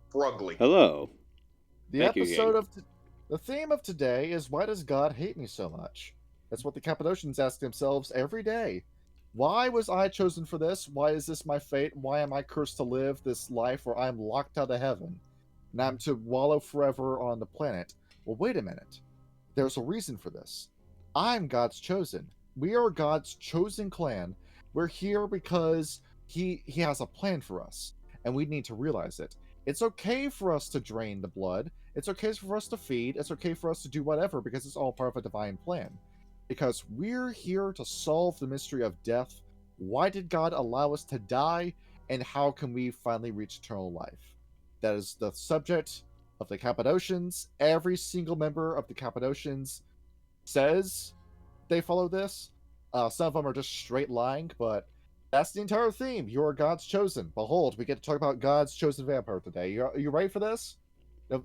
struggling. Hello. The Thank you, episode game. of the theme of today is why does God hate me so much? That's what the Cappadocians ask themselves every day. Why was I chosen for this? Why is this my fate? Why am I cursed to live this life where I'm locked out of heaven and I'm to wallow forever on the planet? Well, wait a minute. There's a reason for this. I'm God's chosen. We are God's chosen clan. We're here because he has a plan for us, and we need to realize it. It's okay for us to drain the blood. It's okay for us to feed. It's okay for us to do whatever because it's all part of a divine plan. Because we're here to solve the mystery of death. Why did God allow us to die? And how can we finally reach eternal life? That is the subject of the Cappadocians. Every single member of the Cappadocians says they follow this. Some of them are just straight lying, but that's the entire theme. You are God's chosen. Behold, we get to talk about God's chosen vampire today. Are you ready for this?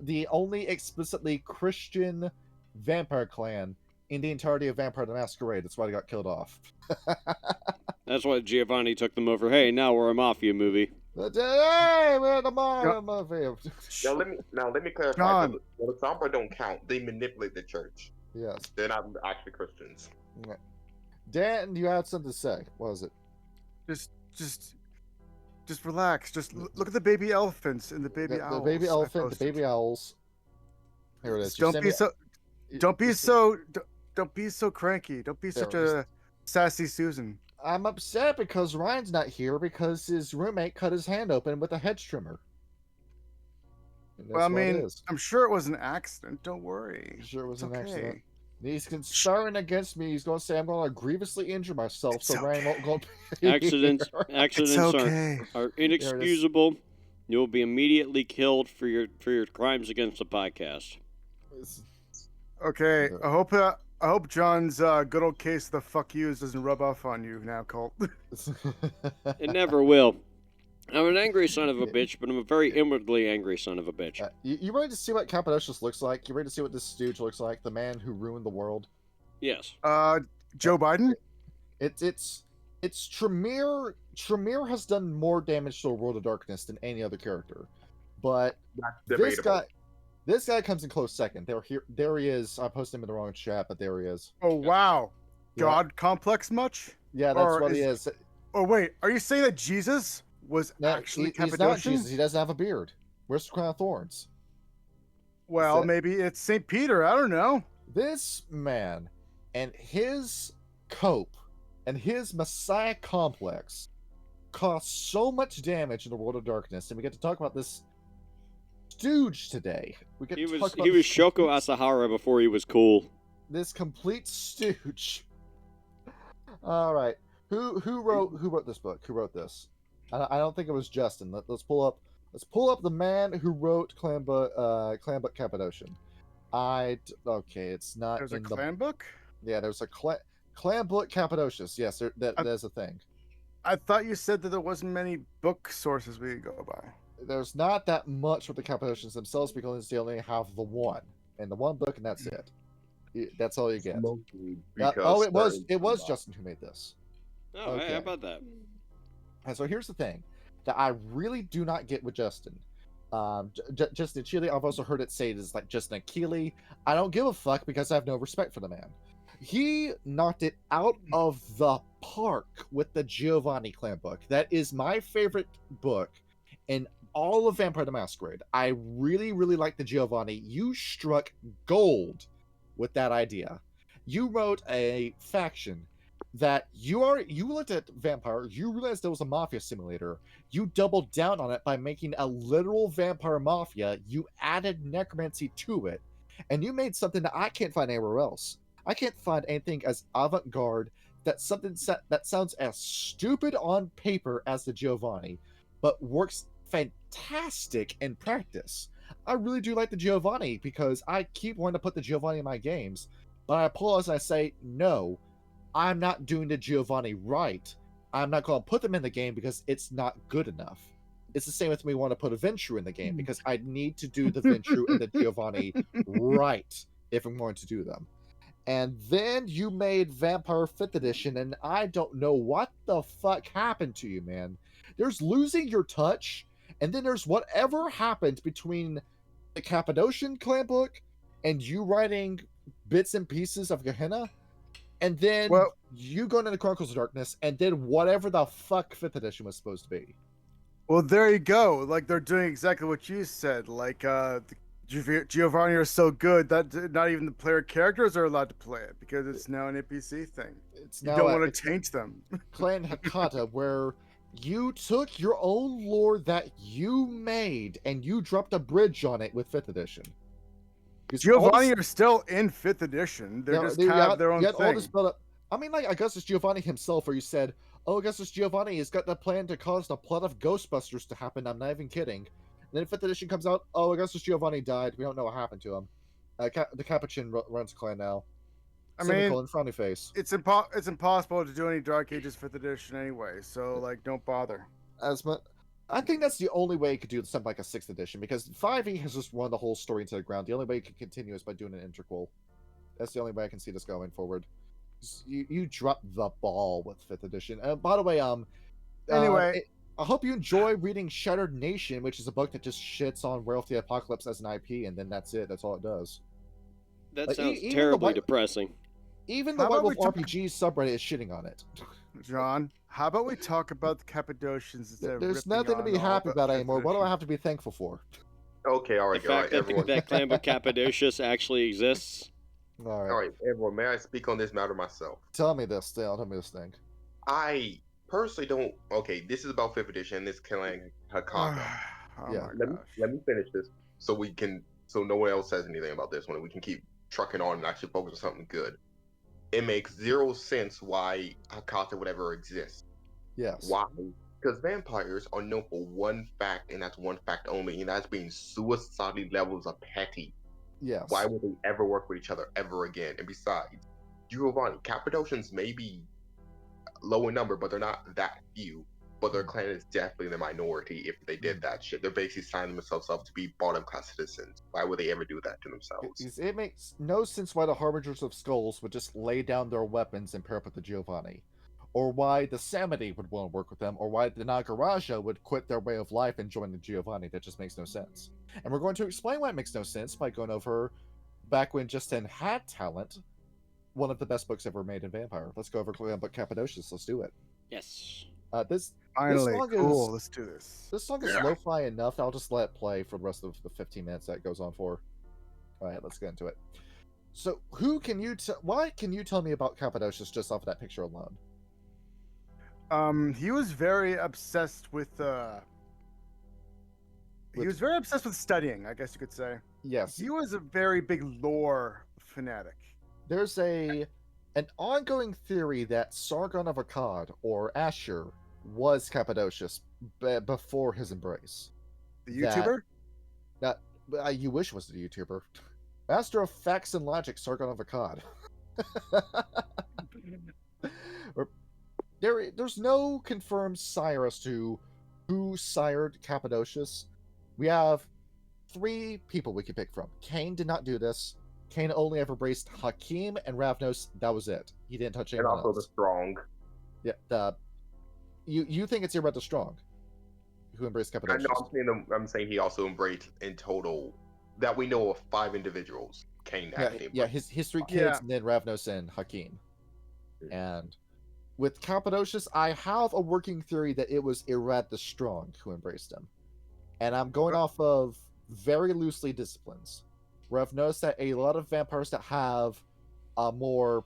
The only explicitly Christian vampire clan in the entirety of Vampire the Masquerade. That's why they got killed off. That's why Giovanni took them over. Hey, now we're a mafia movie. Hey, we're the movie. Now let me clarify. John. The vampire don't count. They manipulate the church. Yes. They're not actually Christians. Dan, you had something to say. What was it? Just relax. Just look at the baby elephants and the baby owls. The baby I elephant, the posted. baby owls. Here it is. Don't be so cranky. Don't be such a sassy Susan. I'm upset because Ryan's not here because his roommate cut his hand open with a hedge trimmer. Well, I mean, I'm sure it was an accident. Don't worry. Sure, it was It's an accident. okay. He's conspiring against me. He's going to say I'm going to grievously injure myself, It's so Ryan won't go. Accidents It's okay. are inexcusable. You'll be immediately killed for your crimes against the podcast. Okay. I hope John's good old case of the fuck yous doesn't rub off on you now, Colt. It never will. I'm an angry son of a bitch, but I'm a very inwardly angry son of a bitch. You ready to see what Cappadocius looks like? You ready to see what this stooge looks like? The man who ruined the world. Yes. Joe Biden? It's Tremere. Tremere has done more damage to the World of Darkness than any other character, but That's debatable. this guy comes in close second. There he is. I posted him in the wrong chat, but there he is. Oh wow. Yeah. God complex much? Yeah, that's Or what he is. Oh wait, are you saying that Jesus was No, actually he's not Cappadocian? Jesus. He doesn't have a beard. Where's the crown of thorns? Well, Is it- maybe it's St. Peter. I don't know. This man and his cope and his Messiah complex caused so much damage in the World of Darkness, and we get to talk about this stooge today. We get He to was talk about this Shoko complete- Asahara before he was cool. This complete stooge. All right, who wrote this book? Who wrote this? I don't think it was Justin. Let's pull up the man who wrote Clan Book Cappadocian. Okay, it's not. There's a in clan book? Yeah, there's a Clan Book Cappadocius. Yes, there's a thing. I thought you said that there wasn't many book sources we could go by. There's not that much with the Cappadocians themselves because they only have the one and the one book, and that's it. That's all you get. It was Justin who made this. Oh, hey, Okay. how about that? And so here's the thing that I really do not get with Justin. Justin Achille, I've also heard it say it is like Justin Achille. I don't give a fuck because I have no respect for the man. He knocked it out of the park with the Giovanni clan book. That is my favorite book in all of Vampire the Masquerade. I really, really like the Giovanni. You struck gold with that idea. You wrote a faction that you looked at Vampire, you realized there was a mafia simulator. You doubled down on it by making a literal vampire mafia. You added necromancy to it, and you made something that I can't find anywhere else. I can't find anything as avant-garde that sounds as stupid on paper as the Giovanni, but works fantastic in practice. I really do like the Giovanni because I keep wanting to put the Giovanni in my games, but I pause and I say, no, I'm not doing the Giovanni right. I'm not going to put them in the game because it's not good enough. It's the same with me wanting to put a Ventru in the game because I need to do the Ventru and the Giovanni right if I'm going to do them. And then you made Vampire 5th Edition, and I don't know what the fuck happened to you, man. There's losing your touch, And then there's whatever happened between the Cappadocian clan book and you writing bits and pieces of Gehenna, and then you going into Chronicles of Darkness, and then whatever the fuck 5th edition was supposed to be. Well, there you go. Like, they're doing exactly what you said. Like, Giovanni are so good that not even the player characters are allowed to play it because it's now an NPC thing. It's You now don't want to taint them. Clan Hakata, where you took your own lore that you made and you dropped a bridge on it with 5th edition. Giovanni are still in 5th edition. They just have their own thing. All this build up. I mean, like, Augustus Giovanni himself, where you said, oh, Augustus Giovanni has got the plan to cause the plot of Ghostbusters to happen. I'm not even kidding. And then 5th edition comes out, oh, Augustus Giovanni died. We don't know what happened to him. The Capuchin runs clan now. I mean, frowny face. It's impossible to do any Dark Ages 5th edition anyway, so, like, don't bother. I think that's the only way you could do something like a 6th edition, because 5e has just run the whole story into the ground. The only way you can continue is by doing an integral. That's the only way I can see this going forward. You dropped the ball with 5th edition. By the way, anyway, I hope you enjoy reading Shattered Nation, which is a book that just shits on Werewolf the Apocalypse as an IP, and then that's it. That's all it does. That sounds terribly depressing. Even the White Wolf RPG subreddit is shitting on it. John, how about we talk about the Cappadocians instead of There's nothing to be happy about anymore. What do I have to be thankful for? Okay, all right, the fact that Clan Cappadocius actually exists. All right, everyone, may I speak on this matter myself? Tell me this, Dale. Tell me this thing. I personally don't. Okay, this is about 5th edition. This Clan Hakata. Let me finish this so no one else says anything about this one. We can keep trucking on and actually focus on something good. It makes zero sense why Hakata would ever exist. Yes. Why? Because vampires are known for one fact, and that's one fact only, and that's being suicidally levels of petty. Yes. Why would they ever work with each other ever again? And besides, Giovanni, Cappadocians may be low in number, but they're not that few. But their clan is definitely the minority if they did that shit. They're basically signing themselves up to be bottom-class citizens. Why would they ever do that to themselves? It makes no sense why the Harbingers of Skulls would just lay down their weapons and pair up with the Giovanni. Or why the Samedi would want to work with them, or why the Nagaraja would quit their way of life and join the Giovanni. That just makes no sense. And we're going to explain why it makes no sense by going over back when Justin had talent, one of the best books ever made in Vampire. Let's go over Clan Cappadocius. Let's do it. Yes. Finally, cool. Let's do this. This song is lo-fi enough. I'll just let it play for the rest of the 15 minutes that it goes on for. All right, let's get into it. So, why can you tell me about Cappadocius just off of that picture alone? He was very obsessed with studying, I guess you could say. Yes. He was a very big lore fanatic. There's an ongoing theory that Sargon of Akkad, or Asher, was Cappadocius before his embrace. The YouTuber? You wish it was the YouTuber. Master of Facts and Logic, Sargon of Akkad. There's no confirmed sire as to who sired Cappadocius. We have 3 people we can pick from. Cain did not do this. Cain only ever embraced Hakim and Ravnos. That was it. He didn't touch anyone else. And also the Strong. Yeah. You think it's Irred the Strong who embraced Cappadocius? I'm saying he also embraced in total that we know of 5 individuals. Cain. His 3 kids, and then Ravnos and Hakim. And with Cappadocius, I have a working theory that it was Irred the Strong who embraced him. And I'm going off of very loosely disciplines, where I've noticed that a lot of vampires that have more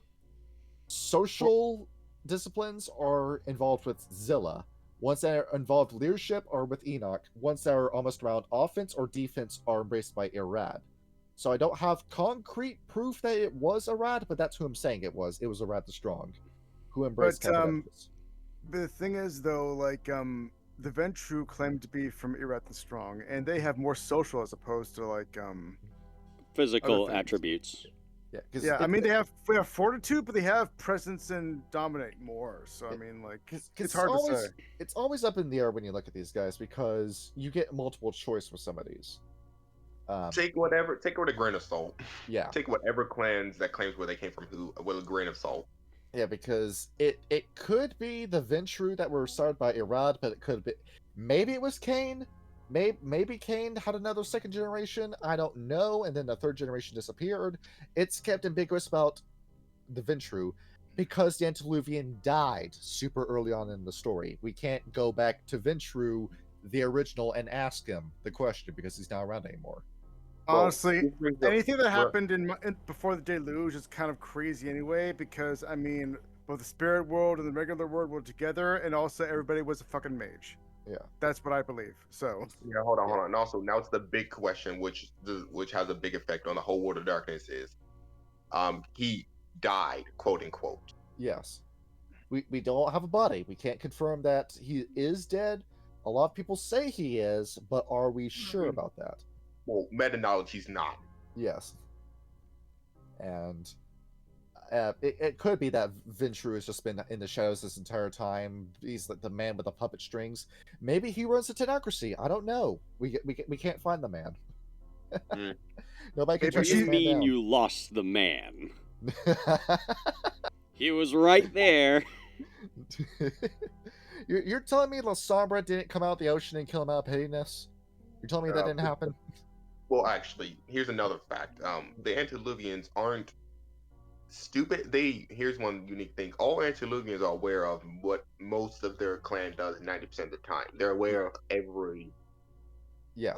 social disciplines are involved with Zilla. Ones that are involved with leadership are with Enoch. Ones that are almost around offense or defense are embraced by Irad. So I don't have concrete proof that it was Irad, but that's who I'm saying it was. It was Irad the Strong who embraced Cappadocius. The thing is, though, like, the Ventru claimed to be from Irad the Strong, and they have more social as opposed to, like, physical attributes. Yeah, I mean, they have fortitude, but they have presence and dominate more. So, I mean, like, it's hard to say. It's always up in the air when you look at these guys, because you get multiple choice with some of these. Take whatever with a grain of salt. Yeah. Take whatever clans that claims where they came from with a grain of salt. Yeah, because it could be the Ventru that were started by Irad, but it could be maybe it was Cain, maybe Cain had another second generation. I don't know. And then the third generation disappeared. It's kept ambiguous about the Ventru because the Antediluvian died super early on in the story. We can't go back to Ventru, the original, and ask him the question because he's not around anymore. Honestly, anything that happened before the deluge is kind of crazy anyway, because I mean, both the spirit world and the regular world were together, and also everybody was a fucking mage. Yeah, that's what I believe. So yeah, hold on. And also, now it's the big question, which has a big effect on the whole world of darkness. Is he died, quote unquote? Yes, we don't have a body. We can't confirm that he is dead. A lot of people say he is, but are we sure about that? Well, meta knowledge, he's not. Yes, and it could be that Ventru has just been in the shadows this entire time. He's like the man with the puppet strings. Maybe he runs the Tenocracy. I don't know. We can't find the man. Nobody can track this man down. You mean you lost the man? He was right there. You're telling me La Sombra didn't come out of the ocean and kill him out of pettiness? You're telling me that didn't happen? Well, actually, here's another fact. The Antediluvians aren't stupid. Here's one unique thing. All Antediluvians are aware of what most of their clan does 90% of the time. They're aware of every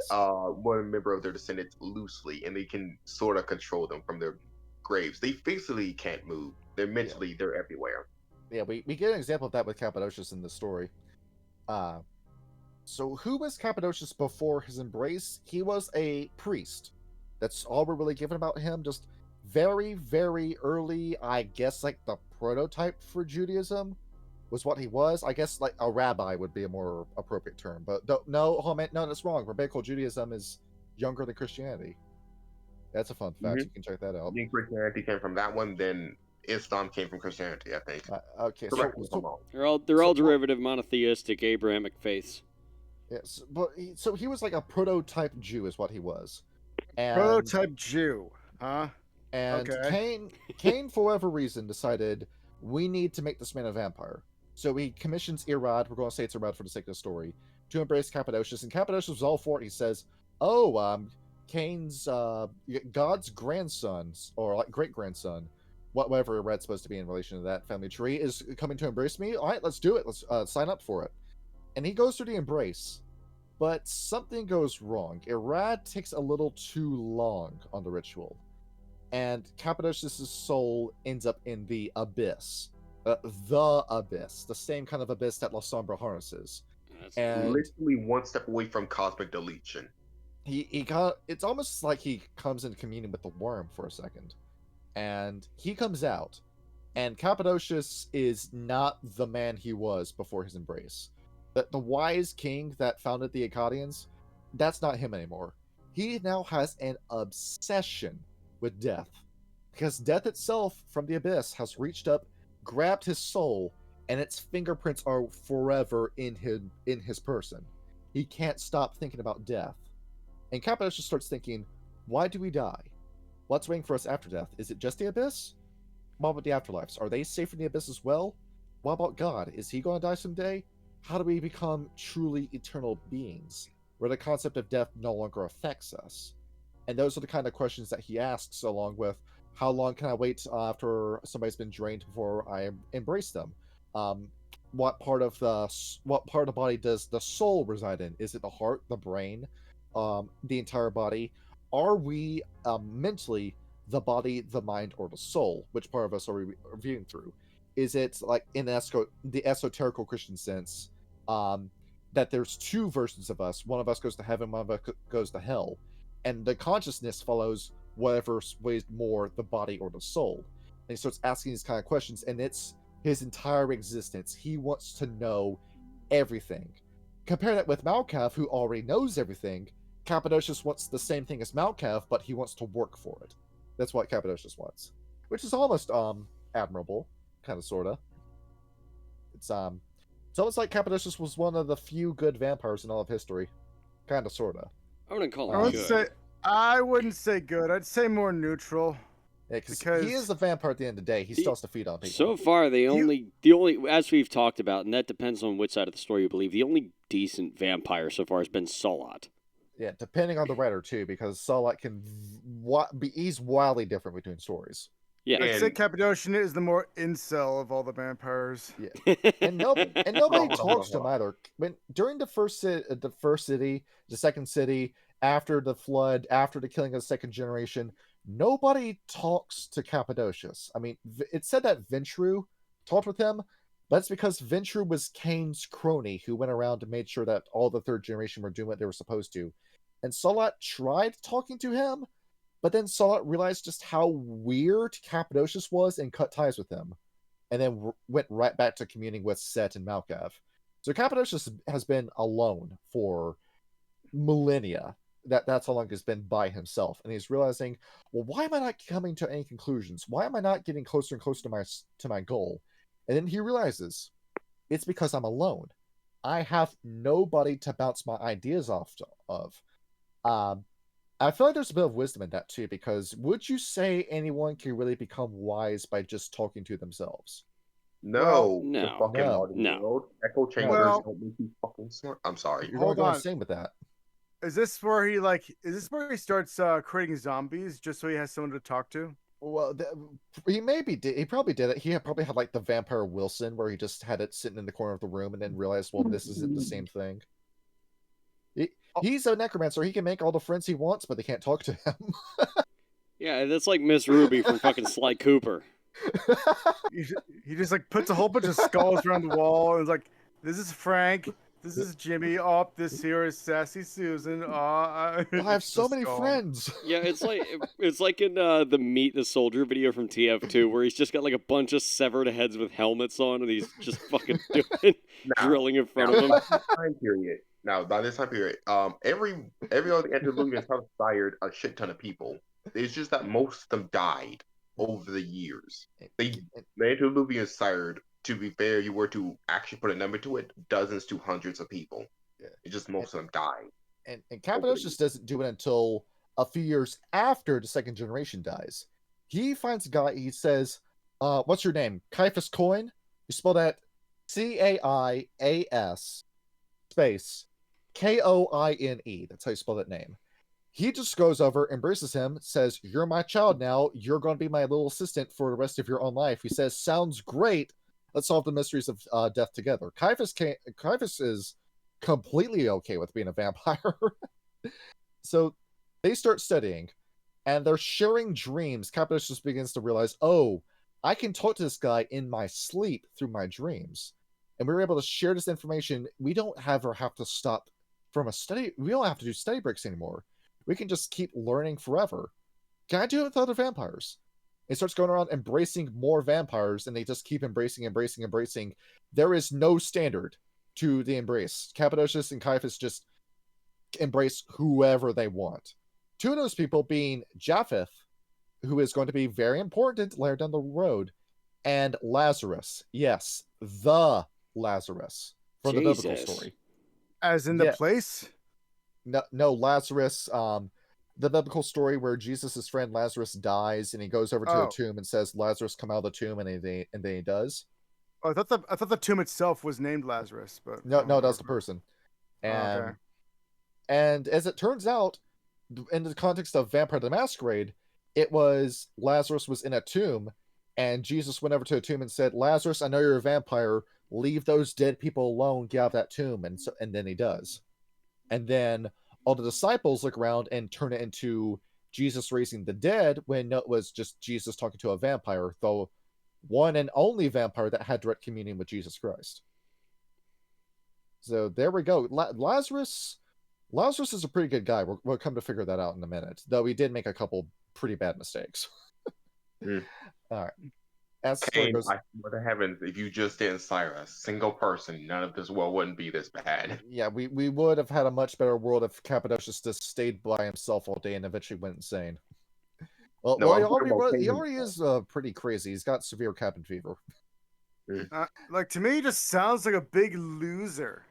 one member of their descendants loosely, and they can sort of control them from their graves. They physically can't move. They're mentally, they're everywhere. Yeah, we get an example of that with Cappadocius in the story. So who was Cappadocius before his embrace? He was a priest. That's all we're really given about him. Just very, very early, I guess, like the prototype for Judaism was what he was. I guess like a rabbi would be a more appropriate term. But no, that's wrong. Rabbinical Judaism is younger than Christianity. That's a fun fact. You can check that out. I think Christianity came from that one, then Islam came from Christianity, I think. Okay, they're all derivative monotheistic Abrahamic faiths. Yes, but he was like a prototype Jew, is what he was. And, prototype Jew, huh? And Cain, for whatever reason, decided we need to make this man a vampire. So he commissions Irad, we're going to say it's Irad for the sake of the story, to embrace Cappadocius. And Cappadocius was all for it. He says, Cain's God's grandson, or like great-grandson, whatever Irad's supposed to be in relation to that family tree, is coming to embrace me. All right, let's do it. Let's sign up for it. And he goes through the embrace, but something goes wrong. Irad takes a little too long on the ritual, and Cappadocius' soul ends up in the abyss. The same kind of abyss that La Sombra harnesses. And literally one step away from cosmic deletion. It's almost like he comes in communion with the worm for a second. And he comes out, and Cappadocius is not the man he was before his embrace. The wise king that founded the Akkadians, that's not him anymore. He now has an obsession with death, because death itself from the abyss has reached up, grabbed his soul, and its fingerprints are forever in his person. He can't stop thinking about death. And Cappadocius starts thinking, why do we die? What's waiting for us after death? Is it just the abyss? What about the afterlives? Are they safe in the abyss as well? What about God? Is he going to die someday? How do we become truly eternal beings, where the concept of death no longer affects us? And those are the kind of questions that he asks, along with, how long can I wait after somebody's been drained before I embrace them? What part of the body does the soul reside in? Is it the heart, the brain, the entire body? Are we mentally the body, the mind, or the soul? Which part of us are we viewing through? Is it like in the esoterical Christian sense that there's two versions of us? One of us goes to heaven, one of us goes to hell, and the consciousness follows whatever weighs more, the body or the soul. And he starts asking these kind of questions, and it's his entire existence. He wants to know everything. Compare that with Malkav, who already knows everything. Cappadocius wants the same thing as Malkav, but he wants to work for it. That's what Cappadocius wants, which is almost admirable, kind of, sorta. It's almost like Cappadocius was one of the few good vampires in all of history, kind of, sorta. I wouldn't call him good. I wouldn't say good. I'd say more neutral. Yeah, because he is a vampire at the end of the day. He still has to feed on people. So far, the only, as we've talked about, and that depends on which side of the story you believe, the only decent vampire so far has been Salat. Yeah, depending on the writer too, because Salat he's wildly different between stories. Yeah, I'd say Cappadocian is the more incel of all the vampires. Yeah, and nobody talks to him either. During the first city, the second city, after the flood, after the killing of the second generation, nobody talks to Cappadocius. I mean, it said that Ventru talked with him, but it's because Ventru was Cain's crony who went around and made sure that all the third generation were doing what they were supposed to. And Salat tried talking to him, but then Salat realized just how weird Cappadocius was and cut ties with him, and then went right back to communing with Set and Malkav. So Cappadocius has been alone for millennia. That's how long he's been by himself, and he's realizing, well, why am I not coming to any conclusions? Why am I not getting closer and closer to my goal? And then he realizes it's because I'm alone. I have nobody to bounce my ideas off of. I feel like there's a bit of wisdom in that too, because would you say anyone can really become wise by just talking to themselves? No, no. Echo chambers don't make you fucking smart. I'm sorry. You're going insane with that. Is this where he starts creating zombies just so he has someone to talk to? Well, he probably did it. He probably had like the vampire Wilson, where he just had it sitting in the corner of the room and then realized, well, this isn't the same thing. He's a necromancer. He can make all the friends he wants, but they can't talk to him. Yeah, that's like Miss Ruby from fucking Sly Cooper. He just like puts a whole bunch of skulls around the wall and is like, this is Frank, this is Jimmy, this here is Sassy Susan. I have so many friends. Yeah, it's like in the Meet the Soldier video from TF2, where he's just got like a bunch of severed heads with helmets on, and he's just fucking drilling in front of him. By this time period, every other antediluvian has fired a shit ton of people. It's just that most of them died over the years. The antediluvian sired, to be fair, you were to actually put a number to it, dozens to hundreds of people. Yeah. It's just most of them died. And Cappadocius doesn't do it until a few years after the second generation dies. He finds a guy, he says, what's your name? Caiaphas Coin? You spell that C-A-I-A-S space K-O-I-N-E. That's how you spell that name. He just goes over, embraces him, says, you're my child now. You're going to be my little assistant for the rest of your own life. He says, sounds great. Let's solve the mysteries of death together. Caiaphas is completely okay with being a vampire. So they start studying, and they're sharing dreams. Cappadocius begins to realize, oh, I can talk to this guy in my sleep through my dreams. And we were able to share this information. We don't ever have to stop from a study. We don't have to do study breaks anymore. We can just keep learning forever. Can I do it with other vampires? It starts going around embracing more vampires, and they just keep embracing. There is no standard to the embrace. Cappadocius and Caiaphas just embrace whoever they want. Two of those people being Japheth, who is going to be very important later down the road, and Lazarus. Yes, the Lazarus from the biblical story. As in the place? No, Lazarus, the biblical story where Jesus' friend Lazarus dies, and he goes over to a tomb and says, Lazarus, come out of the tomb, and then he does. Oh, I thought the tomb itself was named Lazarus, but no, that's the person. And and as it turns out, in the context of Vampire the Masquerade, it was Lazarus was in a tomb, and Jesus went over to a tomb and said, Lazarus, I know you're a vampire. Leave those dead people alone. Get out of that tomb. And then he does. And then all the disciples look around and turn it into Jesus raising the dead, when it was just Jesus talking to a vampire, though one and only vampire that had direct communion with Jesus Christ. So there we go. Lazarus is a pretty good guy. We'll come to figure that out in a minute, though he did make a couple pretty bad mistakes. All right. As Cain, I swear to heavens, if you just didn't sire a single person, none of this world wouldn't be this bad. Yeah, we would have had a much better world if Cappadocius just stayed by himself all day and eventually went insane. Well, he already is pretty crazy. He's got severe cabin fever. Like, to me, he just sounds like a big loser.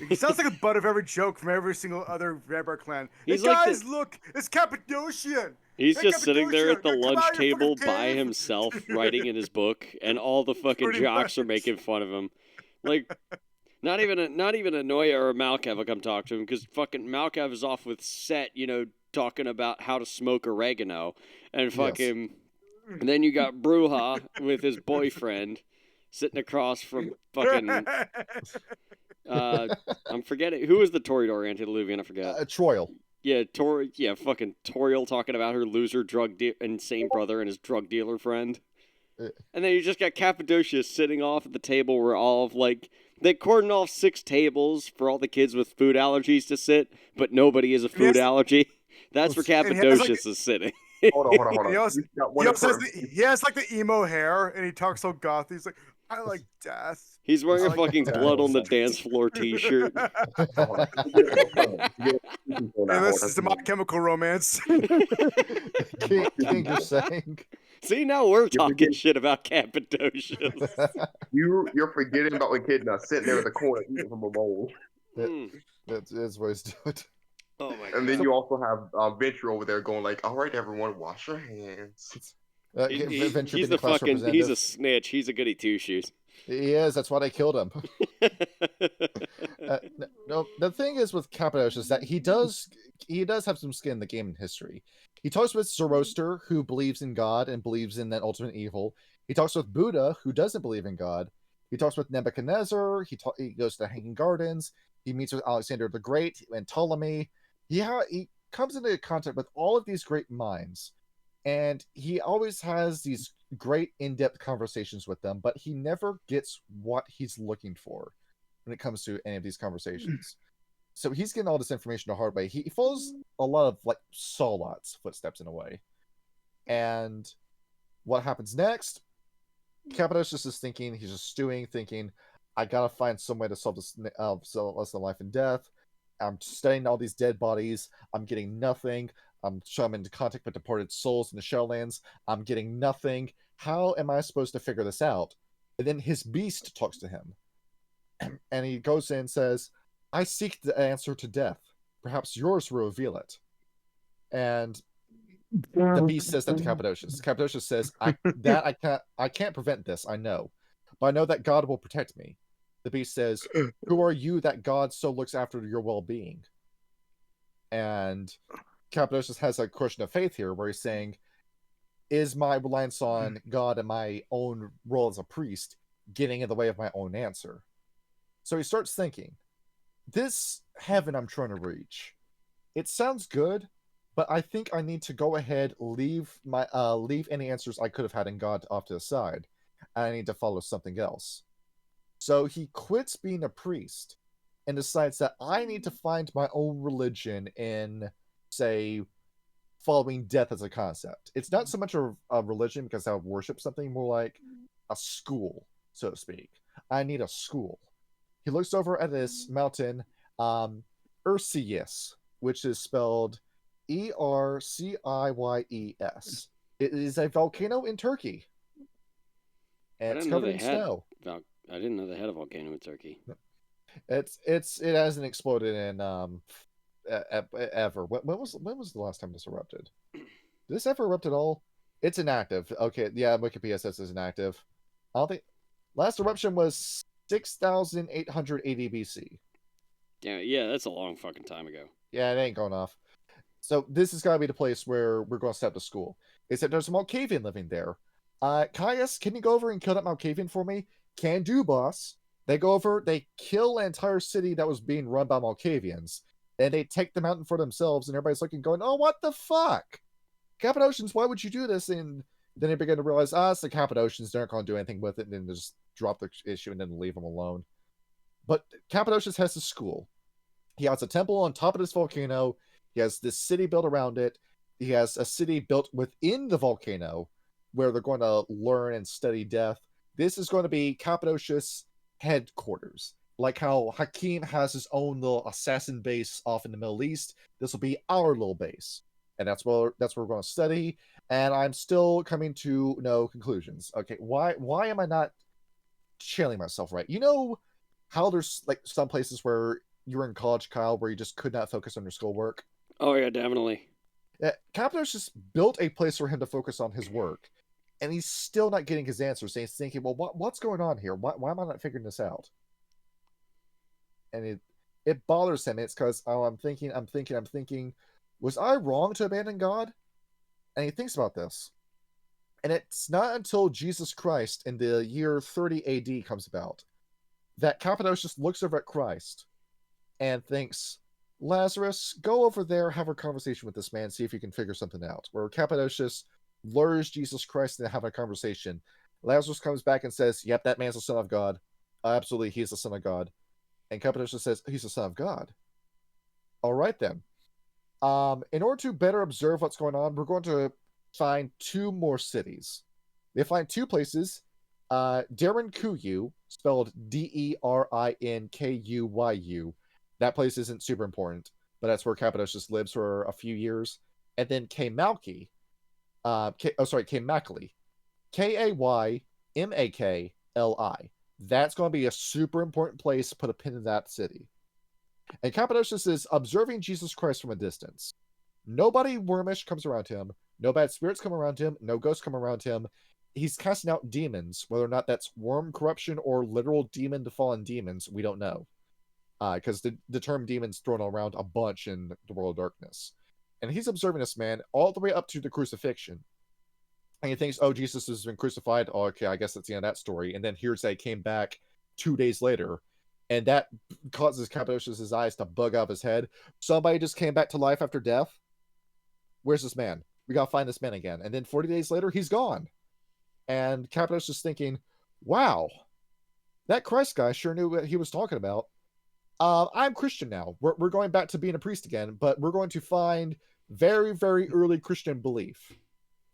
He sounds like the butt of every joke from every single other vampire clan. He's Hey like guys, look, it's Cappadocian. He's Hey, just sitting there at the Cappadocian, come lunch out of your table fucking by cave. himself, writing in his book, and all the fucking Pretty jocks are much. making fun of him. Like, not even a Noya or a Malkav will come talk to him because fucking Malkav is off with Set, talking about how to smoke oregano, and fucking, and then you got Bruja with his boyfriend sitting across from fucking. I'm forgetting who was the Toreador antediluvian. I forget. Troil. Yeah, fucking Toriel talking about her loser insane brother and his drug dealer friend. And then you just got Cappadocia sitting off at the table where all of, like, they cordoned off 6 tables for all the kids with food allergies to sit, but nobody has a food allergy. That's where Cappadocius is sitting. Hold on. He has like the emo hair, and he talks so gothy. He's like, I like death. He's wearing a fucking blood on the dance floor t-shirt. And this is My Chemical Romance. King, you're saying? See, now we're talking shit about Cappadocius. You're forgetting about the kid now sitting there in the corner eating from a bowl. That's what he's doing. Oh my god. And then you also have Venture over there going like, all right, everyone, wash your hands. He's a snitch. He's a goody two-shoes. He is. That's why they killed him. No, the thing is with Cappadocius is that he does have some skin in the game history. He talks with Zoroaster, who believes in God and believes in that ultimate evil. He talks with Buddha, who doesn't believe in God. He talks with Nebuchadnezzar. He goes to the Hanging Gardens. He meets with Alexander the Great and Ptolemy. He comes into contact with all of these great minds, and he always has these great in-depth conversations with them, but he never gets what he's looking for when it comes to any of these conversations. So he's getting all this information the hard way. He follows a lot of like Saulot's footsteps in a way. And what happens next? Cappadocius is thinking, he's just stewing, thinking, I gotta find some way to solve this life and death. I'm studying all these dead bodies. I'm getting nothing. I'm into contact with departed souls in the Shelllands. I'm getting nothing. How am I supposed to figure this out? And then his beast talks to him. And he goes in and says, I seek the answer to death. Perhaps yours will reveal it. And the beast says that to Cappadocius. Cappadocius says, I can't prevent this, I know. But I know that God will protect me. The beast says, who are you that God so looks after your well-being? And Cappadocius has a question of faith here where he's saying, is my reliance on God and my own role as a priest getting in the way of my own answer? So he starts thinking, this heaven I'm trying to reach, it sounds good, but I think I need to go ahead, leave any answers I could have had in God off to the side, and I need to follow something else. So he quits being a priest and decides that I need to find my own religion in, say, following death as a concept. It's not so much a religion because I would worship something, more like a school, so to speak. I need a school. He looks over at this mountain, Ursius, which is spelled Erciyes. It is a volcano in Turkey. And it's covered in snow. I didn't know they had a volcano in Turkey. It hasn't exploded in ever. When was the last time this erupted? Did this ever erupt at all? It's inactive. Okay, yeah, Wikipedia says it's inactive. I don't think last eruption was 6,880 BC. Yeah, that's a long fucking time ago. Yeah, it ain't going off. So this is gotta be the place where we're going to set up the school. They said there's a Malkavian living there. Caius, can you go over and kill that Malkavian for me? Can do, boss. They go over, they kill an entire city that was being run by Malkavians, and they take the mountain for themselves, and everybody's looking, going, oh, what the fuck? Cappadocians, why would you do this? And then they begin to realize, it's the Cappadocians, they're not going to do anything with it, and then just drop the issue and then leave them alone. But Cappadocius has a school. He has a temple on top of this volcano. He has this city built around it. He has a city built within the volcano where they're going to learn and study death. This is going to be Cappadocius headquarters. Like how Hakim has his own little assassin base off in the Middle East, this will be our little base. And that's where we're going to study. And I'm still coming to no conclusions. Okay, why am I not chailing myself right? You know, how there's like some places where you were in college, Kyle, where you just could not focus on your schoolwork. Oh yeah, definitely. Yeah, Cappadocius built a place for him to focus on his work, and he's still not getting his answers. And he's thinking, well, what's going on here? Why am I not figuring this out? And it bothers him. It's because, I'm thinking, was I wrong to abandon God? And he thinks about this. And it's not until Jesus Christ in the year 30 AD comes about that Cappadocius looks over at Christ and thinks, Lazarus, go over there, have a conversation with this man, see if you can figure something out. Where Cappadocius lures Jesus Christ into having a conversation. Lazarus comes back and says, yep, that man's the son of God. Absolutely, he's the son of God. And Cappadocius says, he's the son of God. All right, then. In order to better observe what's going on, we're going to find 2 more cities. They find 2 places. Derinkuyu, spelled Derinkuyu. That place isn't super important, but that's where Cappadocius lives for a few years. And then Kaymakli. Kaymakli. Kaymakli. That's going to be a super important place to put a pin in that city. And Cappadocius is observing Jesus Christ from a distance. Nobody wormish comes around him. No bad spirits come around him. No ghosts come around him. He's casting out demons. Whether or not that's worm corruption or literal demon to fallen demons, we don't know. Because the term demon's thrown around a bunch in the world of darkness. And he's observing this man all the way up to the crucifixion. And he thinks, oh, Jesus has been crucified. Oh, okay, I guess that's the end of that story. And then here's that he came back 2 days later. And that causes Cappadocius' eyes to bug out of his head. Somebody just came back to life after death? Where's this man? We gotta find this man again. And then 40 days later, he's gone. And Cappadocius thinking, wow, that Christ guy sure knew what he was talking about. I'm Christian now. We're going back to being a priest again, but we're going to find very, very early Christian belief.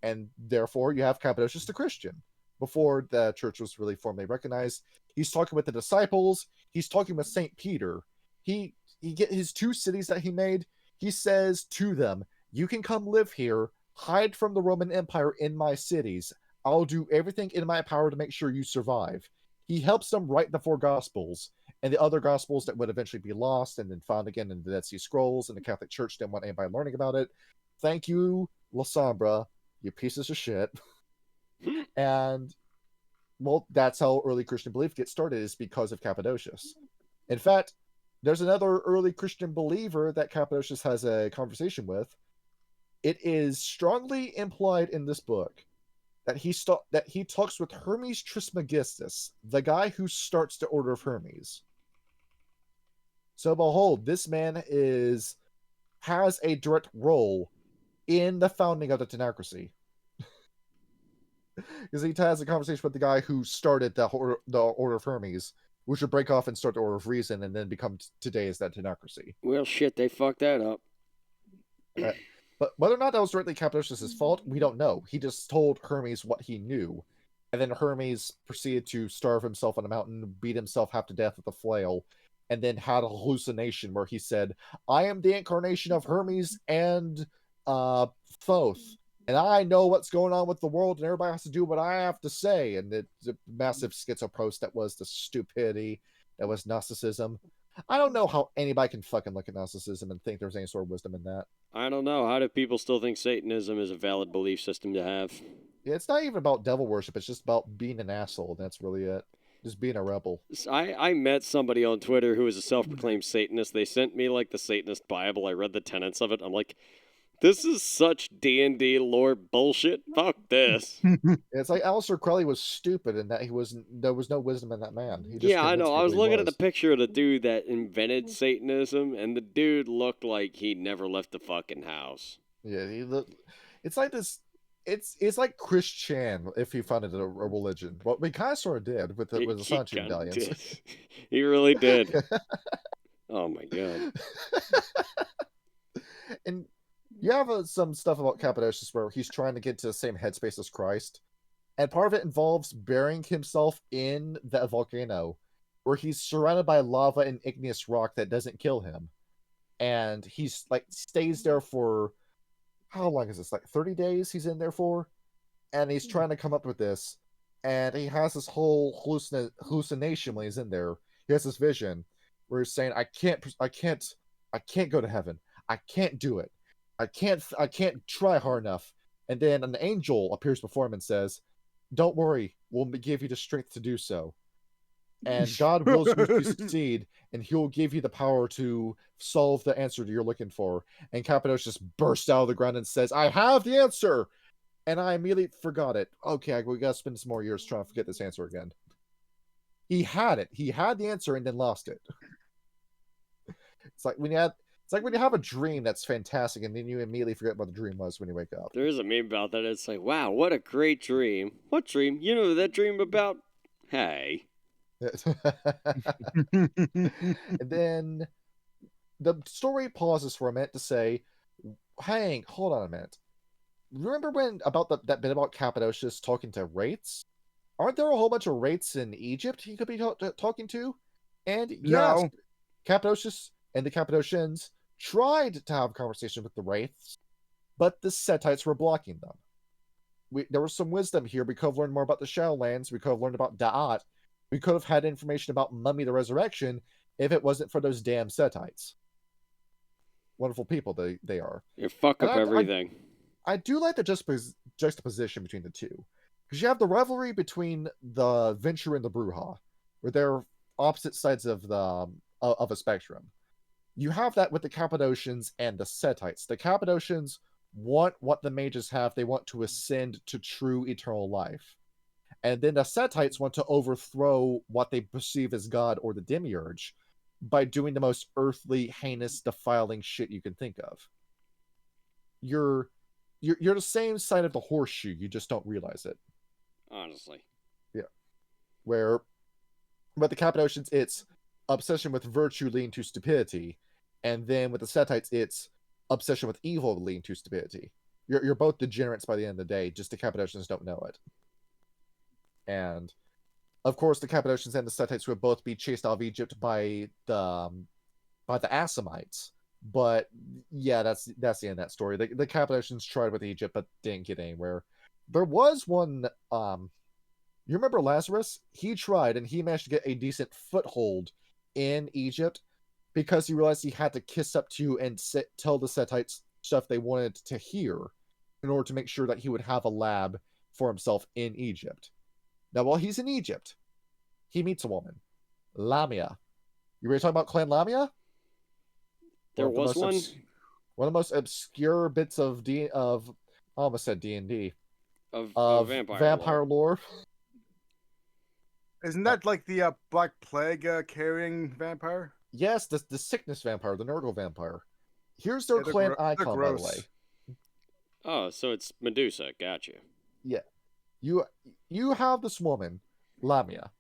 And therefore, you have Cappadocius the Christian. Before the church was really formally recognized, he's talking with the disciples. He's talking with St. Peter. He get his 2 cities that he made. He says to them, you can come live here, hide from the Roman Empire in my cities. I'll do everything in my power to make sure you survive. He helps them write the 4 Gospels, and the other Gospels that would eventually be lost and then found again in the Dead Sea Scrolls, and the Catholic Church didn't want anybody learning about it. Thank you, La Sombra, you pieces of shit. And, well, that's how early Christian belief gets started, is because of Cappadocius. In fact, there's another early Christian believer that Cappadocius has a conversation with. It is strongly implied in this book that he talks with Hermes Trismegistus, the guy who starts the Order of Hermes. So behold, this man has a direct role in the founding of the Tenacracy. Because he has a conversation with the guy who started the Order of Hermes, which would break off and start the Order of Reason, and then become today as that Tenacracy. Well, shit, they fucked that up. But whether or not that was directly Cappadocius' fault, we don't know. He just told Hermes what he knew. And then Hermes proceeded to starve himself on a mountain, beat himself half to death with a flail, and then had a hallucination where he said, I am the incarnation of Hermes and Thoth, and I know what's going on with the world, and everybody has to do what I have to say. And it's a massive schizoprose that was the stupidity, that was Gnosticism. I don't know how anybody can fucking look at Gnosticism and think there's any sort of wisdom in that. I don't know. How do people still think Satanism is a valid belief system to have? Yeah, it's not even about devil worship. It's just about being an asshole. That's really it. Just being a rebel. I met somebody on Twitter who was a self-proclaimed Satanist. They sent me, like, the Satanist Bible. I read the tenets of it. I'm like, this is such D&D lore bullshit. Fuck this. It's like Aleister Crowley was stupid in that there was no wisdom in that man. Yeah, I know. I was looking at the picture of the dude that invented Satanism, and the dude looked like he'd never left the fucking house. Yeah, it's like this. It's like Chris Chan if he founded a religion. Well, we kind of sort of did with the Sanchi medallions. He really did. Oh my god. And you have some stuff about Cappadocius where he's trying to get to the same headspace as Christ. And part of it involves burying himself in the volcano where he's surrounded by lava and igneous rock that doesn't kill him. And he's like stays there for, how long is this? Like 30 days he's in there for? And he's trying to come up with this. And he has this whole hallucination when he's in there. he has this vision where he's saying, I can't go to heaven. I can't do it. I can't try hard enough. And then an angel appears before him and says, don't worry, we'll give you the strength to do so. And God wills you to succeed, and he'll give you the power to solve the answer that you're looking for. And Cappadocius bursts out of the ground and says, I have the answer! And I immediately forgot it. Okay, we gotta spend some more years trying to forget this answer again. He had it. He had the answer and then lost it. It's like when you have a dream that's fantastic and then you immediately forget what the dream was when you wake up. There is a meme about that. It's like, wow, what a great dream. What dream? You know that dream about? Hey. And then the story pauses for a minute to say, hold on a minute. Remember about that bit about Cappadocius talking to wraiths? Aren't there a whole bunch of wraiths in Egypt he could be talking to? And yes, Cappadocius and the Cappadocians tried to have a conversation with the wraiths, but the Setites were blocking them. There was some wisdom here. We could have learned more about the Shadowlands. We could have learned about Da'at. We could have had information about Mummy the Resurrection if it wasn't for those damn Setites. Wonderful people they are. You fuck up everything. I do like the juxtaposition between the two. Because you have the rivalry between the Venture and the Bruja, where they're opposite sides of a spectrum. You have that with the Cappadocians and the Setites. The Cappadocians want what the mages have. They want to ascend to true eternal life. And then the Setites want to overthrow what they perceive as God or the Demiurge by doing the most earthly, heinous, defiling shit you can think of. You're the same side of the horseshoe, you just don't realize it. Honestly. Yeah. But the Cappadocians, it's obsession with virtue leading to stupidity. And then with the Setites, it's obsession with evil leading to stupidity. You're both degenerates by the end of the day, just the Cappadocians don't know it. And of course the Cappadocians and the Setites would both be chased out of Egypt by the Assamites. But yeah, that's the end of that story. The Cappadocians tried with Egypt, but didn't get anywhere. There was one. You remember Lazarus? He tried, and he managed to get a decent foothold in Egypt because he realized he had to kiss up to and tell the Setites stuff they wanted to hear in order to make sure that he would have a lab for himself in Egypt. Now, while he's in Egypt, he meets a woman, Lamia. You ready to talk about Clan Lamia? There was one. One of the most obscure bits of I almost said D&D. Of vampire lore. Isn't that like the Black Plague carrying vampire? Yes, the sickness vampire, the Nurgle vampire. Here's their clan icon, by the way. Oh, so it's Medusa. Gotcha. Yeah. You have this woman, Lamia,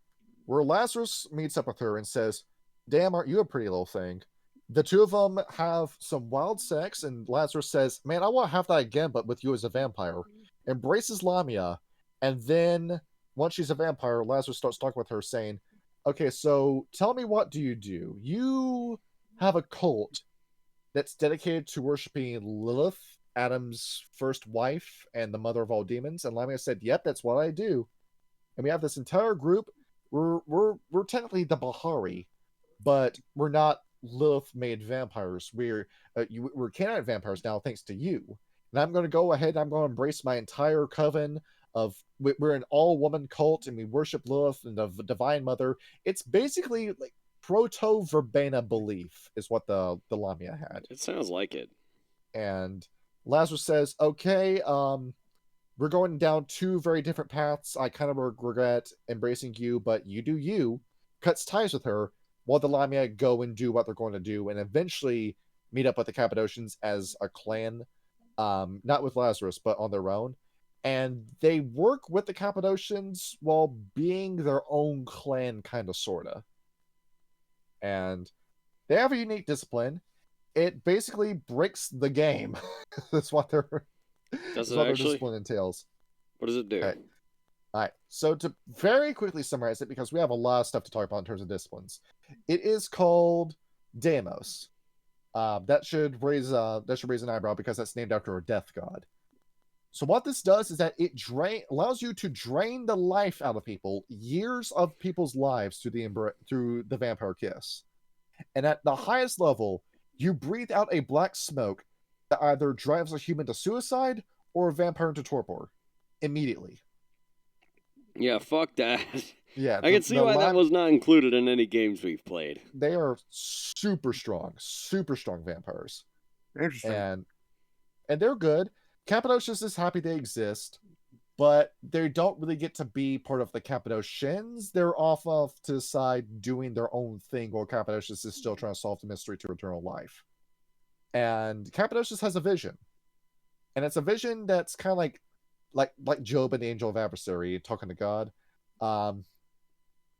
where Lazarus meets up with her and says, damn, aren't you a pretty little thing? The two of them have some wild sex, and Lazarus says, man, I want to have that again, but with you as a vampire. Embraces Lamia, and then once she's a vampire, Lazarus starts talking with her, saying, okay, so tell me, what do? You have a cult that's dedicated to worshiping Lilith, Adam's first wife and the mother of all demons. And Lamia said, yep, that's what I do. And we have this entire group. We're technically the Bahari, but we're not Lilith-made vampires. We're Canaanite vampires now, thanks to you. And I'm going to go ahead, I'm going to embrace my entire coven of, we're an all-woman cult, and we worship Lilith and the Divine Mother. It's basically like proto-verbena belief is what the Lamia had. It sounds like it. And Lazarus says, okay, we're going down two very different paths. I kind of regret embracing you, but you do you. Cuts ties with her, while the Lamia go and do what they're going to do, and eventually meet up with the Cappadocians as a clan, not with Lazarus, but on their own. And they work with the Cappadocians while being their own clan, kind of, sort of. And they have a unique discipline. It basically breaks the game. That's what their discipline entails. What does it do? Okay. All right. So to very quickly summarize it, because we have a lot of stuff to talk about in terms of disciplines, it is called Deimos. That should raise an eyebrow because that's named after a death god. So what this does is that it allows you to drain the life out of people, years of people's lives through the vampire kiss. And at the highest level, you breathe out a black smoke that either drives a human to suicide or a vampire into torpor immediately. Yeah, fuck that. Yeah, I can see why that was not included in any games we've played. They are super strong vampires. Interesting. And they're good. Cappadocius is happy they exist, but they don't really get to be part of the Cappadocians. They're off to the side doing their own thing while Cappadocius is still trying to solve the mystery to eternal life. And Cappadocius has a vision. And it's a vision that's kind of like Job and the Angel of Adversary talking to God.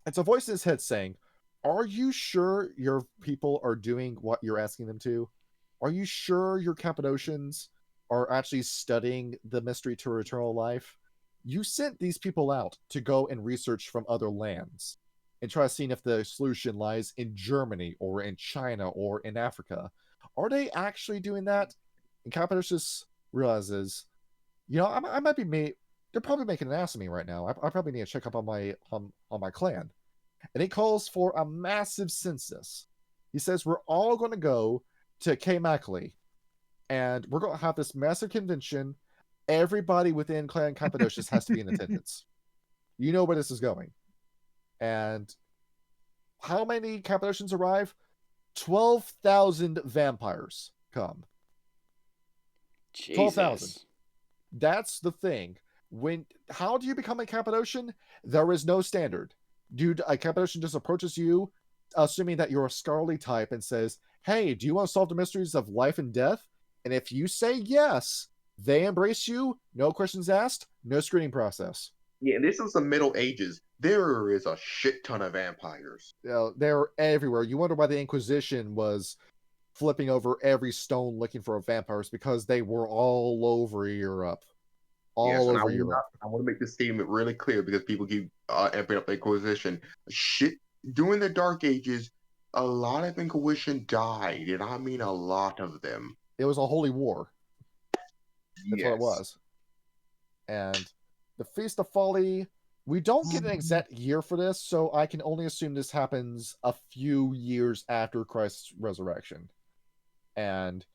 It's a voice in his head saying, "Are you sure your people are doing what you're asking them to? Are you sure your Cappadocians are actually studying the mystery to eternal life? You sent these people out to go and research from other lands and try to see if the solution lies in Germany or in China or in Africa. Are they actually doing that?" And Cappadocius realizes, I might be they're probably making an ass of me right now. I probably need to check up on my clan. And he calls for a massive census. He says, we're all going to go to Mackley, and we're going to have this massive convention. Everybody within Clan Cappadocius has to be in attendance. You know where this is going. And how many Cappadocians arrive? 12,000 vampires come. 12,000. That's the thing. How do you become a Cappadocian? There is no standard. Dude, a Cappadocian just approaches you, assuming that you're a scholarly type, and says, "Hey, do you want to solve the mysteries of life and death?" And if you say yes, they embrace you. No questions asked. No screening process. Yeah, and this is the Middle Ages. There is a shit ton of vampires. They're everywhere. You wonder why the Inquisition was flipping over every stone looking for vampires, because they were all over Europe. All over Europe. I want to make this statement really clear, because people keep amping up the Inquisition. Shit, during the Dark Ages, a lot of Inquisition died, and I mean a lot of them. It was a holy war. That's what it was. And the Feast of Folly, we don't get an exact year for this, so I can only assume this happens a few years after Christ's resurrection. And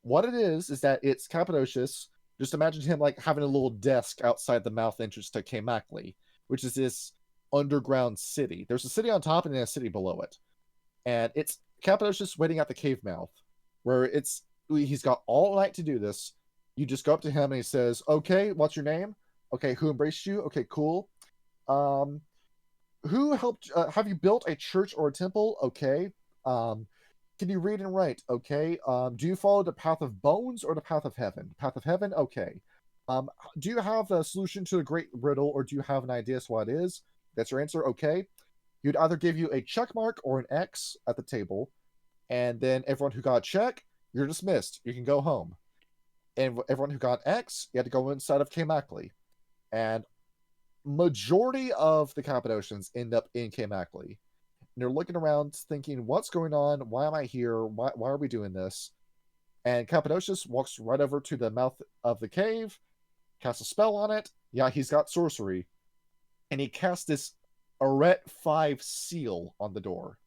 what it is that it's Cappadocius. Just imagine him like having a little desk outside the mouth entrance to Mackley, which is this underground city. There's a city on top and then a city below it. And it's Cappadocius waiting at the cave mouth, where he's got all night to do this. You just go up to him and he says, "Okay, what's your name? Okay, who embraced you? Okay, cool. Who helped? Have you built a church or a temple? Okay. Can you read and write? Okay. Do you follow the path of bones or the path of heaven? Path of heaven? Okay. Do you have a solution to the great riddle, or do you have an idea as to what it is? That's your answer. Okay. You'd either give you a check mark or an X at the table, and then everyone who got a check, you're dismissed. You can go home. And everyone who got X, you had to go inside of Mackley. And majority of the Cappadocians end up in Mackley. And they're looking around thinking, what's going on? Why am I here? Why are we doing this? And Cappadocius walks right over to the mouth of the cave, casts a spell on it. Yeah, he's got sorcery. And he casts this Arret 5 seal on the door.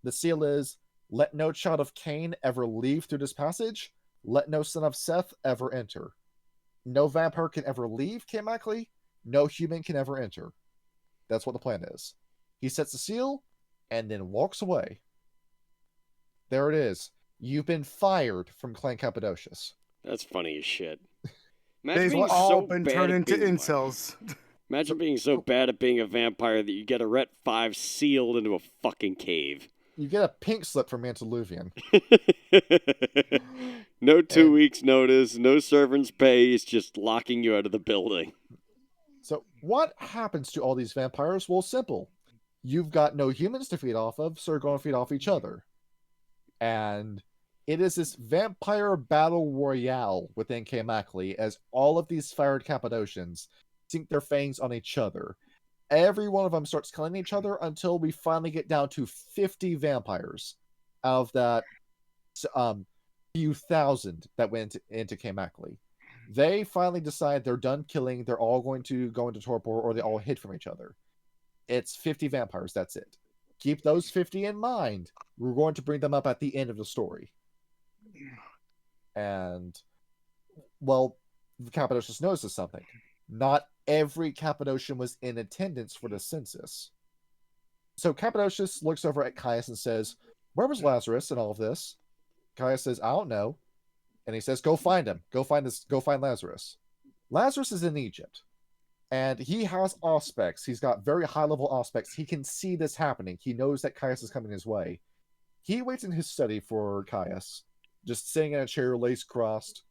The seal is, "Let no child of Cain ever leave through this passage. Let no son of Seth ever enter." No vampire can ever leave Mackley. No human can ever enter. That's what the plan is. He sets the seal and then walks away. There it is. You've been fired from Clan Cappadocius. That's funny as shit. They've all been turned into incels. Imagine being so bad at being a vampire that you get a Ret 5 sealed into a fucking cave. You get a pink slip from Antediluvian. No 2 weeks notice, no servant's pay, it's just locking you out of the building. So what happens to all these vampires? Well, simple. You've got no humans to feed off of, so you're going to feed off each other. And it is this vampire battle royale within Mackley, as all of these fired Cappadocians sink their fangs on each other. Every one of them starts killing each other until we finally get down to 50 vampires out of that few thousand that went into Mackley. They finally decide they're done killing. They're all going to go into torpor, or they all hid from each other. It's 50 vampires. That's it. Keep those 50 in mind. We're going to bring them up at the end of the story. And, well, Cappadocius notices something. Not every Cappadocian was in attendance for the census. So Cappadocius looks over at Caius and says, "Where was Lazarus in all of this?" Caius says, "I don't know." And he says, "Go find him. Go find Lazarus." Lazarus is in Egypt. And he has aspects. He's got very high-level aspects. He can see this happening. He knows that Caius is coming his way. He waits in his study for Caius, just sitting in a chair, legs crossed.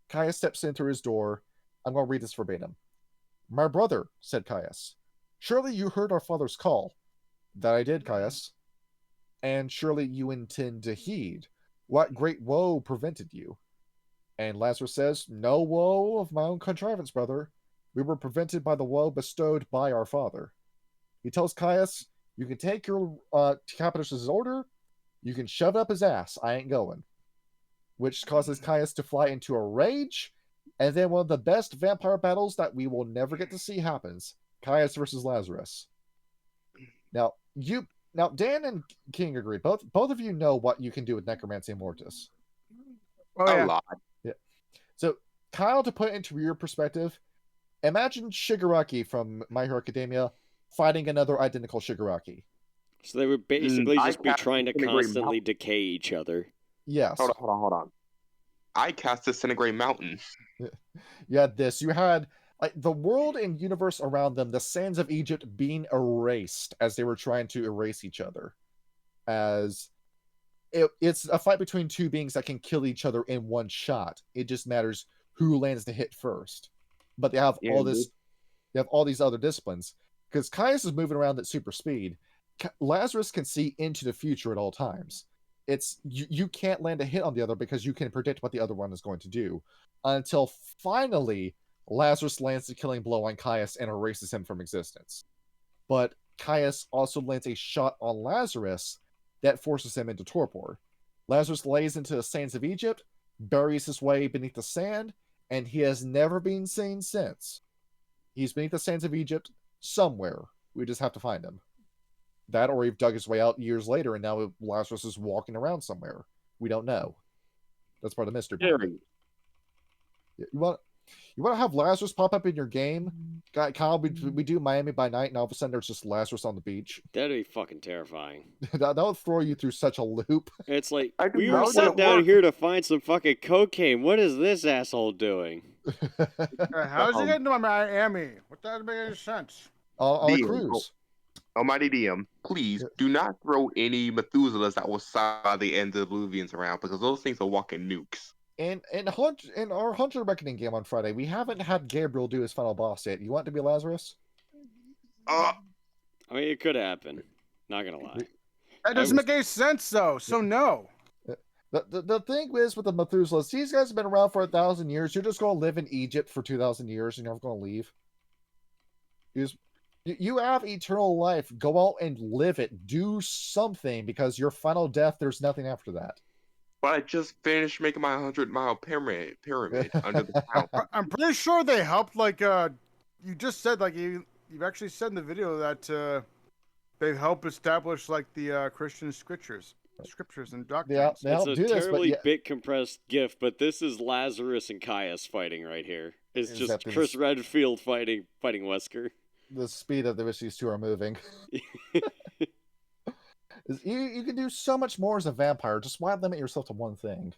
Caius steps in through his door. I'm going to read this verbatim. "My brother," said Caius, "surely you heard our father's call." "That I did, Caius." "And surely you intend to heed. What great woe prevented you?" And Lazarus says, "No woe of my own contrivance, brother. We were prevented by the woe bestowed by our father." He tells Caius, "You can take your Cappadocius' order. You can shove it up his ass. I ain't going." Which causes Caius to fly into a rage. And then one of the best vampire battles that we will never get to see happens. Caius versus Lazarus. Now, Dan and King agree. Both of you know what you can do with Necromancy Mortis. Oh, yeah. A lot. Yeah. So, Kyle, to put it into your perspective, imagine Shigaraki from My Hero Academia fighting another identical Shigaraki. So they would basically just be trying to constantly decay each other. Yes. Hold on. I cast Disintegrate Mountain. You had this. You had the world and universe around them, the sands of Egypt being erased as they were trying to erase each other. As it's a fight between two beings that can kill each other in one shot. It just matters who lands the hit first. But they have all this. They have all these other disciplines because Caius is moving around at super speed. Lazarus can see into the future at all times. It's you can't land a hit on the other because you can predict what the other one is going to do until finally Lazarus lands the killing blow on Caius and erases him from existence. But Caius also lands a shot on Lazarus that forces him into torpor. Lazarus lays into the sands of Egypt, buries his way beneath the sand, and he has never been seen since. He's beneath the sands of Egypt somewhere. We just have to find him. That, or he dug his way out years later, and now Lazarus is walking around somewhere. We don't know. That's part of the mystery. You want to have Lazarus pop up in your game? Kyle, we do Miami by Night, and all of a sudden there's just Lazarus on the beach. That'd be fucking terrifying. that would throw you through such a loop. It's like, we were sent down here to find some fucking cocaine. What is this asshole doing? How's he getting to Miami? What doesn't make any sense? On a cruise. Almighty DM, please do not throw any Methuselahs that will saw the end of Oblivions around because those things are walking nukes. In our Hunter Reckoning game on Friday, we haven't had Gabriel do his final boss yet. You want it to be Lazarus? I mean, it could happen. Not gonna lie. That doesn't make any sense, though. So no. The thing is with the Methuselahs, these guys have been around for 1,000 years. You're just going to live in Egypt for 2,000 years, and you're never going to leave. You have eternal life. Go out and live it. Do something, because your final death, there's nothing after that. But I just finished making my 100-mile pyramid under the town. I'm pretty sure they helped. Like you just said, like you've actually said in the video that they help establish like the Christian scriptures and doctrines. Yeah, it's a terribly bit compressed GIF, but this is Lazarus and Caius fighting right here. It's just Chris Redfield fighting Wesker. The speed at which these two are moving. You can do so much more as a vampire. Just why limit yourself to one thing?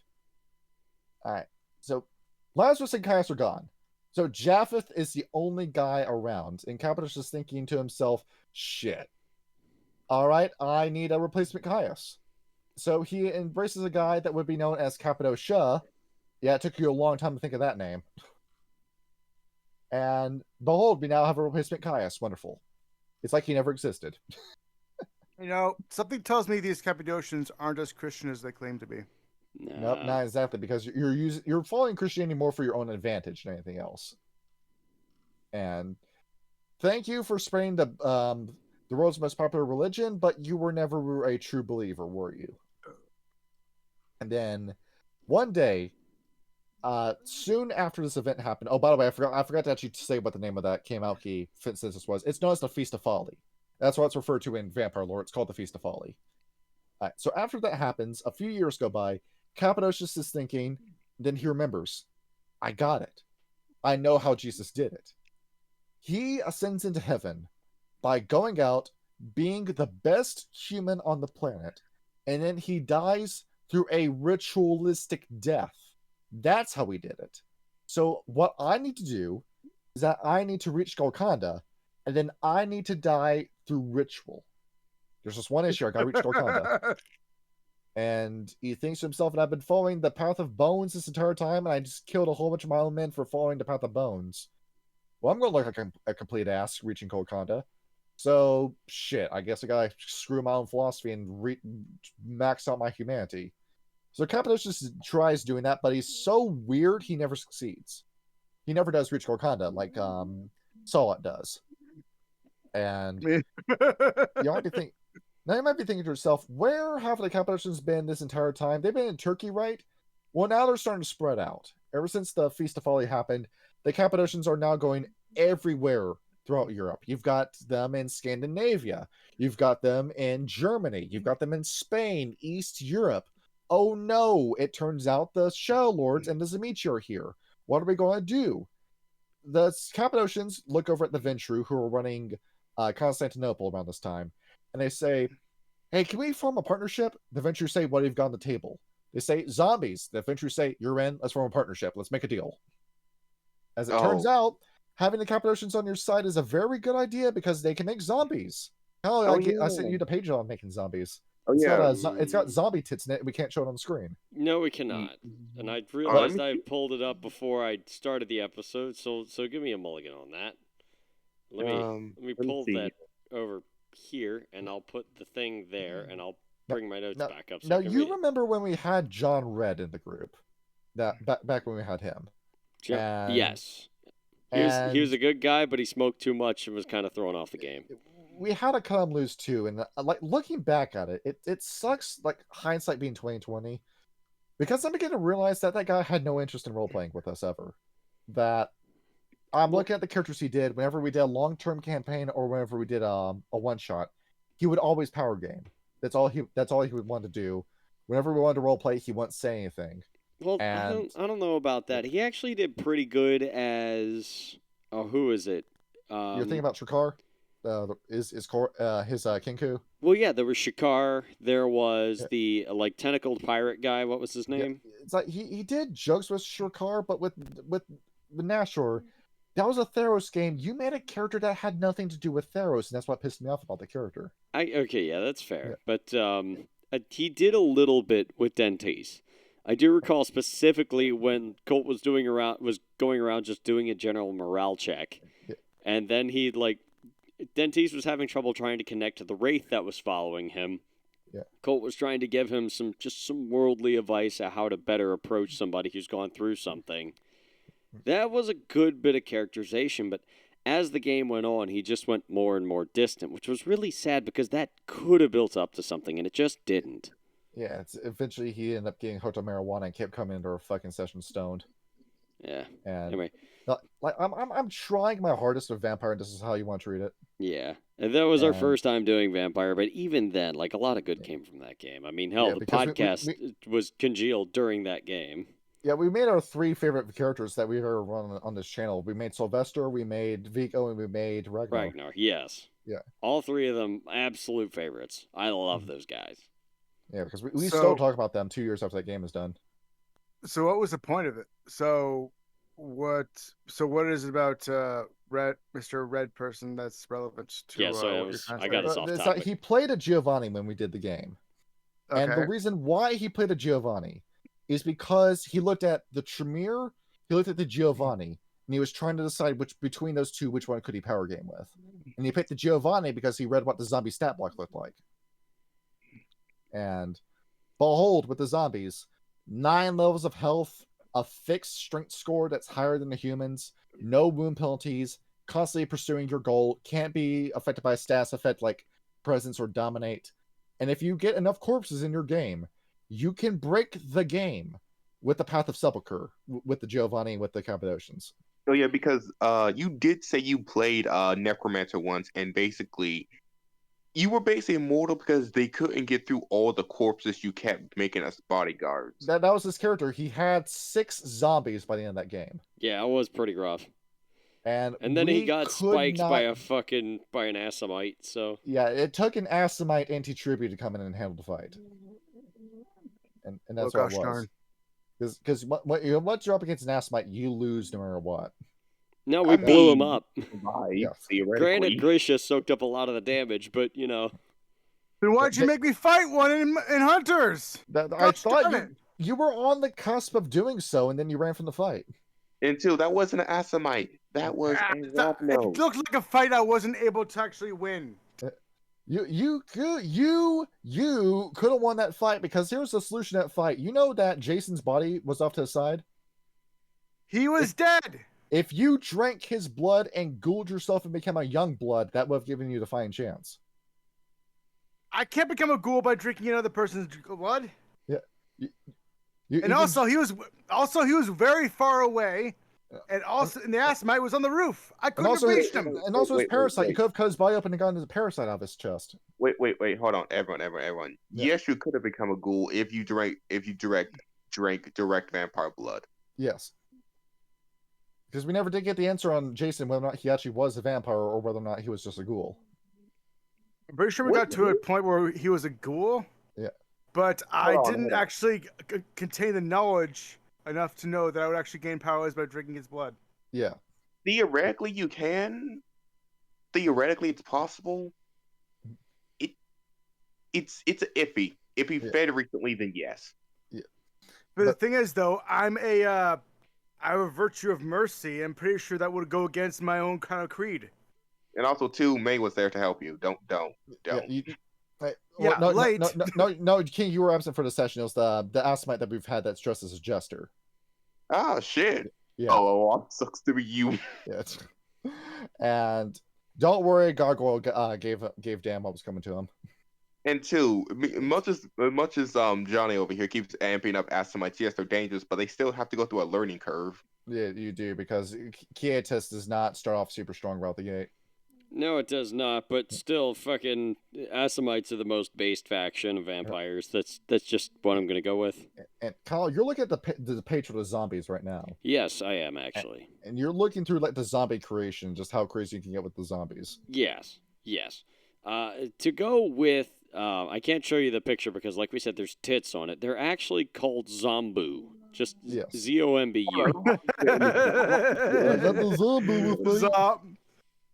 Alright. So Lazarus and Caius are gone. So Japheth is the only guy around. And Cappadocius is thinking to himself, shit. Alright, I need a replacement Caius. So he embraces a guy that would be known as Cappadocia. Yeah, it took you a long time to think of that name. And behold, we now have a replacement Caius. Wonderful. It's like he never existed. You know, something tells me these Cappadocians aren't as Christian as they claim to be. Nope, not exactly, because you're following Christianity more for your own advantage than anything else. And thank you for spreading the world's most popular religion, but you were never a true believer, were you? And then one day, soon after this event happened. Oh, by the way, I forgot to actually say what the name of that Key census was. It's known as the Feast of Folly. That's what it's referred to in vampire lore. It's called the Feast of Folly. All right, so after that happens, a few years go by. Cappadocius is thinking, then he remembers, I got it. I know how Jesus did it. He ascends into heaven by going out, being the best human on the planet, and then he dies through a ritualistic death. That's how he did it. So what I need to do is that I need to reach Golconda, and then I need to die through ritual. There's just one issue. I gotta reach Golconda. And he thinks to himself, and I've been following the path of bones this entire time, and I just killed a whole bunch of my own men for following the path of bones. Well, I'm going to look like a complete ass reaching Golconda. So, shit, I guess I gotta screw my own philosophy and max out my humanity. So Cappadocius tries doing that, but he's so weird, he never succeeds. He never does reach Golconda, like Solot does. And you might be thinking, now you might be thinking to yourself, where have the Cappadocians been this entire time? They've been in Turkey, right? Well, now they're starting to spread out. Ever since the Feast of Folly happened, the Cappadocians are now going everywhere throughout Europe. You've got them in Scandinavia. You've got them in Germany. You've got them in Spain, East Europe. Oh no, it turns out the Shadow Lords and the Zamichi are here. What are we going to do? The Cappadocians look over at the Ventru, who are running Constantinople around this time, and they say, hey, can we form a partnership? The Ventru say, what have you got on the table? They say, zombies. The Ventru say, you're in, let's form a partnership. Let's make a deal. As it turns out, having the Cappadocians on your side is a very good idea because they can make zombies. Hell, I sent you the page on making zombies. Oh, it's got zombie tits in it. We can't show it on the screen. No, we cannot. And I realized I pulled it up before I started the episode, so give me a mulligan on that. Let me pull that over here, and I'll put the thing there, and I'll bring my notes back up. So now, you remember when we had John Red in the group? Back when we had him. Yes. He was a good guy, but he smoked too much and was kind of thrown off the game. We had to cut him loose too, and like looking back at it, it sucks. Like hindsight being 2020, because I'm beginning to realize that guy had no interest in role playing with us ever. That I'm looking at the characters he did. Whenever we did a long-term campaign or whenever we did a one-shot, he would always power game. That's all he would want to do. Whenever we wanted to role play, he wouldn't say anything. Well, I don't know about that. He actually did pretty good as who is it? You're thinking about Shakar? His Kinku? Well, yeah, there was Shakar. There was the tentacled pirate guy. What was his name? Yeah, it's like he did jokes with Shakar, but with Nashor, that was a Theros game. You made a character that had nothing to do with Theros, and that's what pissed me off about the character. Yeah, that's fair. Yeah. But he did a little bit with Dentis. I do recall specifically when Colt was going around just doing a general morale check, and then Dentis was having trouble trying to connect to the wraith that was following him. Yeah. Colt was trying to give him some worldly advice on how to better approach somebody who's gone through something. That was a good bit of characterization, but as the game went on, he just went more and more distant, which was really sad because that could have built up to something, and it just didn't. Yeah, eventually he ended up getting hooked on marijuana and kept coming into our fucking session stoned. Yeah. And anyway, I'm trying my hardest with Vampire, and this is how you want to treat it. Yeah, and that was our first time doing Vampire, but even then, a lot of good came from that game. I mean, hell, the podcast was congealed during that game. Yeah, we made our 3 favorite characters that we've ever run on this channel. We made Sylvester, we made Vico, and we made Ragnar. Yes. Yeah. All 3 of them, absolute favorites. I love those guys. Yeah, because we still talk about them 2 years after that game is done. So what was the point of it? So what is it about Mr. Red person that's relevant to I got us off topic. He played a Giovanni when we did the game. Okay. And the reason why he played a Giovanni is because he looked at the Tremere, he looked at the Giovanni, and he was trying to decide between those two, which one could he power game with. And he picked the Giovanni because he read what the zombie stat block looked like. And behold, with the zombies, 9 levels of health, a fixed strength score that's higher than the humans, no wound penalties, constantly pursuing your goal, can't be affected by a stats effect like presence or dominate. And if you get enough corpses in your game, you can break the game with the Path of Sepulchre, with the Giovanni, with the Cappadocians. Oh yeah, because you did say you played Necromancer once, and basically you were basically immortal because they couldn't get through all the corpses you kept making as bodyguards. That was his character. He had 6 zombies by the end of that game. Yeah, it was pretty rough. And then he got spiked by an Assamite, so... Yeah, it took an Assamite anti-tribute to come in and handle the fight. And that's what it was. Because once you're up against an Assamite, you lose no matter what. No, we blew him up. Yeah. Granted, Gracia soaked up a lot of the damage, but, you know... Then why'd you make me fight one in Hunters? I thought you were on the cusp of doing so, and then you ran from the fight. Until that wasn't an Assamite. That was a Zapno. It looked like a fight I wasn't able to actually win. You could have won that fight, because here's the solution to that fight. You know that Jason's body was off to the side? He was dead! If you drank his blood and ghouled yourself and became a young blood, that would have given you the fighting chance. I can't become a ghoul by drinking another person's blood. Yeah. Also he was very far away. And also, the Assamite was on the roof. I couldn't have reached him. And also his parasite. You could have cut his body up and gotten the parasite out of his chest. Wait, hold on, everyone. Yeah. Yes, you could have become a ghoul if you drank direct vampire blood. Yes. Because we never did get the answer on Jason whether or not he actually was a vampire or whether or not he was just a ghoul. I'm pretty sure we got to a point where he was a ghoul. Yeah. But I didn't actually contain the knowledge enough to know that I would actually gain powers by drinking his blood. Yeah. Theoretically, you can. Theoretically, it's possible. It's iffy. If he fed recently, then yes. Yeah. But the thing is, though, I have a virtue of mercy. I'm pretty sure that would go against my own kind of creed. And also, too, May was there to help you. Don't. Yeah, no, King, you were absent for the session. It was the Assamite that we've had that's dressed as a jester. Oh, shit. Yeah. Oh, sucks to be you. Yeah. And don't worry, Gargoyle gave Dan what was coming to him. And two, much as Johnny over here keeps amping up Assamites, yes, they're dangerous, but they still have to go through a learning curve. Yeah, you do, because Kietis does not start off super strong right out the gate. No, it does not, but still, fucking Assamites are the most based faction of vampires. That's just what I'm going to go with. And Kyle, you're looking at the page for the zombies right now. Yes, I am, actually. And you're looking through like the zombie creation, just how crazy you can get with the zombies. Yes. To go with, I can't show you the picture because, like we said, there's tits on it. They're actually called Zombu. Just Z-O-M-B-U.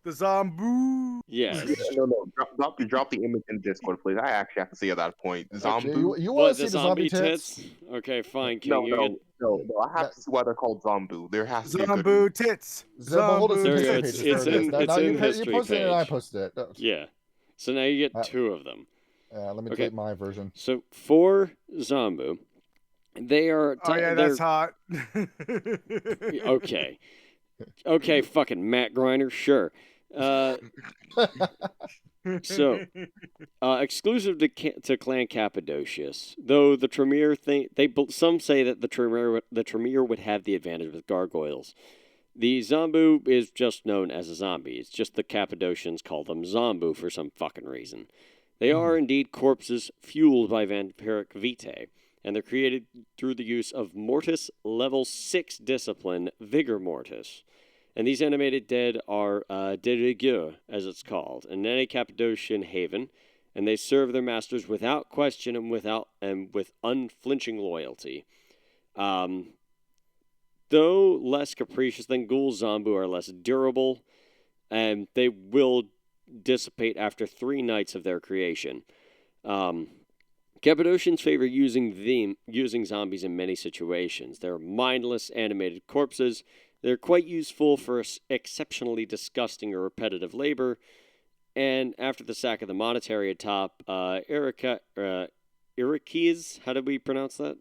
The Zombu. Yes. No. Drop the image in Discord, please. I actually have to see at that point. Zombu. Okay, you want to see the zombie tits? Okay, fine, King. No. I have to see why they're called Zombu. There has to be Zombu tits. It's in history you posted page. it and I posted it. Yeah. So now you get two of them. Let me get my version. So for Zombu, they are... that's hot. Okay, fucking Matt Griner, sure. So, exclusive to Clan Cappadocian, though the Tremere some say that the Tremere would have the advantage with gargoyles. The Zombu is just known as a zombie. It's just the Cappadocians call them Zombu for some fucking reason. They are indeed corpses fueled by vampiric vitae, and they're created through the use of Mortis Level 6 Discipline, Vigor Mortis. And these animated dead are de rigueur, as it's called, in any Cappadocian haven, and they serve their masters without question and with unflinching loyalty. Though less capricious than ghouls, Zombu are less durable, and they will dissipate after 3 nights of their creation. Cappadocians favor using zombies in many situations. They're mindless, animated corpses. They're quite useful for exceptionally disgusting or repetitive labor. And after the sack of the monastery atop Irakes, how did we pronounce that?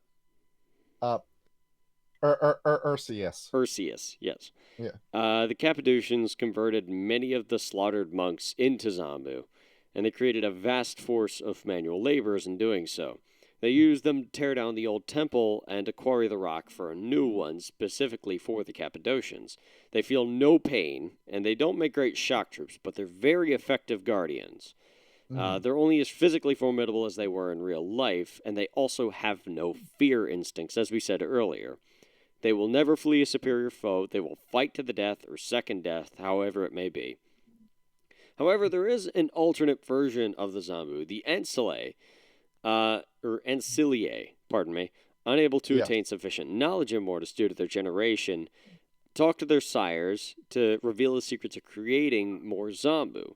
Ursius, yes. Yeah. The Cappadocians converted many of the slaughtered monks into Zombu, and they created a vast force of manual laborers in doing so. They use them to tear down the old temple and to quarry the rock for a new one, specifically for the Cappadocians. They feel no pain, and they don't make great shock troops, but they're very effective guardians. They're only as physically formidable as they were in real life, and they also have no fear instincts, as we said earlier. They will never flee a superior foe. They will fight to the death or second death, however it may be. However, there is an alternate version of the Zambu, the Ancillae, pardon me, unable to attain sufficient knowledge in Mortis due to their generation, talk to their sires to reveal the secrets of creating more Zambu.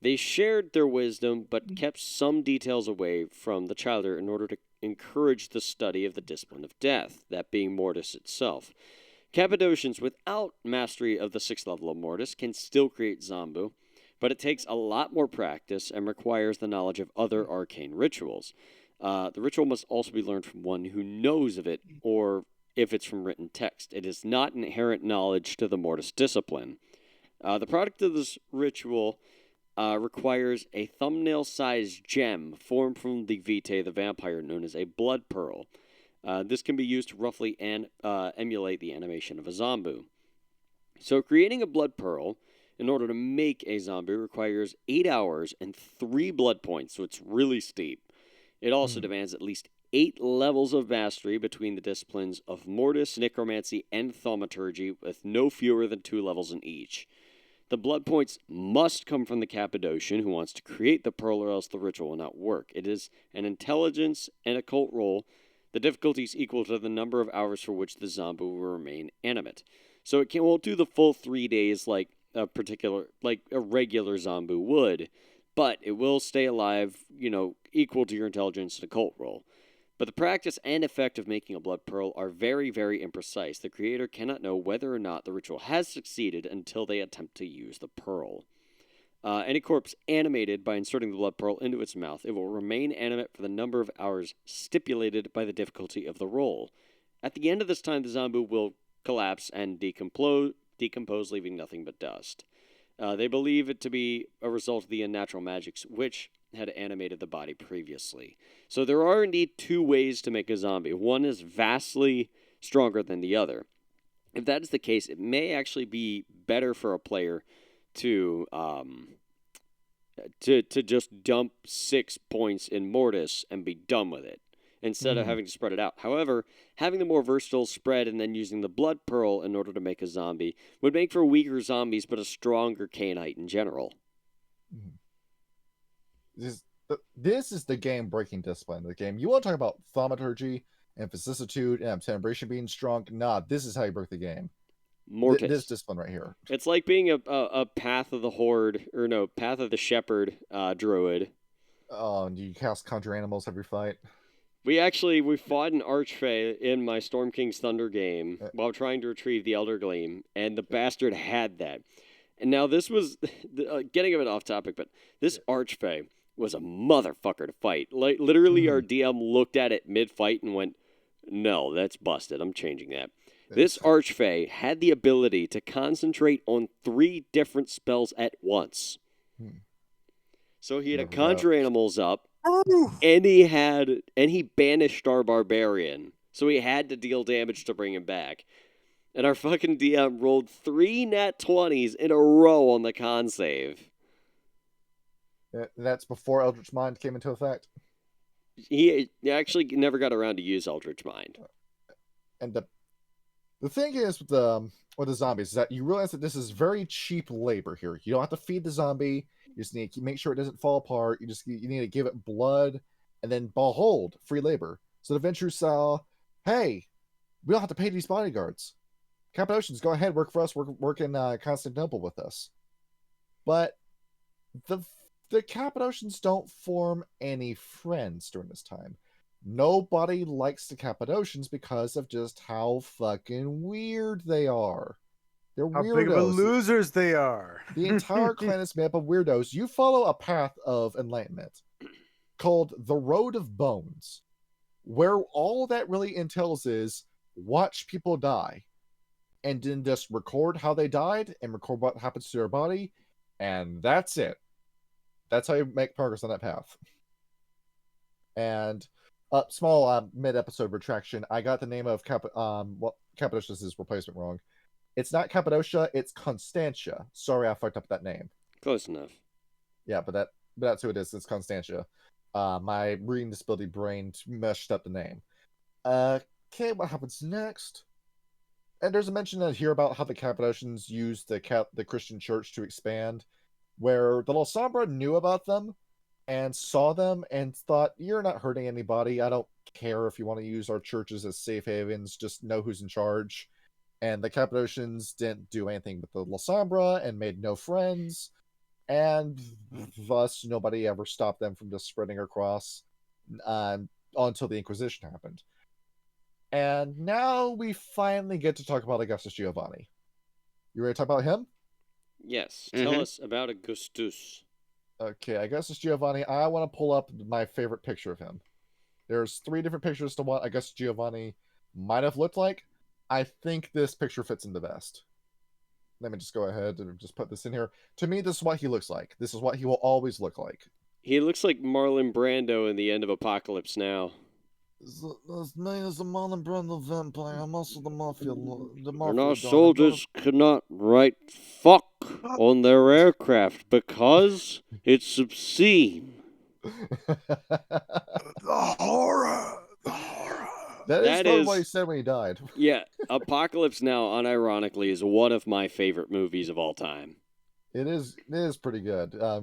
They shared their wisdom, but kept some details away from the Childer in order to encourage the study of the discipline of death, that being Mortis itself. Cappadocians without mastery of the 6th level of Mortis can still create Zambu, but it takes a lot more practice and requires the knowledge of other arcane rituals. The ritual must also be learned from one who knows of it, or if it's from written text. It is not inherent knowledge to the Mortis discipline. The product of this ritual requires a thumbnail-sized gem formed from the Vitae, the vampire, known as a blood pearl. This can be used to roughly emulate the animation of a Zambu. So creating a blood pearl in order to make a Zambu requires 8 hours and 3 blood points, so it's really steep. It also demands at least 8 levels of mastery between the disciplines of Mortis, Necromancy, and Thaumaturgy, with no fewer than 2 levels in each. The blood points must come from the Cappadocian who wants to create the pearl, or else the ritual will not work. It is an intelligence and occult roll. The difficulty is equal to the number of hours for which the Zambu will remain animate. So it won't do the full 3 days like a regular Zambu would, but it will stay alive, equal to your intelligence and occult roll. But the practice and effect of making a blood pearl are very, very imprecise. The creator cannot know whether or not the ritual has succeeded until they attempt to use the pearl. Any corpse animated by inserting the blood pearl into its mouth, it will remain animate for the number of hours stipulated by the difficulty of the roll. At the end of this time, the Zambu will collapse and decompose, leaving nothing but dust. They believe it to be a result of the unnatural magics which had animated the body previously. So there are indeed 2 ways to make a zombie. One is vastly stronger than the other. If that is the case, it may actually be better for a player to just dump 6 points in Mortis and be done with it, instead of having to spread it out. However, having the more versatile spread and then using the blood pearl in order to make a zombie would make for weaker zombies, but a stronger Cainite in general. This is the game-breaking discipline of the game. You want to talk about thaumaturgy and vicissitude and celebration being strong? Nah, this is how you break the game. Mortis. This discipline right here. It's like being a Path of the Horde, or no, Path of the Shepherd druid. Oh, and you cast conjure animals every fight? We fought an Archfey in my Storm King's Thunder game while trying to retrieve the Elder Gleam, and the bastard had that. And now this was, getting a bit off topic, but this Archfey was a motherfucker to fight. Like, literally our DM looked at it mid-fight and went, no, that's busted. I'm changing that. This Archfey had the ability to concentrate on 3 different spells at once. So he had to conjure animals up, and he banished our barbarian. So he had to deal damage to bring him back. And our fucking DM rolled 3 nat 20s in a row on the con save. That's before Eldritch Mind came into effect? He actually never got around to use Eldritch Mind. And the thing is with the zombies is that you realize that this is very cheap labor here. You don't have to feed the zombie. You just need to make sure it doesn't fall apart. You need to give it blood, and then behold, free labor. So the adventurers saw, hey, we don't have to pay these bodyguards. Cappadocians, go ahead, work for us. Work in Constantinople with us. But the Cappadocians don't form any friends during this time. Nobody likes the Cappadocians because of just how fucking weird they are. They're how weirdos. Big of a losers they are. The entire clan is made up of weirdos. You follow a path of enlightenment called the Road of Bones, where all that really entails is watch people die and then just record how they died and record what happens to their body, and that's it. That's how you make progress on that path. And Small mid-episode retraction. I got the name of Cappadocia's replacement wrong. It's not Cappadocia, it's Constantia. Sorry, I fucked up that name. Close enough. Yeah, but that's who it is. It's Constantia. My reading disability brain meshed up the name. Okay, what happens next? And there's a mention in here about how the Cappadocians used the Christian church to expand, where the Lasombra knew about them and saw them and thought, you're not hurting anybody. I don't care if you want to use our churches as safe havens. Just know who's in charge. And the Cappadocians didn't do anything with the Lasombra and made no friends. And thus, nobody ever stopped them from just spreading across until the Inquisition happened. And now we finally get to talk about Augustus Giovanni. You ready to talk about him? Yes. Tell us about Augustus. Okay, Augustus Giovanni. I want to pull up my favorite picture of him. There's 3 different pictures to what Augustus Giovanni might have looked like. I think this picture fits in the best. Let me just go ahead and just put this in here. To me, this is what he looks like. This is what he will always look like. He looks like Marlon Brando in the end of Apocalypse Now. This man is a Marlon Brando vampire. I'm also the mafia. And our soldiers cannot write fuck on their aircraft because it's obscene. The horror. That is what he said when he died. Yeah, Apocalypse Now, unironically, is one of my favorite movies of all time. It is pretty good. I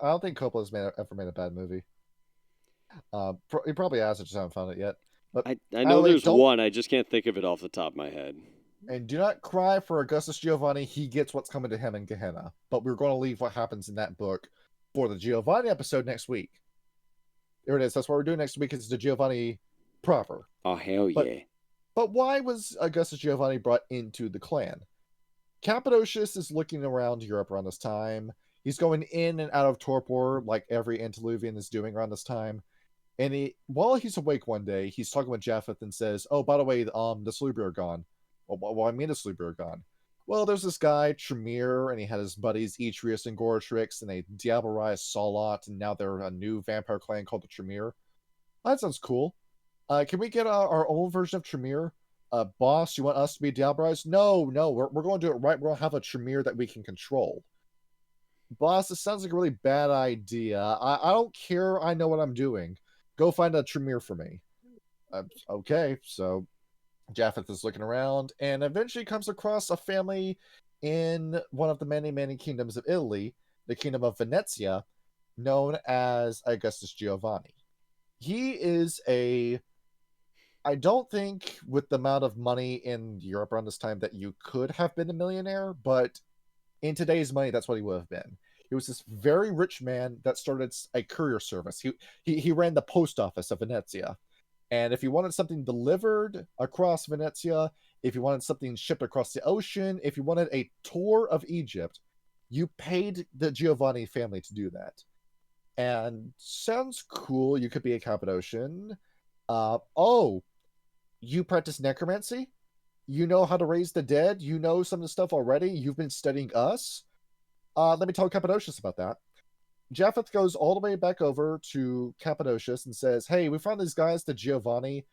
don't think Coppola's ever made a bad movie. He probably has, I just haven't found it yet. But I know there's one, I just can't think of it off the top of my head. And do not cry for Augustus Giovanni. He gets what's coming to him in Gehenna. But we're going to leave what happens in that book for the Giovanni episode next week. There it is. That's what we're doing next week. It's the Giovanni proper. Oh, hell yeah. But why was Augustus Giovanni brought into the clan? Cappadocius is looking around Europe around this time. He's going in and out of torpor like every Antediluvian is doing around this time. And while he's awake one day, he's talking with Japheth and says, oh, by the way, the Salubri are gone. Well, I mean the Salubri are gone. Well, there's this guy, Tremere, and he had his buddies Etrius and Goratrix, and they diabolized Salot, and now they're a new vampire clan called the Tremere. That sounds cool. Can we get our own version of Tremere? Boss, you want us to be diabolized? No, we're going to do it right. We're going to have a Tremere that we can control. Boss, this sounds like a really bad idea. I don't care. I know what I'm doing. Go find a Tremere for me. Okay, so Japheth is looking around and eventually comes across a family in one of the many, many kingdoms of Italy, the kingdom of Venezia, known as Augustus Giovanni. He is I don't think with the amount of money in Europe around this time that you could have been a millionaire, but in today's money, that's what he would have been. He was this very rich man that started a courier service. He ran the post office of Venezia. And if you wanted something delivered across Venezia, if you wanted something shipped across the ocean, if you wanted a tour of Egypt, you paid the Giovanni family to do that. And sounds cool. You could be a Cappadocian. You practice necromancy? You know how to raise the dead? You know some of the stuff already? You've been studying us? Let me tell Cappadocius about that. Japheth goes all the way back over to Cappadocius and says, hey, we found these guys, the Giovanni.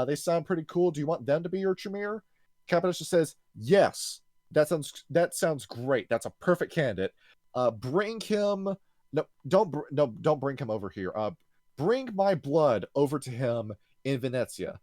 They sound pretty cool. Do you want them to be your Tremere? Cappadocius says, yes. That sounds great. That's a perfect candidate. Bring him... No, don't bring him over here. Bring my blood over to him in Venezia.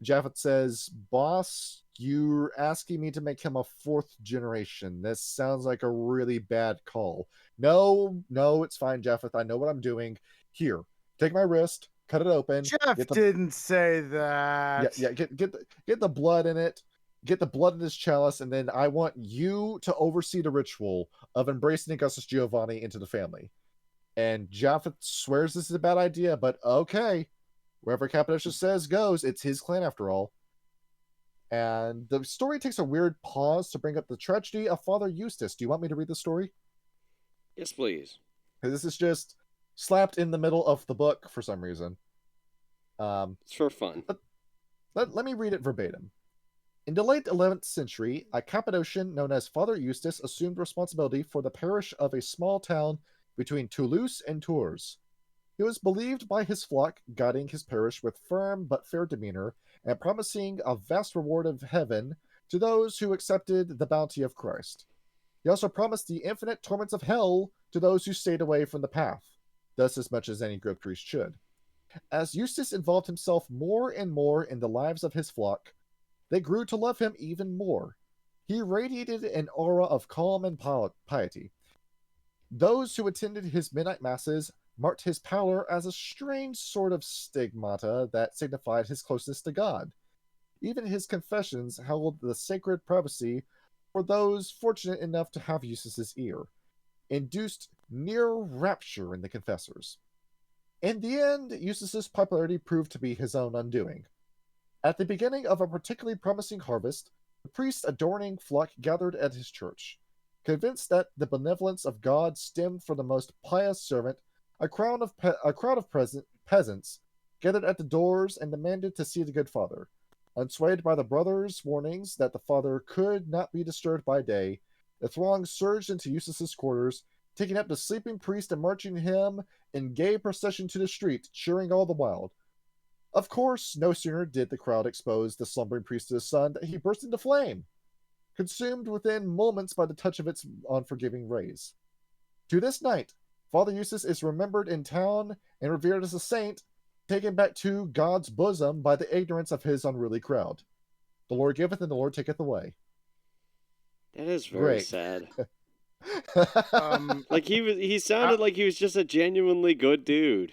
Japheth says, boss, you're asking me to make him a 4th generation. This sounds like a really bad call. No, it's fine, Japheth. I know what I'm doing. Here, take my wrist, cut it open. Jeff didn't say that. Yeah, get the blood in it. Get the blood in this chalice, and then I want you to oversee the ritual of embracing Augustus Giovanni into the family. And Japheth swears this is a bad idea, but okay. Wherever Cappadocius says goes, it's his clan after all. And the story takes a weird pause to bring up the tragedy of Father Eustace. Do you want me to read the story? Yes, please. This is just slapped in the middle of the book for some reason. It's for fun. Let me read it verbatim. In the late 11th century, a Cappadocian known as Father Eustace assumed responsibility for the parish of a small town between Toulouse and Tours. He was believed by his flock, guiding his parish with firm but fair demeanor, and promising a vast reward of heaven to those who accepted the bounty of Christ. He also promised the infinite torments of hell to those who stayed away from the path, thus as much as any good priest should. As Eustace involved himself more and more in the lives of his flock, they grew to love him even more. He radiated an aura of calm and piety. Those who attended his midnight masses marked his pallor as a strange sort of stigmata that signified his closeness to God. Even his confessions held the sacred privacy for those fortunate enough to have Eustace's ear, induced near rapture in the confessors. In the end, Eustace's popularity proved to be his own undoing. At the beginning of a particularly promising harvest, the priest adorning flock gathered at his church. Convinced that the benevolence of God stemmed from the most pious servant, a crowd of peasants gathered at the doors and demanded to see the good father. Unswayed by the brothers' warnings that the father could not be disturbed by day, the throng surged into Eustace's quarters, taking up the sleeping priest and marching him in gay procession to the street, cheering all the while. Of course, no sooner did the crowd expose the slumbering priest to the sun than he burst into flame, consumed within moments by the touch of its unforgiving rays. To this night, Father Eustace is remembered in town and revered as a saint, taken back to God's bosom by the ignorance of his unruly crowd. The Lord giveth and the Lord taketh away. That is very sad. Um, he sounded like he was just a genuinely good dude.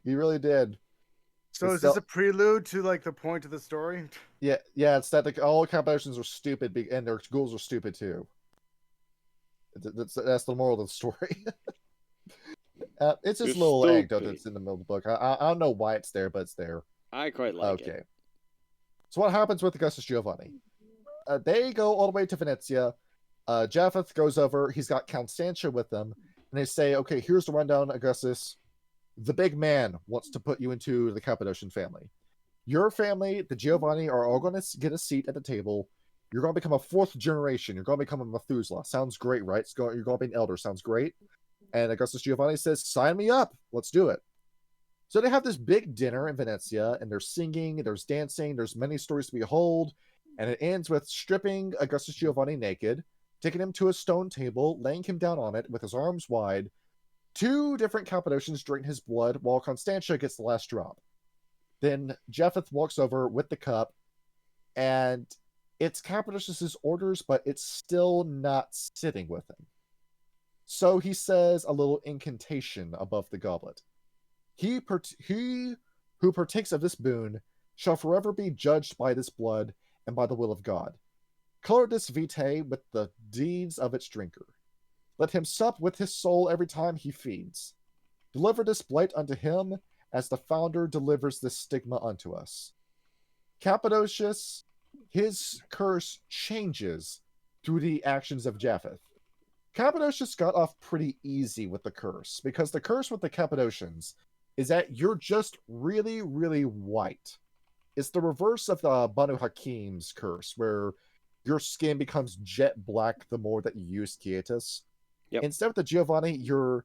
He really did. So is this a prelude to like the point of the story? Yeah, it's that all Cappadocians are stupid and their ghouls are stupid too. That's the moral of the story. It's just a little anecdote that's in the middle of the book. I don't know why it's there, but it's there. I quite like it. Okay. So what happens with Augustus Giovanni? They go all the way to Venezia. Japheth goes over. He's got Constantia with them. And they say, okay, here's the rundown, Augustus. The big man wants to put you into the Cappadocian family. Your family, the Giovanni, are all going to get a seat at the table. You're going to become a fourth generation. You're going to become a Methuselah. Sounds great, right? You're going to be an elder. Sounds great. And Augustus Giovanni says, sign me up. Let's do it. So they have this big dinner in Venezia, and there's singing, there's dancing, there's many stories to behold, and it ends with stripping Augustus Giovanni naked, taking him to a stone table, laying him down on it with his arms wide. 2 different Cappadocians drain his blood while Constantia gets the last drop. Then Japheth walks over with the cup, and it's Cappadocius' orders, but it's still not sitting with him. So he says a little incantation above the goblet. He who partakes of this boon shall forever be judged by this blood and by the will of God. Color this vitae with the deeds of its drinker. Let him sup with his soul every time he feeds. Deliver this blight unto him, as the founder delivers this stigma unto us. Cappadocius, his curse changes through the actions of Japheth. Cappadocius got off pretty easy with the curse, because the curse with the Cappadocians is that you're just really, really white. It's the reverse of the Banu Hakim's curse, where your skin becomes jet black the more that you use quietus. Yep. Instead of the Giovanni, you're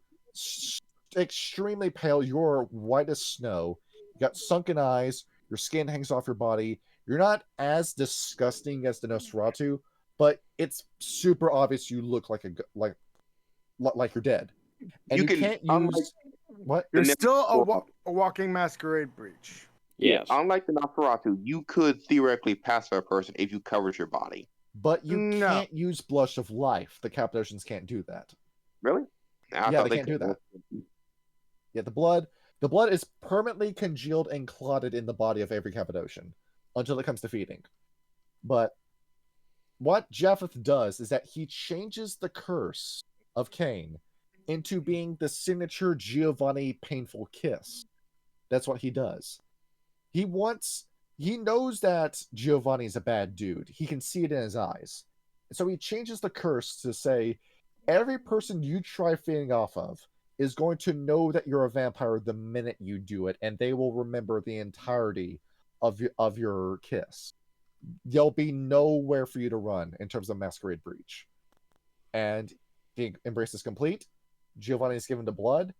extremely pale. You're white as snow. You got sunken eyes. Your skin hangs off your body. You're not as disgusting as the Nosferatu, but it's super obvious you look like you're dead. And you can't use what? You're still a walking masquerade breach. Yes. Unlike the Nosferatu, you could theoretically pacify a person if you covered your body. But you can't use blush of life. The Cappadocians can't do that. Really? Yeah, they can't do that. Yeah, the blood is permanently congealed and clotted in the body of every Cappadocian until it comes to feeding. But what Japheth does is that he changes the curse of Cain into being the signature Giovanni painful kiss. That's what he does. He knows that Giovanni's a bad dude. He can see it in his eyes. So he changes the curse to say, every person you try feeding off of is going to know that you're a vampire the minute you do it, and they will remember the entirety of your kiss. There'll be nowhere for you to run in terms of masquerade breach. And the embrace is complete. Giovanni is given to blood.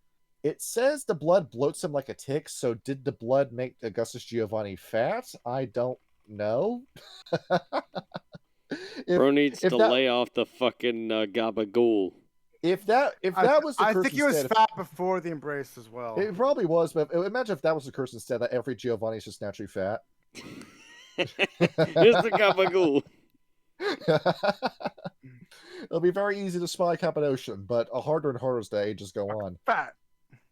It says the blood bloats him like a tick, so did the blood make Augustus Giovanni fat? I don't know. Bro needs to lay off the fucking gabagool. If that was the curse, I think he was fat before the embrace as well. It probably was, but imagine if that was the curse instead, that every Giovanni is just naturally fat. Here's the gabagool. It'll be very easy to spy Cappadocian, but harder and harder as the ages go on. Fat.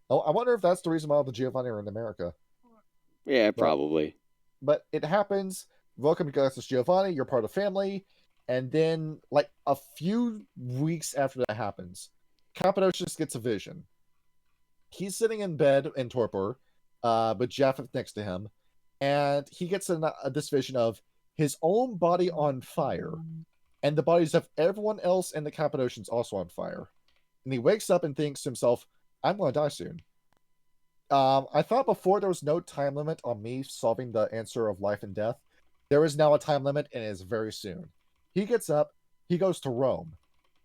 Oh, I wonder if that's the reason why all the Giovanni are in America. Yeah, probably. But it happens. Welcome to Augustus Giovanni. You're part of the family. And then, like, a few weeks after that happens, Cappadocius gets a vision. He's sitting in bed in torpor, with Japheth next to him, and he gets this vision of his own body on fire, and the bodies of everyone else in the Cappadocians also on fire. And he wakes up and thinks to himself, I'm going to die soon. I thought before there was no time limit on me solving the answer of life and death. There is now a time limit, and it is very soon. He gets up, he goes to Rome,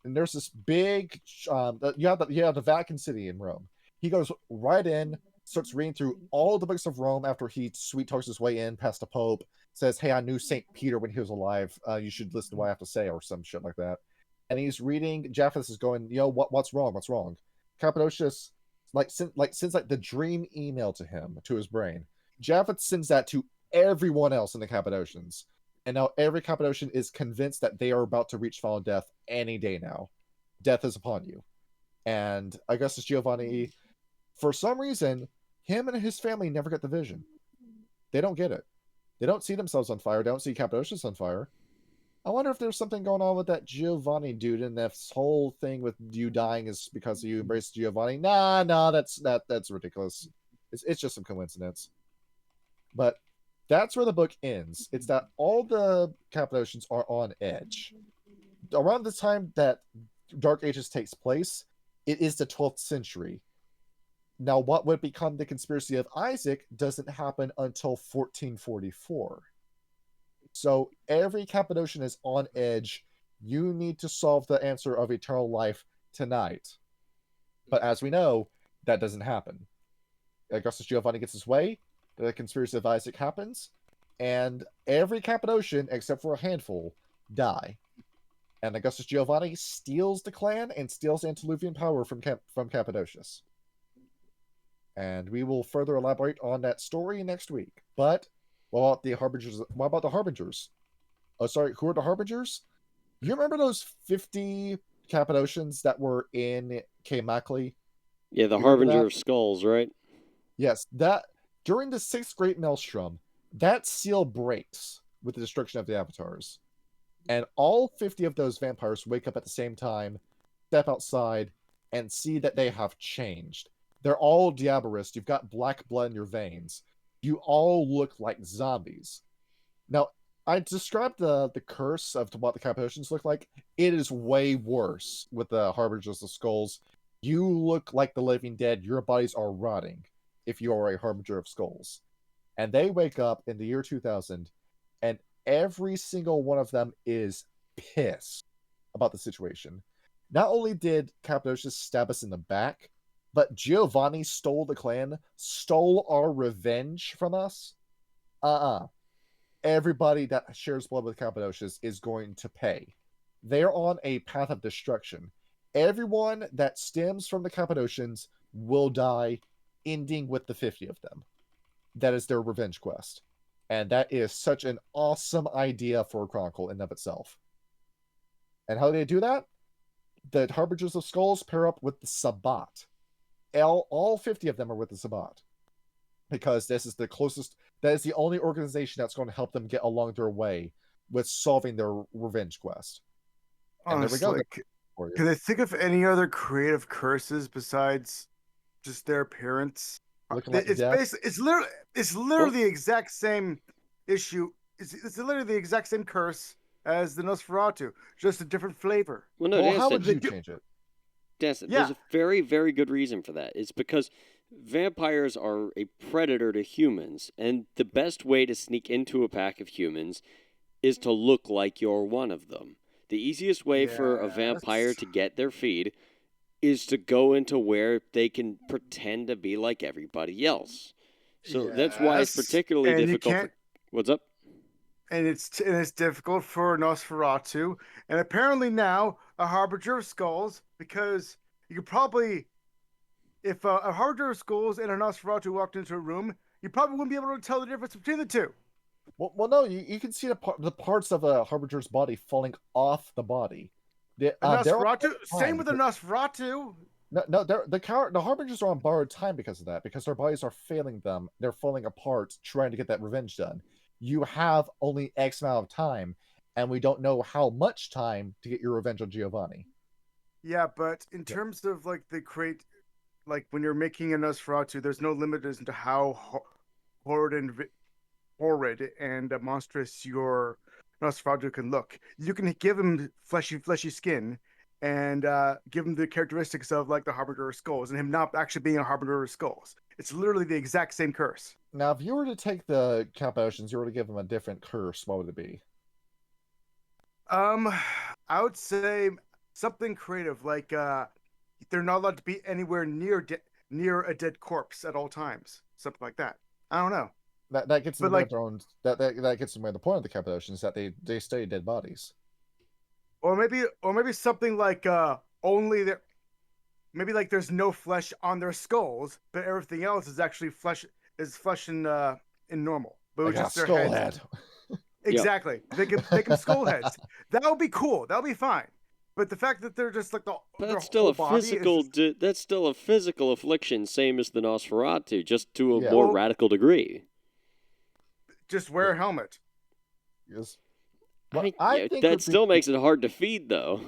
and there's this big, you have the Vatican City in Rome. He goes right in, starts reading through all the books of Rome after he sweet talks his way in past the Pope, says, hey, I knew St. Peter when he was alive, you should listen to what I have to say, or some shit like that. And he's reading, Japheth is going, what's wrong? Cappadocius, sends the dream email to him, to his brain. Japheth sends that to everyone else in the Cappadocians. And now every Cappadocian is convinced that they are about to reach final death any day now. Death is upon you. And Augustus Giovanni, for some reason, him and his family never get the vision. They don't get it. They don't see themselves on fire. They don't see Cappadocius on fire. I wonder if there's something going on with that Giovanni dude, and this whole thing with you dying is because you embraced Giovanni. Nah, that's ridiculous. It's just some coincidence. But that's where the book ends. It's that all the Cappadocians are on edge. Around the time that Dark Ages takes place, it is the 12th century. Now, what would become the conspiracy of Isaac doesn't happen until 1444. So every Cappadocian is on edge. You need to solve the answer of eternal life tonight. But as we know, that doesn't happen. Augustus Giovanni gets his way. The conspiracy of Isaac happens, and every Cappadocian, except for a handful, die. And Augustus Giovanni steals the clan and steals Antediluvian power from Cappadocius. And we will further elaborate on that story next week. But what about the Harbingers? Oh, sorry, who are the Harbingers? You remember those 50 Cappadocians that were in Mackley? Yeah, the Harbinger of Skulls, right? Yes, that during the 6th Great Maelstrom, that seal breaks with the destruction of the avatars. And all 50 of those vampires wake up at the same time, step outside, and see that they have changed. They're all Diabolist. You've got black blood in your veins. You all look like zombies. Now, I described the curse of what the Cappadocians look like. It is way worse with the Harbingers of Skulls. You look like the living dead. Your bodies are rotting if you are a Harbinger of Skulls. And they wake up in the year 2000, and every single one of them is pissed about the situation. Not only did Cappadocius stab us in the back, but Giovanni stole the clan, stole our revenge from us. Everybody that shares blood with Cappadocius is going to pay. They're on a path of destruction. Everyone that stems from the Cappadocians will die, ending with the 50 of them. That is their revenge quest. And that is such an awesome idea for a chronicle in of itself. And how do they do that? The Harbingers of Skulls pair up with the Sabbat. All 50 of them are with the Sabbat. Because this is the closest, that is the only organization that's going to help them get along their way with solving their revenge quest. And there we go. Can I think of any other creative curses besides just their appearance? Like it's literally the exact same issue. It's literally the exact same curse as the Nosferatu, just a different flavor. Well, no, how would you change it? There's a very, very good reason for that. It's because vampires are a predator to humans, and the best way to sneak into a pack of humans is to look like you're one of them. The easiest way for a vampire to get their feed is to go into where they can pretend to be like everybody else. So that's why it's particularly difficult. What's up? And it's difficult for Nosferatu, and apparently now a Harbinger of Skulls, because you could probably, if a Harbinger of Skulls and a Nosferatu walked into a room, you probably wouldn't be able to tell the difference between the two. Well, no, you can see the parts of a Harbinger's body falling off the body. Nosferatu, same with the Nosferatu. No, the Harbingers are on borrowed time because of that, because their bodies are failing them. They're falling apart, trying to get that revenge done. You have only X amount of time, and we don't know how much time to get your revenge on Giovanni. Yeah, but in terms of like when you're making a Nosferatu, there's no limit as to how horrid and monstrous your Nosferatu can look. You can give him fleshy skin, and give him the characteristics of like the Harbinger of Skulls, and him not actually being a Harbinger of Skulls. It's literally the exact same curse. Now, if you were to take the Cappadocians, you were to give them a different curse, what would it be? I would say something creative, like they're not allowed to be anywhere near a dead corpse at all times. Something like that. I don't know. That gets them that gets them where the point of the Cappadocians, that they study dead bodies. Or maybe something like maybe like there's no flesh on their skulls, but everything else is actually flesh in normal. But like just their skull head. Exactly. They can skull heads. That would be cool. That would be fine. But the fact that they're just like that's still a physical affliction, same as the Nosferatu, just to a more radical degree. Just wear a helmet. Yes. I think that still makes it hard to feed, though.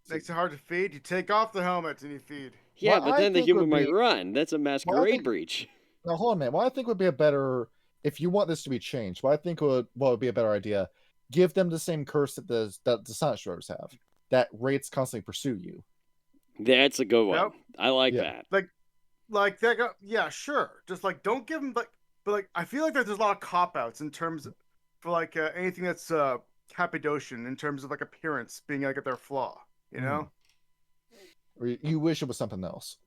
Makes it hard to feed? You take off the helmet and you feed. Yeah, but then the human might run. That's a masquerade breach. Now, hold on a minute. What I think would be a better, if you want this to be changed, what I think would be a better idea, give them the same curse that the Silent Strokers have, that wraiths constantly pursue you. That's a good one. Yep. I like that. Like that. Yeah, sure. Just like don't give them but like I feel like there's a lot of cop outs in terms of for like anything that's Cappadocian in terms of like appearance being like their flaw, you know? Or you wish it was something else.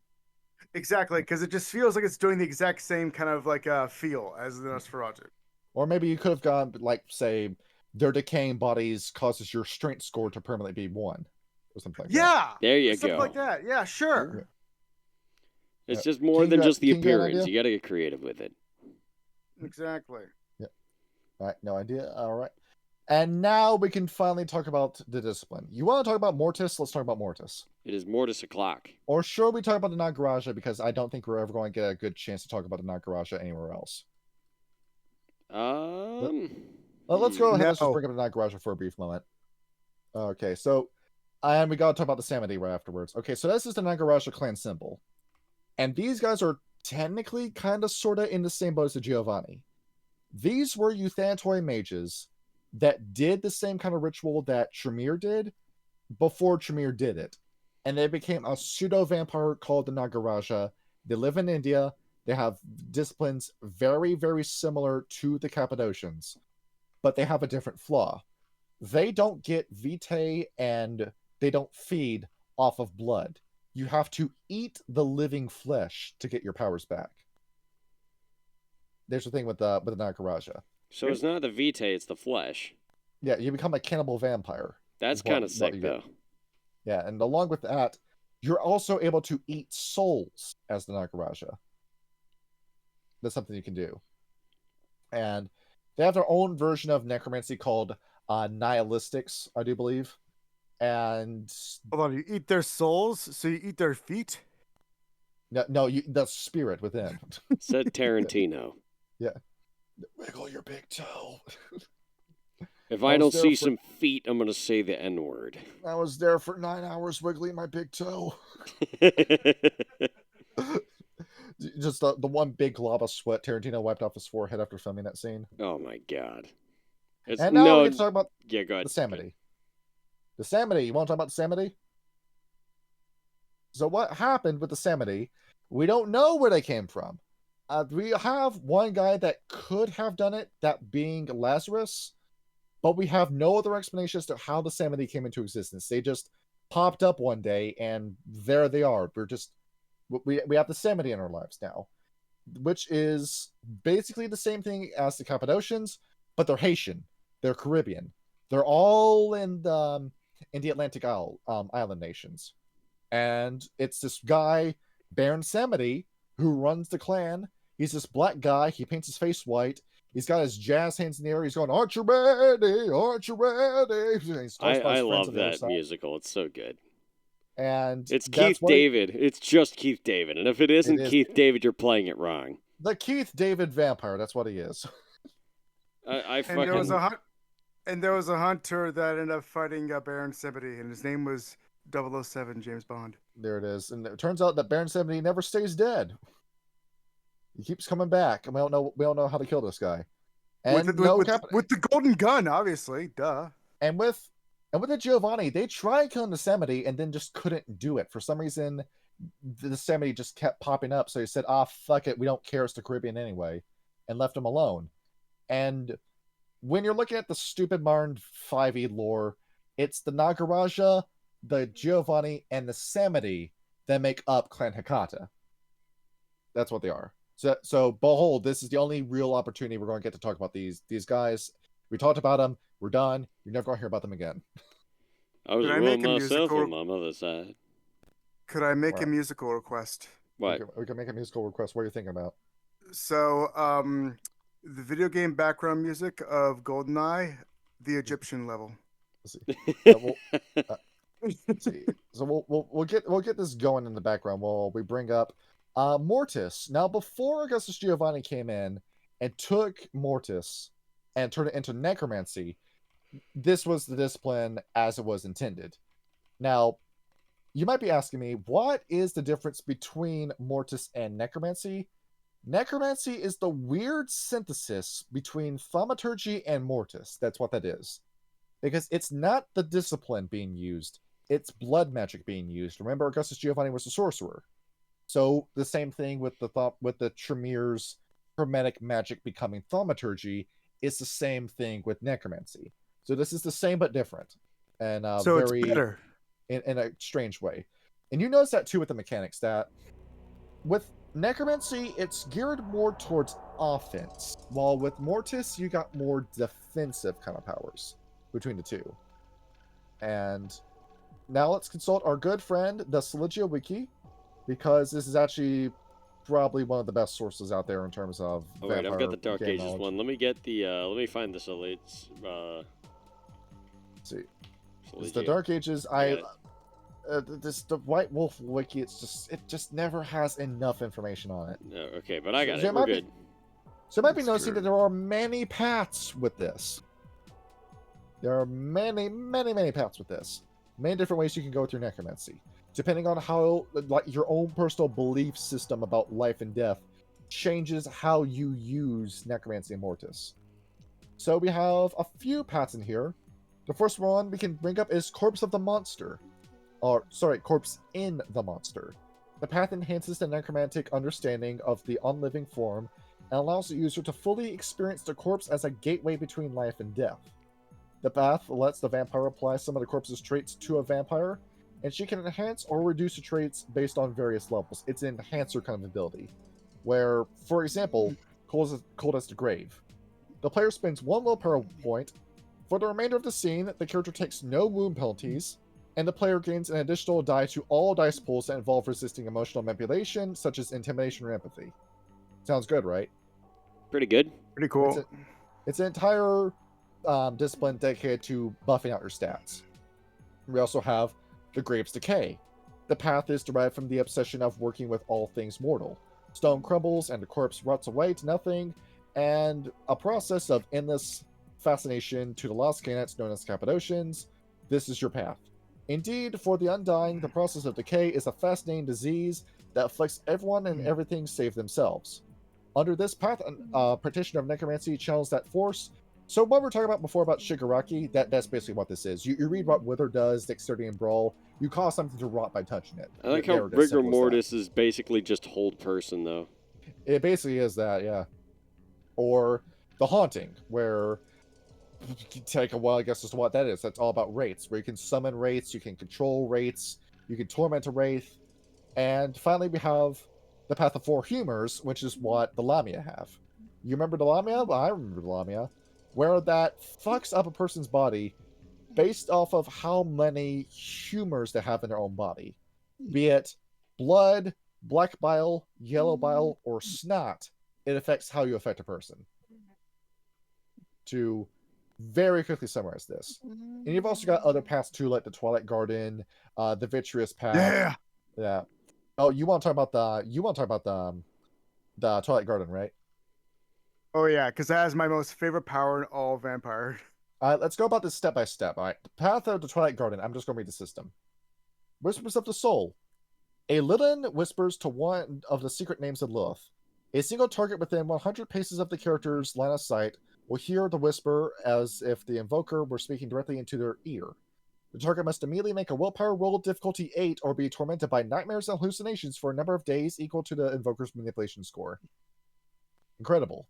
Exactly, because it just feels like it's doing the exact same kind of like feel as the Nosferatu. Or maybe you could have gone like, say, their decaying bodies causes your strength score to permanently be 1, or something like that. Yeah, there you go. Something like that. Yeah, sure. It's just more than just the appearance. You got to get creative with it. Exactly. Yeah. All right. No idea. All right. And now we can finally talk about the discipline. You want to talk about Mortis? Let's talk about Mortis. It is Mortis o'clock. Or should we talk about the Nagaraja? Because I don't think we're ever going to get a good chance to talk about the Nagaraja anywhere else. Let's go ahead. Let's just bring up the Nagaraja for a brief moment. Okay, so and we got to talk about the Samedi right afterwards. Okay, so this is the Nagaraja clan symbol. And these guys are technically kind of sort of in the same boat as the Giovanni. These were Euthanatory mages that did the same kind of ritual that Tremere did before Tremere did it. And they became a pseudo-vampire called the Nagaraja. They live in India. They have disciplines very, very similar to the Cappadocians, but they have a different flaw. They don't get vitae and they don't feed off of blood. You have to eat the living flesh to get your powers back. There's the thing with the Nagaraja. So it's not the vitae, it's the flesh. Yeah, you become a cannibal vampire. That's kind of sick, though. Yeah, and along with that, you're also able to eat souls as the Nagaraja. That's something you can do. And they have their own version of necromancy called nihilistics, I do believe. And hold on, you eat their souls, so you eat their feet? No, the spirit within. Said Tarantino. Yeah. Wiggle your big toe. If I don't see some feet, I'm going to say the N-word. I was there for 9 hours wiggling my big toe. Just the one big glob of sweat Tarantino wiped off his forehead after filming that scene. Oh my god. And now we get to talk about go ahead. The Samedi. The Samedi. You want to talk about the Samedi? So what happened with the Samedi? We don't know where they came from. We have one guy that could have done it, that being Lazarus, but we have no other explanation as to how the Samedi came into existence. They just popped up one day, and there they are. We have the Samity in our lives now, which is basically the same thing as the Cappadocians, but they're Haitian, they're Caribbean, they're all in the Atlantic island nations, and it's this guy Baron Samity who runs the clan. He's this black guy. He paints his face white. He's got his jazz hands in the air. He's going, "Aren't you ready? Aren't you ready?" I love that musical. It's so good. And it's Keith David. It's just Keith David. And if it isn't Keith David, you're playing it wrong. The Keith David vampire. That's what he is. I fucking... And there was a hunter that ended up fighting Baron Samity, and his name was 007 James Bond. There it is. And it turns out that Baron Samity never stays dead. He keeps coming back, and we don't know how to kill this guy. And with the golden gun, obviously, duh. And with the Giovanni, they tried killing the Samity and then just couldn't do it. For some reason, the Samity just kept popping up. So he said, fuck it, we don't care, it's the Caribbean anyway, and left him alone. And when you're looking at the stupid modern 5e lore, it's the Nagaraja, the Giovanni, and the Samity that make up Clan Hakata. That's what they are. So behold, this is the only real opportunity we're going to get to talk about these guys. We talked about them. We're done. You're never going to hear about them again. I was ruling myself on my mother's side. Could I make a musical request? What? We can make a musical request. What are you thinking about? So, the video game background music of GoldenEye, the Egyptian level. Let's see. So we'll get this going in the background while we bring up Mortis. Now, before Augustus Giovanni came in and took Mortis and turned it into necromancy, this was the discipline as it was intended. Now, you might be asking me, what is the difference between Mortis and necromancy? Necromancy is the weird synthesis between thaumaturgy and Mortis. That's what that is. Because it's not the discipline being used, it's blood magic being used. Remember, Augustus Giovanni was a sorcerer. So the same thing with the Tremere's hermetic magic becoming thaumaturgy is the same thing with necromancy. So this is the same but different, and so very it's better in a strange way. And you notice that too with the mechanics, that with necromancy it's geared more towards offense, while with Mortis you got more defensive kind of powers between the two. And now let's consult our good friend the Soligia Wiki, because this is actually probably one of the best sources out there in terms of wait, I've got the Dark Ages knowledge. One. Let me get the let me find the Let's see. It's the Dark Ages. The White Wolf Wiki, it just never has enough information on it. No, okay, but I got it. We're good. So you might be noticing that there are many paths with this. There are many, many, many paths with this. Many different ways you can go through necromancy, depending on how, like, your own personal belief system about life and death changes how you use necromancy and Mortis. So we have a few paths in here. The first one we can bring up is Corpse of the Monster. Corpse in the Monster. The path enhances the necromantic understanding of the unliving form and allows the user to fully experience the corpse as a gateway between life and death. The path lets the vampire apply some of the corpse's traits to a vampire, and she can enhance or reduce the traits based on various levels. It's an enhancer kind of ability, where, for example, Cold as the Grave. The player spends one willpower point. For the remainder of the scene, the character takes no wound penalties, and the player gains an additional die to all dice pools that involve resisting emotional manipulation, such as intimidation or empathy. Sounds good, right? Pretty good. Pretty cool. It's an entire discipline dedicated to buffing out your stats. We also have the Grave's Decay. The path is derived from the obsession of working with all things mortal. Stone crumbles and the corpse rots away to nothing, and a process of endless fascination to the lost candidates known as Cappadocians. This is your path. Indeed, for the Undying, the process of decay is a fascinating disease that afflicts everyone and everything save themselves. Under this path, practitioner of necromancy channels that force. So what we were talking about before about Shigaraki, that's basically what this is. You read what Wither does, Dexterity and Brawl. You cause something to rot by touching it. I like how Rigor Mortis is basically just hold person, though. It basically is that, yeah. Or the Haunting, where take a while, I guess, as to what that is. That's all about wraiths, where you can summon wraiths, you can control wraiths, you can torment a wraith. And finally, we have the Path of Four Humors, which is what the Lamia have. You remember the Lamia? Well, I remember the Lamia, where that fucks up a person's body based off of how many humors they have in their own body. Be it blood, black bile, yellow bile, or snot, it affects how you affect a person. To very quickly summarize this. And you've also got other paths too, like the Twilight Garden, the Vitreous Path. Yeah. Oh, you want to talk about the Twilight Garden, right? Oh yeah, because that is my most favorite power in all vampire. Let's go about this step by step. All right, the path of the Twilight Garden. I'm just going to read the system. Whispers of the Soul. A Lilin whispers to one of the secret names of Lilith. A single target within 100 paces of the character's line of sight will hear the whisper as if the invoker were speaking directly into their ear. The target must immediately make a willpower roll difficulty 8 or be tormented by nightmares and hallucinations for a number of days equal to the invoker's manipulation score. Incredible.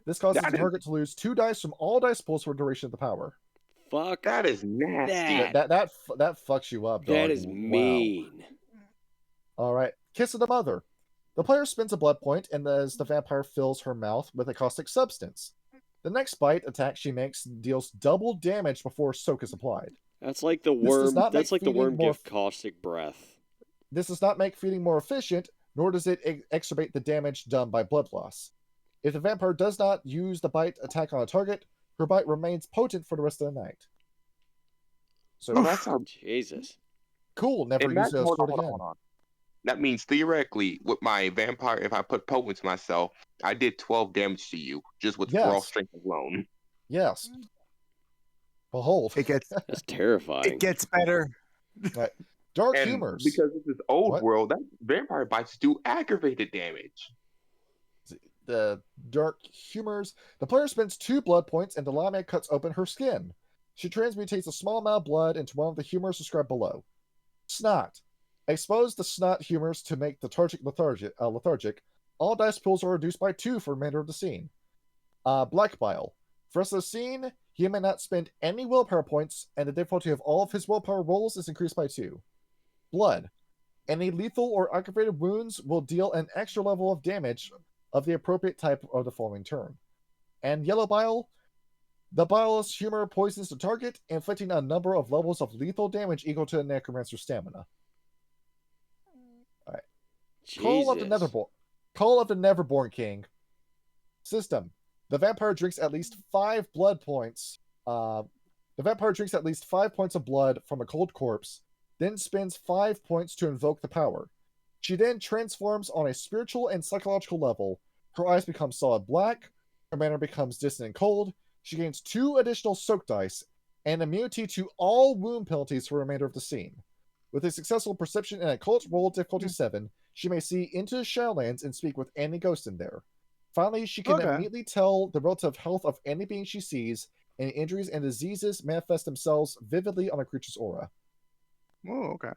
This causes the target to lose 2 dice from all dice pools for the duration of the power. Fuck. That is nasty. That fucks you up, dog. That is mean. All right. Kiss of the Mother. The player spends a blood point, and as the vampire fills her mouth with a caustic substance. The next bite attack she makes deals double damage before soak is applied. That's like the worm. That's like the worm gift caustic breath. This does not make feeding more efficient, nor does it exacerbate the damage done by blood loss. If the vampire does not use the bite attack on a target, her bite remains potent for the rest of the night. So that's how Jesus. Cool. Never use it as sword again. That means theoretically, with my vampire, if I put potent to myself, I did 12 damage to you just with raw strength alone. Yes. Behold. That's terrifying. It gets better. Right. Dark humors. Because this is old world, that vampire bites do aggravated damage. The dark humors. The player spends 2 blood points and the Lamia cuts open her skin. She transmutates a small amount of blood into one of the humors described below. Snot. Expose the snot humors to make the lethargic. All dice pools are reduced by 2 for the remainder of the scene. Black bile. For the rest of the scene, he may not spend any willpower points, and the difficulty of all of his willpower rolls is increased by 2. Blood. Any lethal or aggravated wounds will deal an extra level of damage of the appropriate type of the following turn. And yellow bile. The bilious humor poisons the target, inflicting a number of levels of lethal damage equal to the necromancer's stamina. All right. Call of the Neverborn King. System. The vampire drinks at least 5 blood points. The vampire drinks at least 5 points of blood from a cold corpse, then spends 5 points to invoke the power. She then transforms on a spiritual and psychological level. Her eyes become solid black. Her manner becomes distant and cold. She gains 2 additional soak dice and immunity to all wound penalties for the remainder of the scene. With a successful perception and occult roll difficulty 7, she may see into the Shadowlands and speak with any ghost in there. Finally, she can immediately tell the relative health of any being she sees, and injuries and diseases manifest themselves vividly on a creature's aura. Oh, okay.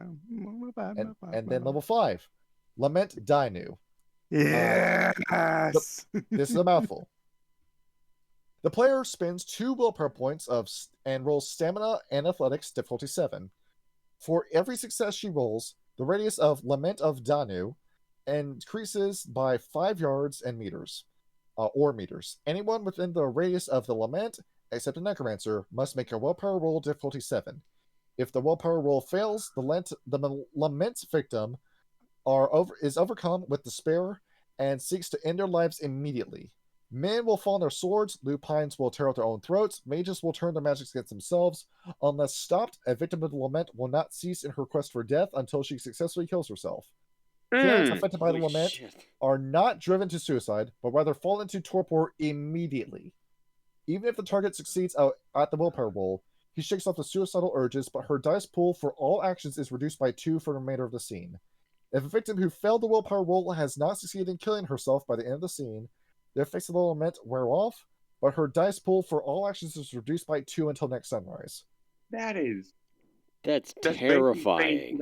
And then level 5, Lament Dainu. Yes! This is a mouthful. The player spends 2 willpower points and rolls Stamina and Athletics difficulty 7. For every success she rolls, the radius of Lament of Dainu increases by 5 yards and meters, or meters. Anyone within the radius of the lament, except a necromancer, must make a willpower roll difficulty 7. If the willpower roll fails, the lament's victim is overcome with despair and seeks to end their lives immediately. Men will fall on their swords, lupines will tear out their own throats, mages will turn their magics against themselves. Unless stopped, a victim of the lament will not cease in her quest for death until she successfully kills herself. Clerics affected by the lament are not driven to suicide, but rather fall into torpor immediately. Even if the target succeeds at the willpower roll, he shakes off the suicidal urges, but her dice pool for all actions is reduced by 2 for the remainder of the scene. If a victim who failed the willpower roll has not succeeded in killing herself by the end of the scene, the effects of the lament wear off, but her dice pool for all actions is reduced by 2 until next sunrise. That's terrifying.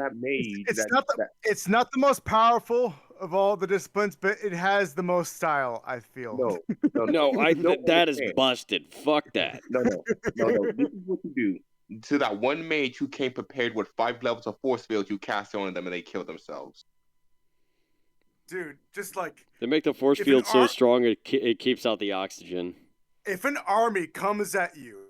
It's not the most powerful of all the disciplines, but it has the most style, I feel. No, that is busted. Fuck that. No. This is what you do. To that one mage who came prepared with 5 levels of force field, you cast it on them and they kill themselves. Dude, just like... They make the force field so strong it keeps out the oxygen. If an army comes at you,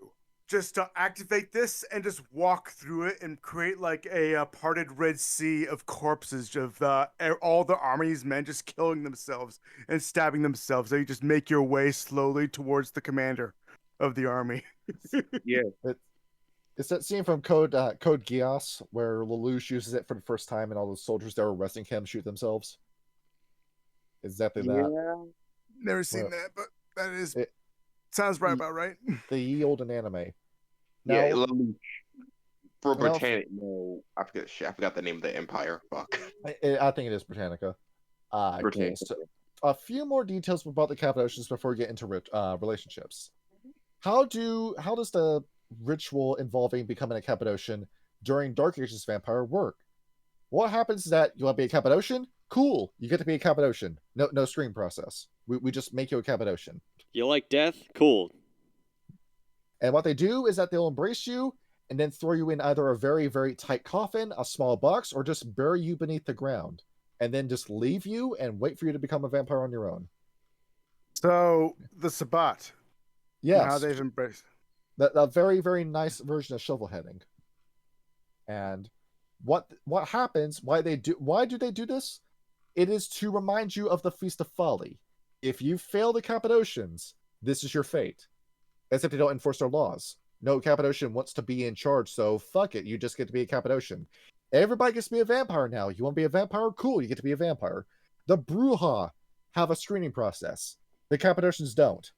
just to activate this and just walk through it and create like a parted Red Sea of corpses of all the army's men just killing themselves and stabbing themselves. So you just make your way slowly towards the commander of the army. Yeah. It's that scene from Code Geass where Lelouch uses it for the first time and all the soldiers that are arresting him shoot themselves. Exactly that. Never seen that, but that is... Sounds right about right. The ye olden anime. Now, yeah, Lelouch. For Britannica. No, I forgot the name of the empire. Fuck. I think it is Britannica. Okay, so a few more details about the Cappadocians before we get into relationships. How does the ritual involving becoming a Cappadocian during Dark Ages vampire work? What happens is that you want to be a Cappadocian? Cool, you get to be a Cappadocian. No screening process. We just make you a Cappadocian. You like death? Cool. And what they do is that they'll embrace you and then throw you in either a very, very tight coffin, a small box, or just bury you beneath the ground. And then just leave you and wait for you to become a vampire on your own. So, the Sabbat. Yes. How they've embraced. A very, very nice version of shovel heading. And what happens, why do they do this? It is to remind you of the Feast of Folly. If you fail the Cappadocians, this is your fate. Except they don't enforce their laws. No Cappadocian wants to be in charge, so fuck it, you just get to be a Cappadocian. Everybody gets to be a vampire now. You want to be a vampire? Cool, you get to be a vampire. The Brujah have a screening process. The Cappadocians don't.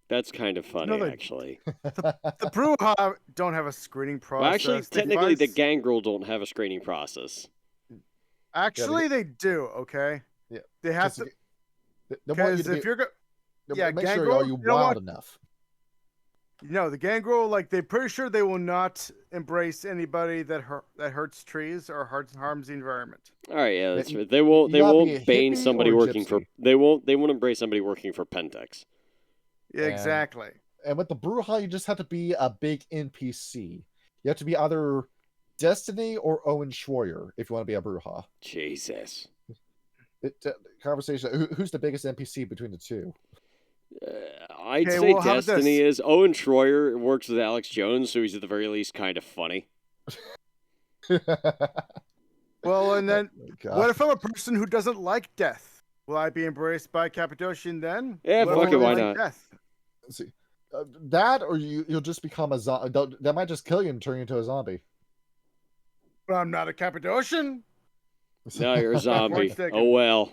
That's kind of funny, actually. The Brujah don't have a screening process. Well, actually, technically, the Gangrel don't have a screening process. Actually, they do, okay? Yeah. They have to... Because if you're... Yeah, make sure are you wild enough. No, the Gangrel, like, they're pretty sure they will not embrace anybody that hurts trees or harms the environment. All right, yeah, that's right. They won't bane somebody working for... They won't embrace somebody working for Pentex. Yeah, exactly. And with the Brujah, you just have to be a big NPC. You have to be either Destiny or Owen Schroyer if you want to be a Brujah. Jesus. Conversation. Who's the biggest NPC between the two? I'd say Destiny is. Owen Schroyer works with Alex Jones, so he's at the very least kind of funny. Well, and then what if I'm a person who doesn't like death? Will I be embraced by Cappadocian then? Yeah, fuck it, why not? Death? See, that or you'll just become a zombie. That might just kill you and turn you into a zombie. But I'm not a Cappadocian. No, you're a zombie. Oh well.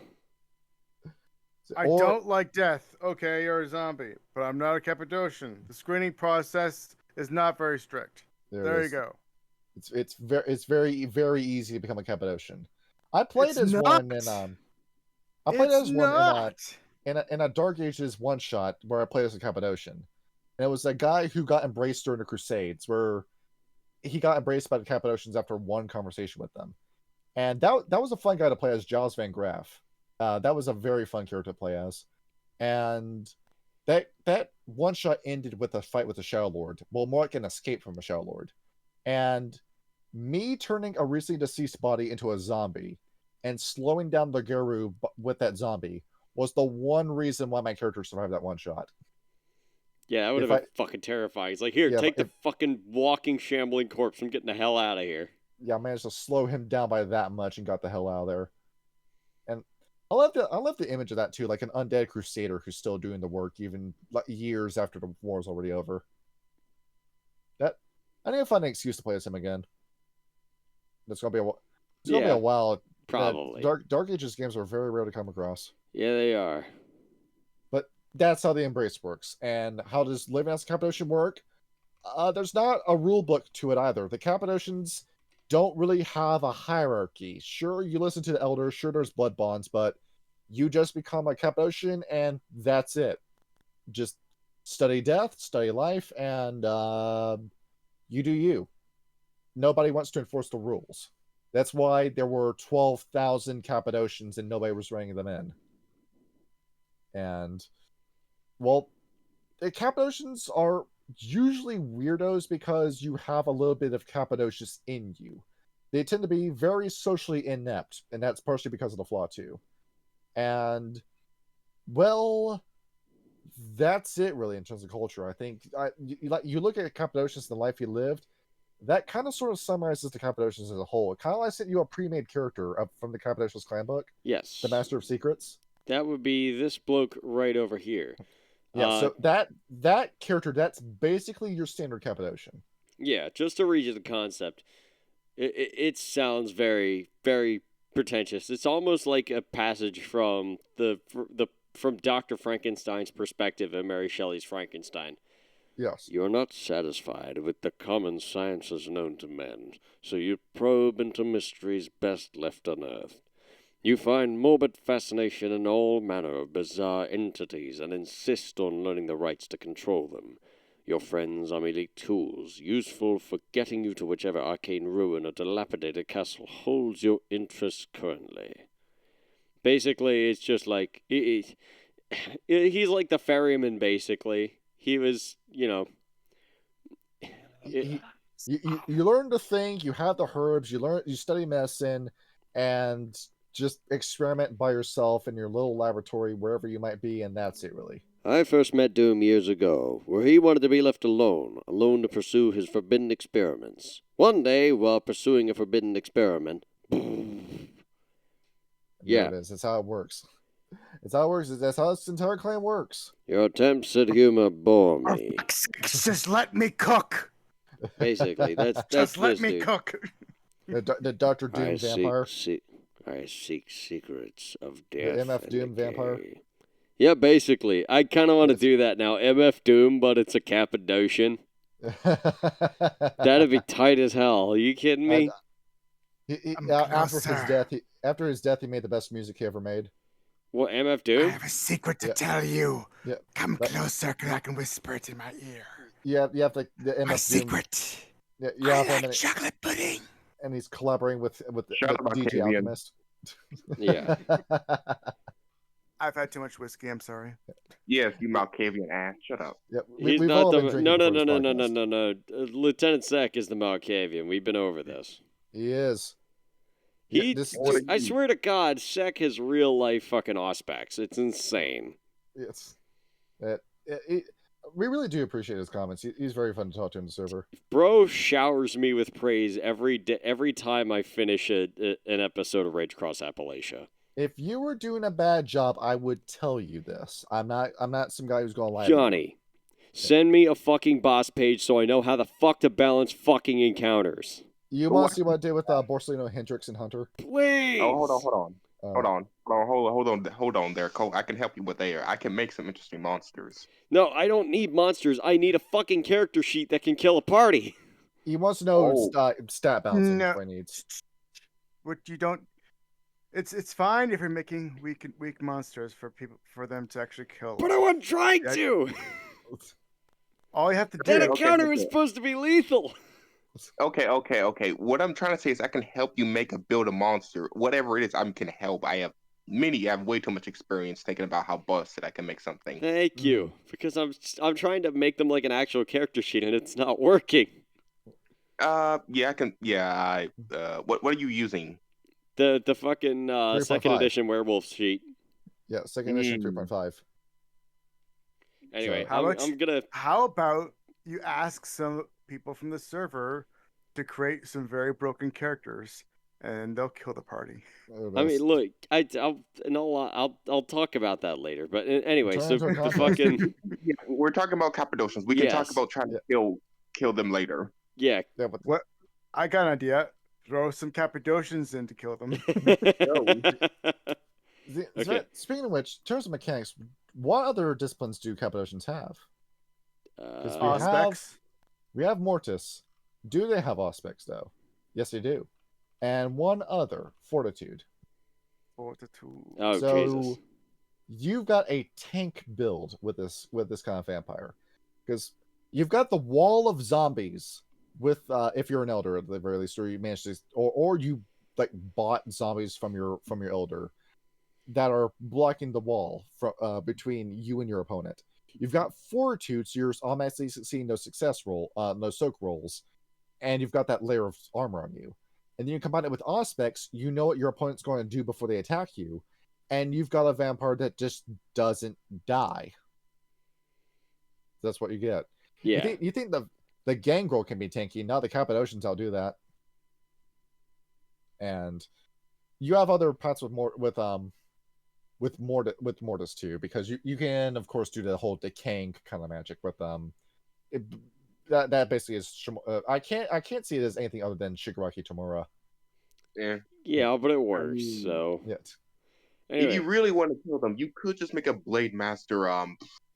I don't like death. Okay, you're a zombie, but I'm not a Cappadocian. The screening process is not very strict. There you go. It's very, very easy to become a Cappadocian. I played as one in a Dark Ages one shot where I played as a Cappadocian. And it was a guy who got embraced during the Crusades, where he got embraced by the Cappadocians after one conversation with them. And that was a fun guy to play as, Giles Van Graff. That was a very fun character to play as. And that one shot ended with a fight with the Shadow Lord. Well, more like an escape from a Shadow Lord. And me turning a recently deceased body into a zombie and slowing down the Geru with that zombie was the one reason why my character survived that one shot. Yeah, that would have been fucking terrifying. It's like, here, take the fucking walking, shambling corpse. I'm getting the hell out of here. Yeah, I managed to slow him down by that much and got the hell out of there. And I love the image of that too, like an undead crusader who's still doing the work even years after the war's already over. I need to find an excuse to play as him again. It's gonna be a while. Probably. Dark Ages games are very rare to come across. Yeah, they are. But that's how the Embrace works. And how does living as a Cappadocian work? There's not a rule book to it either. The Cappadocians don't really have a hierarchy. Sure, you listen to the elders. Sure, there's blood bonds, but you just become a Cappadocian, and that's it. Just study death, study life, and you do you. Nobody wants to enforce the rules. That's why there were 12,000 Cappadocians and nobody was reining them in. And, well, the Cappadocians are usually weirdos because you have a little bit of Cappadocius in you. They tend to be very socially inept, and that's partially because of the flaw too. And, well, that's it really in terms of culture. I think you look at Cappadocius and the life he lived, that kind of sort of summarizes the Cappadocians as a whole. It kind of like sent you a pre-made character from the Cappadocius clan book. Yes. The Master of Secrets. That would be this bloke right over here. Yeah, so that character, that's basically your standard Cappadocian. Yeah, just to read you the concept, it sounds very, very pretentious. It's almost like a passage from from Dr. Frankenstein's perspective in Mary Shelley's Frankenstein. Yes. You're not satisfied with the common sciences known to men, so you probe into mysteries best left unearthed. You find morbid fascination in all manner of bizarre entities and insist on learning the rights to control them. Your friends are merely tools, useful for getting you to whichever arcane ruin or dilapidated castle holds your interest currently. Basically, it's just like... he's like the ferryman, basically. He was, you learn to think, you have the herbs, you study medicine, and just experiment by yourself in your little laboratory, wherever you might be, and that's it, really. I first met Doom years ago, where he wanted to be left alone to pursue his forbidden experiments. One day, while pursuing a forbidden experiment... Yeah, it is. That's how it works. That's how it works. That's how this entire clan works. Your attempts at humor bore me. Just let me cook. Basically, that's just let this me dude. cook. The Dr. Doom vampire. I seek secrets of death. The MF Doom vampire. Yeah, basically. I kind of want to do that now. MF Doom, but it's a Cappadocian. That'd be tight as hell. Are you kidding me? After his death, he made the best music he ever made. What, MF Doom? I have a secret to tell you. Yeah. Come closer, so I can whisper it in my ear. Yeah, you have the MF My Doom. Secret. Yeah, I like chocolate pudding. And he's collaborating with DJ Malkavian. Alchemist. Yeah. I've had too much whiskey. I'm sorry. Yes, you Malkavian ass. Shut up. Yeah, He's not the... No. Lieutenant Sec is the Malkavian. We've been over this. He is. I swear to God, Sec has real life fucking Auspex. It's insane. Yes. We really do appreciate his comments. He's very fun to talk to in the server. Bro showers me with praise every time I finish an episode of Rage Across Appalachia. If you were doing a bad job, I would tell you this. I'm not some guy who's going to lie. Johnny, send me a fucking boss page so I know how the fuck to balance fucking encounters. You want to see what I did with Borsellino, Hendrix, and Hunter? Please. Oh, hold on there, Cole. I can help you with there. I can make some interesting monsters. No, I don't need monsters. I need a fucking character sheet that can kill a party. He wants to know stat balancing. No. What he needs. What you don't. It's fine if you're making weak monsters for them to actually kill. But I wasn't trying to. All you have to do. That encounter is supposed to be lethal. Okay. What I'm trying to say is I can help you build a monster. Whatever it is, I can help. I have way too much experience thinking about how busted I can make something. Thank you. Because I'm trying to make them like an actual character sheet and it's not working. Yeah, I can. Yeah, what are you using? The fucking second edition Werewolf sheet. Yeah, second edition 3.5. Anyway, so how about you ask some people from the server to create some very broken characters, and they'll kill the party. I mean, look, I'll talk about that later. But anyway, so the fucking yeah, we're talking about Cappadocians. We can talk about trying to kill them later. Yeah. But what? I got an idea. Throw some Cappadocians in to kill them. Okay. Speaking of which, in terms of mechanics, what other disciplines do Cappadocians have? We have Mortis. Do they have Auspex, though? Yes, they do. And one other, Fortitude. Oh, so Jesus. You've got a tank build with this kind of vampire. Because you've got the wall of zombies with if you're an elder at the very least, or you manage to, or you like bought zombies from your elder that are blocking the wall from between you and your opponent. You've got fortitude, so you're automatically succeeding those no soak rolls, and you've got that layer of armor on you. And then you combine it with aspects, you know what your opponent's going to do before they attack you, and you've got a vampire that just doesn't die. That's what you get. Yeah. You think the gangrel can be tanky? Now the Cappadocians outdo that. And you have other paths with Mortis too, because you can of course do the whole decaying kind of magic with that basically is I can't see it as anything other than Shigaraki Tomura. Yeah, but it works. So yeah. Anyway. If you really want to kill them, you could just make a Blade Master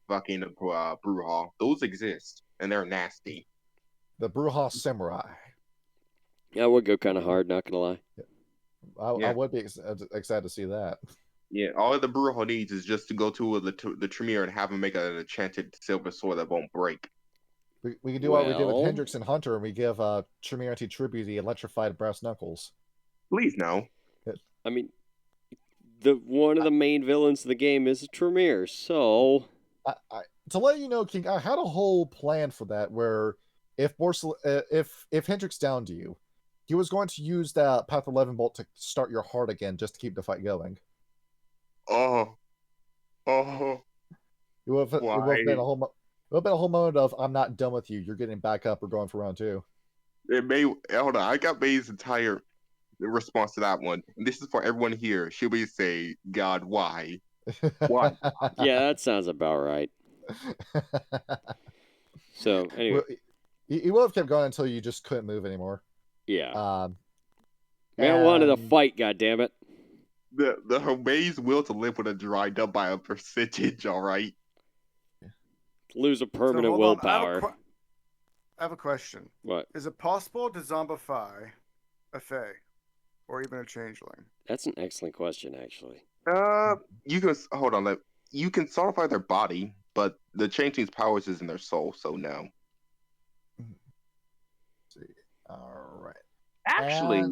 fucking Bruja. Those exist and they're nasty. The Bruja Samurai. Yeah, it would go kind of hard, not gonna lie. I would be excited to see that. Yeah, all the Bruja needs is just to go to the Tremere and have him make an enchanted silver sword that won't break. We can do what we did with Hendrix and Hunter, and we give Tremere anti-tribute the electrified brass knuckles. Please no. I mean, one of the main villains of the game is a Tremere, so to let you know, King, I had a whole plan for that where if Hendrix downed you, he was going to use that Path 11 bolt to start your heart again just to keep the fight going. Oh. It would have been a whole moment of I'm not done with you. You're getting back up. We're going for round 2. Hold on. I got May's entire response to that one. And this is for everyone here. Should we say, God, why? Why? Yeah, that sounds about right. So anyway, he would have kept going until you just couldn't move anymore. Yeah. Man wanted to fight. God damn it. The May's will to live would have dried up by a percentage. All right. Lose a permanent willpower. I have a question. What? Is it possible to zombify a Fae or even a changeling? That's an excellent question, actually. You can hold on. You can solidify their body, but the changeling's powers is in their soul, so no. Let's see. All right. Actually,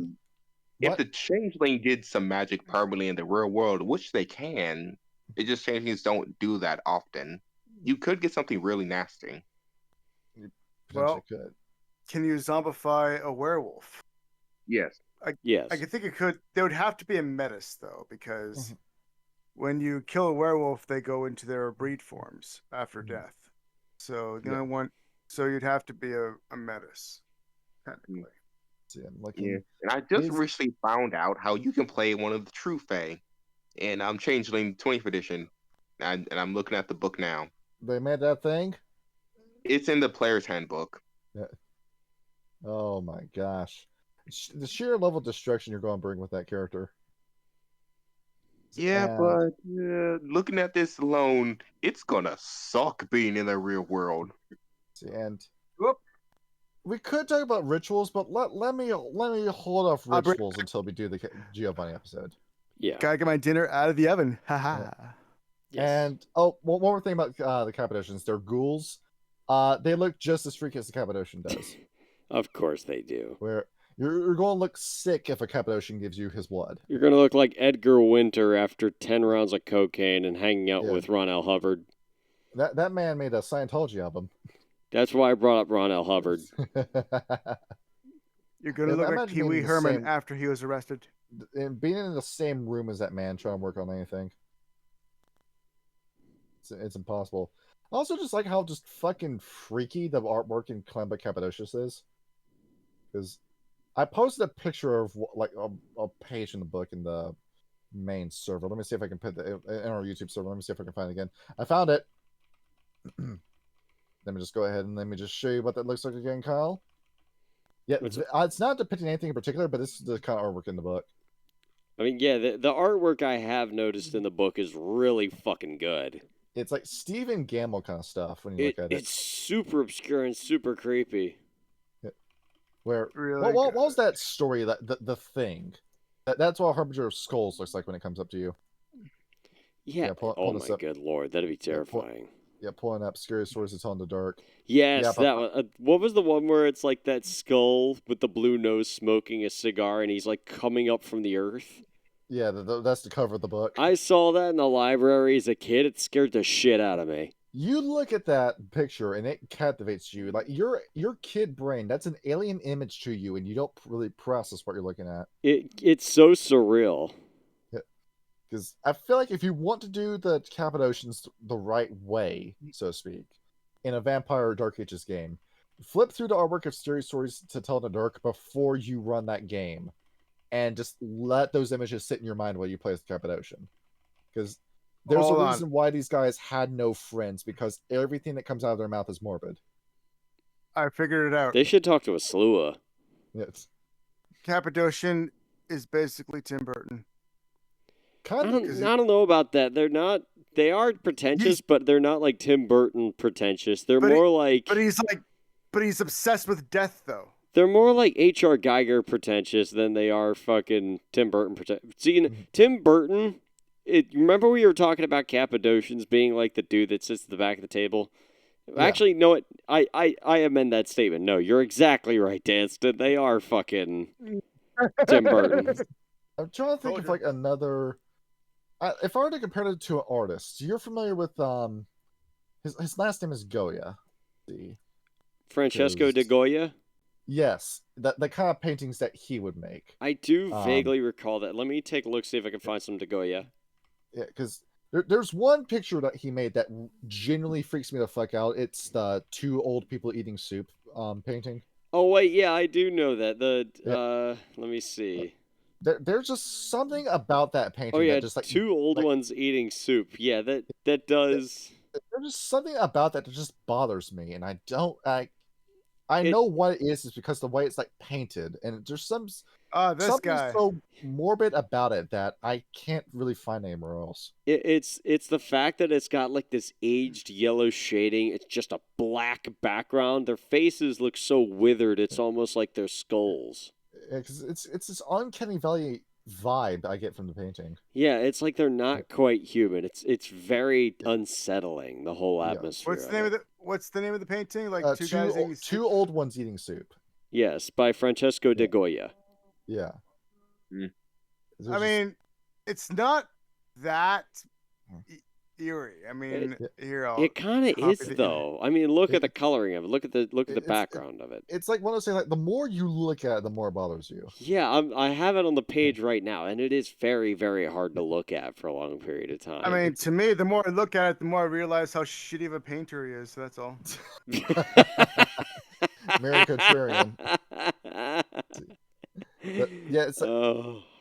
if the changeling did some magic permanently in the real world, which they can, it just changelings don't do that often. You could get something really nasty. Well, can you zombify a werewolf? Yes. Yes. I think it could. There would have to be a menace, though, because when you kill a werewolf, they go into their breed forms after death. So the only one, so you'd have to be a menace, technically. Yeah. And I just recently found out how you can play one of the true Fae, and I'm Changeling 20th edition, and I'm looking at the book now. They made that thing? It's in the player's handbook. Yeah. Oh my gosh. The sheer level of destruction you're going to bring with that character. Yeah, but looking at this alone, it's going to suck being in the real world. And we could talk about rituals, but let me hold off rituals until we do the Giovanni episode. Yeah. Gotta get my dinner out of the oven. Haha. Yes. And one more thing about the Cappadocians, they're ghouls. They look just as freaky as the Cappadocian does. Of course they do. Where you're going to look sick if a Cappadocian gives you his blood. You're going to look like Edgar Winter after 10 rounds of cocaine and hanging out with Ron L. Hubbard. That man made a Scientology album. That's why I brought up Ron L. Hubbard. You're going to look like Pee Wee Herman after he was arrested. And being in the same room as that man trying to work on anything. It's impossible. I also just like how just fucking freaky the artwork in Clan Cappadocian is. Because I posted a picture of like a page in the book in the main server. Let me see if I can put it in our YouTube server. Let me see if I can find it again. I found it. Let me just go ahead and let me just show you what that looks like again, Kyle. Yeah, it's not depicting anything in particular, but this is the kind of artwork in the book. I mean, yeah, the artwork I have noticed in the book is really fucking good. It's like Stephen Gamble kind of stuff when you look at it. It's super obscure and super creepy. Where what was that story, that the thing? That's what Harbinger of Skulls looks like when it comes up to you. Yeah. Oh my good lord, that'd be terrifying. Yeah, pulling up Scary Stories to Tell in the Dark. Yes, Yeah, that one. What was the one where it's like that skull with the blue nose smoking a cigar and he's like coming up from the earth? Yeah, that's the cover of the book. I saw that in the library as a kid. It scared the shit out of me. You look at that picture and it captivates you. Like your kid brain, that's an alien image to you, and you don't really process what you're looking at. It's so surreal. Because I feel like if you want to do the Cappadocians the right way, so to speak, in a Vampire or Dark Ages game, flip through the artwork of Scary Stories to Tell in the Dark before you run that game, and just let those images sit in your mind while you play as the Cappadocian. Because there's a reason why these guys had no friends, because everything that comes out of their mouth is morbid. I figured it out. They should talk to a Slua. Yes. Cappadocian is basically Tim Burton. I don't know about that. They are pretentious, but they're not like Tim Burton pretentious. They're more like... But he's obsessed with death, though. They're more like H.R. Geiger pretentious than they are fucking Tim Burton pretentious. See, Tim Burton... remember we were talking about Cappadocians being like the dude that sits at the back of the table? Yeah. Actually, no, I amend that statement. No, you're exactly right, Danston. They are fucking Tim Burton. I'm trying to think of like another... if I were to compare it to an artist, you're familiar with his last name is Goya. Francesco de Goya? Yes, the kind of paintings that he would make. I do vaguely recall that. Let me take a look, see if I can find some de Goya. Yeah, because there's one picture that he made that genuinely freaks me the fuck out. It's the two old people eating soup painting. Oh, wait, yeah, I do know that. Let me see. There's just something about that painting. Oh yeah, that just, like, two old ones eating soup. Yeah, that does. There's just something about that just bothers me, and I know what it is because the way it's like painted, and there's something so morbid about it that I can't really find anywhere else. It's the fact that it's got like this aged yellow shading. It's just a black background. Their faces look so withered. It's almost like they're skulls. It's this uncanny valley vibe I get from the painting. Yeah, it's like they're not quite human. It's very unsettling, the whole atmosphere. What's the name of the painting? Like two old ones eating soup. Yes, by Francesco de Goya. Yeah. I mean, it's not that eerie. I mean, it kind of is though. I mean, look at the coloring of it. Look at the background of it. It's like one of those things. Like the more you look at it, the more it bothers you. Yeah, I have it on the page right now, and it is very, very hard to look at for a long period of time. I mean, to me, the more I look at it, the more I realize how shitty of a painter he is. So that's all. Mary Contrarian. But, yeah, it's like,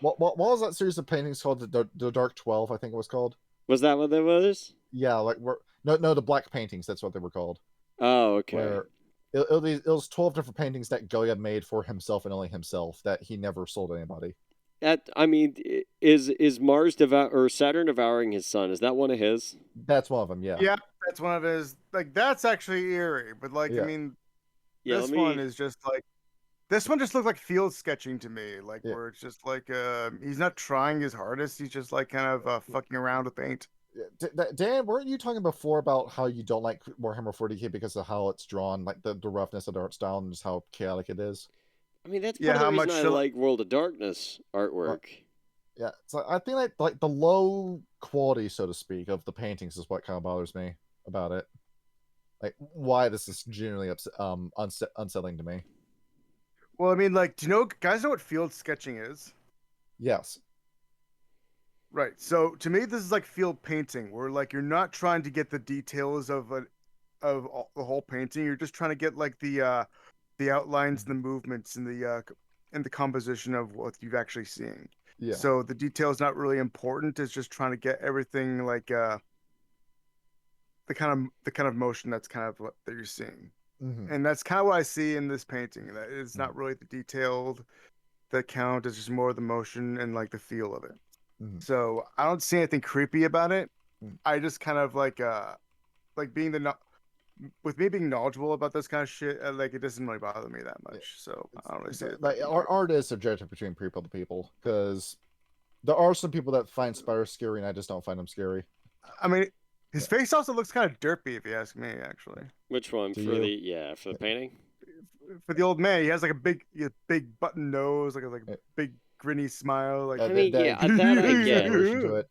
what was that series of paintings called? The Dark 12, I think it was called. Was that what that was? Yeah, like no, the black paintings. That's what they were called. Oh, okay. Where it was 12 different paintings that Goya made for himself and only himself that he never sold to anybody. I mean, is Mars or Saturn devouring his son? Is that one of his? That's one of them. Yeah. Yeah, that's one of his. Like that's actually eerie, but like I mean, this one is just like. This one just looked like field sketching to me, like where it's just like he's not trying his hardest. He's just like kind of fucking around with paint. Dan, weren't you talking before about how you don't like Warhammer 40K because of how it's drawn, like the roughness of the art style and just how chaotic it is? I mean, that's part of the reason I like World of Darkness artwork. Yeah, so I think like the low quality, so to speak, of the paintings is what kind of bothers me about it. Like why this is genuinely unsettling to me. Well, I mean, like, do you guys know what field sketching is? Yes. Right. So to me, this is like field painting, where like you're not trying to get the details of the whole painting. You're just trying to get like the outlines, the movements, and the composition of what you've actually seen. Yeah. So the detail is not really important. It's just trying to get everything like the kind of motion that's kind of what that you're seeing. Mm-hmm. And that's kind of what I see in this painting. That it's not really the detailed that count. It's just more the motion and like the feel of it. Mm-hmm. So I don't see anything creepy about it. Mm-hmm. I just kind of like being with me being knowledgeable about this kind of shit. Like it doesn't really bother me that much. So I don't really see it. Like art is subjective between people to people because there are some people that find spiders scary, and I just don't find them scary. I mean, His face also looks kind of derpy, if you ask me. Actually, Which one Do for you? for the painting? for the old man, he has like a big button nose, like a big grinny smile. Like I mean, yeah, that I get. To it.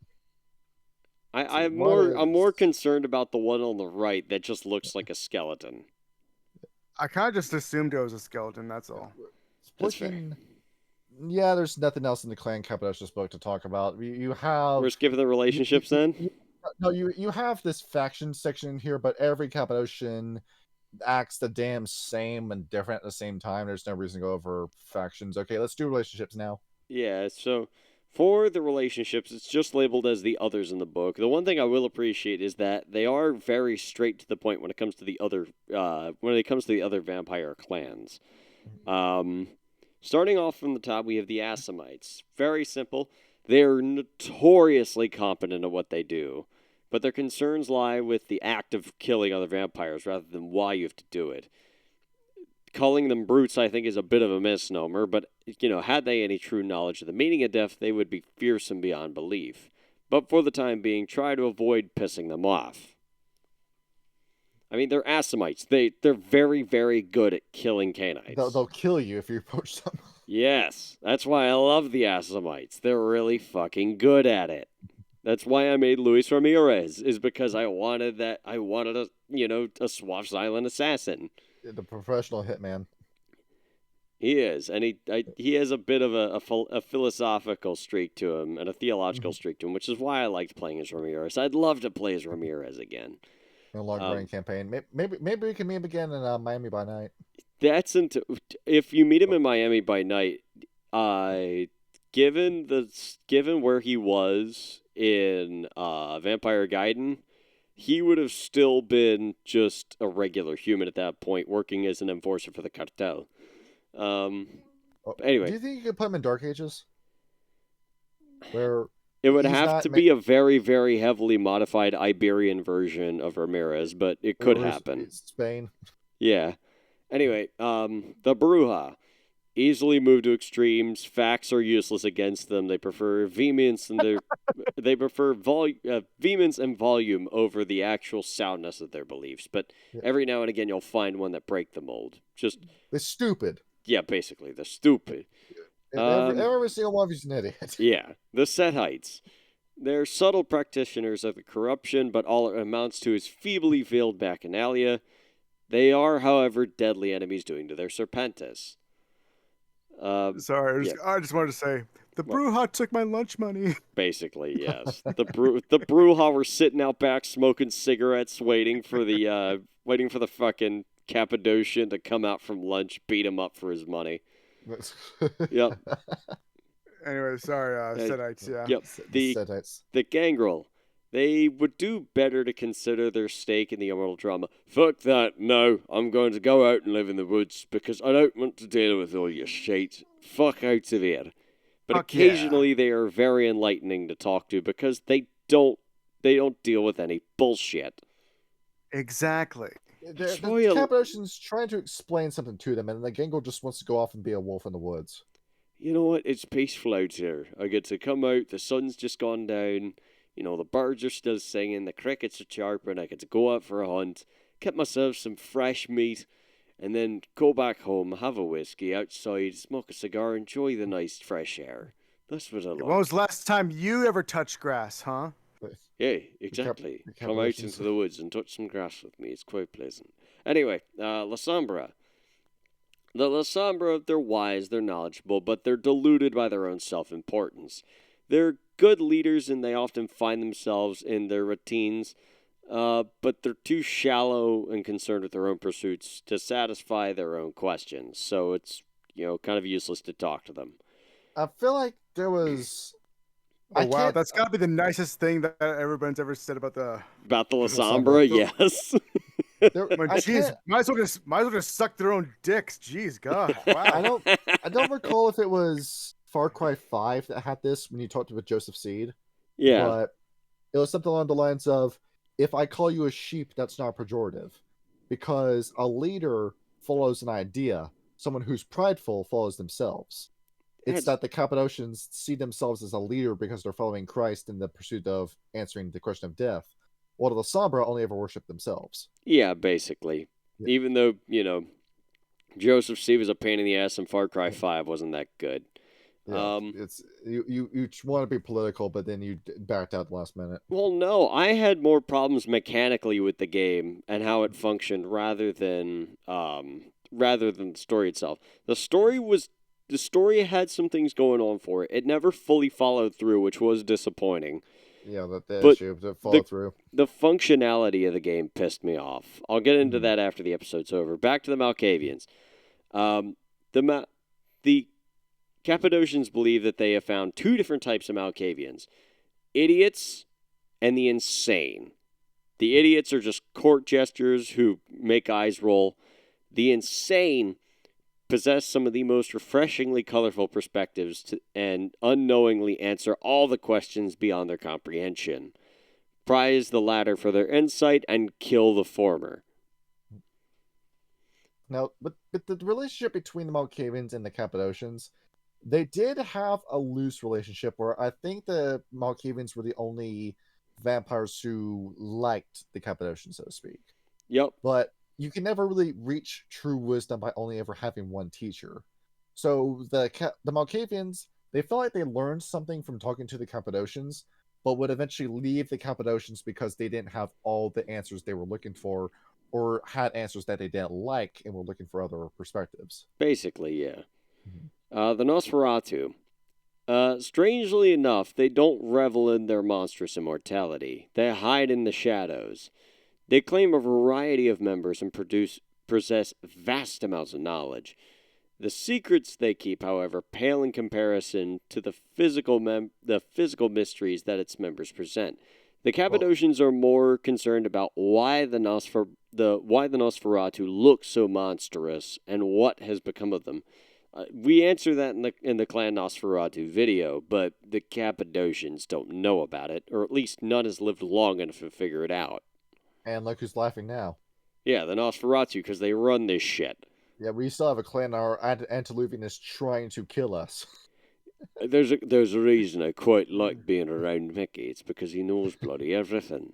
I'm What more is- concerned about the one on the right that just looks like a skeleton. I kind of just assumed it was a skeleton. That's all. That's fair. Looking, yeah, there's nothing else in the Clan Cappadocian's book to talk about. You have We're skipping the relationships then. no, you have this faction section here, but every Cappadocian acts the damn same and different at the same time. There's no reason to go over factions. Okay, let's do relationships now. Yeah, so for the relationships, it's just labeled as the others in the book. The one thing I will appreciate is that they are very straight to the point when it comes to the other vampire clans. Starting off from the top, we have the Assamites. Very simple. They're notoriously competent at what they do, but their concerns lie with the act of killing other vampires rather than why you have to do it. Calling them brutes, I think, is a bit of a misnomer, but, had they any true knowledge of the meaning of death, they would be fearsome beyond belief. But for the time being, try to avoid pissing them off. I mean, they're Assamites. They're very, very good at killing Canaanites. They'll kill you if you approach them. Yes, that's why I love the Assamites. They're really fucking good at it. That's why I made Luis Ramirez, is because I wanted a suave, silent assassin. The professional hitman. He is, and he has a bit of a philosophical streak to him and a theological streak to him, which is why I liked playing as Ramirez. I'd love to play as Ramirez again. In a long-running campaign. Maybe we can meet him again in Miami by Night. If you meet him in Miami by Night, given where he was in Vampire Gaiden, he would have still been just a regular human at that point, working as an enforcer for the cartel. Anyway, do you think you could put him in Dark Ages? Where it would have to be a very, very heavily modified Iberian version of Ramirez, but it could happen. Spain. Yeah. Anyway, the Bruja. Easily moved to extremes. Facts are useless against them. They prefer vehemence and vehemence and volume over the actual soundness of their beliefs. But every now and again, you'll find one that break the mold. They're stupid. Yeah, basically, they're stupid. Every single one of you's an idiot. Yeah, the Setites. They're subtle practitioners of the corruption, but all it amounts to is feebly veiled bacchanalia. They are, however, deadly enemies doing to their Serpentis. Sorry, I just wanted to say the Bruja took my lunch money. Basically, yes. The Bruja were sitting out back smoking cigarettes, waiting for the fucking Cappadocian to come out from lunch, beat him up for his money. Yep. Anyway, sorry, Setites. Yeah. Yep. The Gangrel. They would do better to consider their stake in the immortal drama. Fuck that, no, I'm going to go out and live in the woods because I don't want to deal with all your shit. Fuck out of here. But occasionally they are very enlightening to talk to because they don't deal with any bullshit. Exactly. The Cappadocian's trying to explain something to them, and the Gangrel just wants to go off and be a wolf in the woods. You know what? It's peaceful out here. I get to come out, the sun's just gone down. The birds are still singing, the crickets are chirping, I get to go out for a hunt, get myself some fresh meat, and then go back home, have a whiskey outside, smoke a cigar, enjoy the nice fresh air. That's what I like. When was the last time you ever touched grass, huh? Yeah, exactly. Come out into the woods and touch some grass with me. It's quite pleasant. Anyway, La Sombra. The La Sombra, they're wise, they're knowledgeable, but they're deluded by their own self-importance. They're good leaders, and they often find themselves in their routines, but they're too shallow and concerned with their own pursuits to satisfy their own questions. So it's, kind of useless to talk to them. I feel like there was... Oh, wow, that's got to be the nicest thing that everyone's ever said about the La Sombra, yes. Jeez, might as well just suck their own dicks. Jeez, God, wow. I don't recall if it was Far Cry 5 that had this when you talked with Joseph Seed. Yeah. But it was something along the lines of, if I call you a sheep, that's not pejorative. Because a leader follows an idea. Someone who's prideful follows themselves. It's that the Cappadocians see themselves as a leader because they're following Christ in the pursuit of answering the question of death. while the Sombra only ever worship themselves. Yeah, basically. Yeah. Even though, Joseph C was a pain in the ass and Far Cry 5 wasn't that good. Yeah, it's you want to be political, but then you backed out last minute. Well, no, I had more problems mechanically with the game and how it functioned rather than the story itself. The story had some things going on for it. It never fully followed through, which was disappointing. Yeah, the issue to follow through. The functionality of the game pissed me off. I'll get into that after the episode's over. Back to the Malkavians. The Cappadocians believe that they have found two different types of Malkavians. Idiots and the insane. The idiots are just court jesters who make eyes roll. The insane possess some of the most refreshingly colorful perspectives and unknowingly answer all the questions beyond their comprehension. Prize the latter for their insight and kill the former. Now, but the relationship between the Malkavians and the Cappadocians, they did have a loose relationship where I think the Malkavians were the only vampires who liked the Cappadocians, so to speak. Yep. But you can never really reach true wisdom by only ever having one teacher. So the Malkavians, they felt like they learned something from talking to the Cappadocians, but would eventually leave the Cappadocians because they didn't have all the answers they were looking for, or had answers that they didn't like and were looking for other perspectives. Basically, yeah. The Nosferatu. Strangely enough, they don't revel in their monstrous immortality. They hide in the shadows. They claim a variety of members and possess vast amounts of knowledge. The secrets they keep, however, pale in comparison to the physical mysteries that its members present. The Cappadocians are more concerned about why the Nosferatu look so monstrous and what has become of them. We answer that in the Clan Nosferatu video, but the Cappadocians don't know about it, or at least none has lived long enough to figure it out. And look who's laughing now. Yeah, the Nosferatu, because they run this shit. Yeah, we still have a clan, our Antediluvian is trying to kill us. There's a reason I quite like being around Mickey. It's because he knows bloody everything.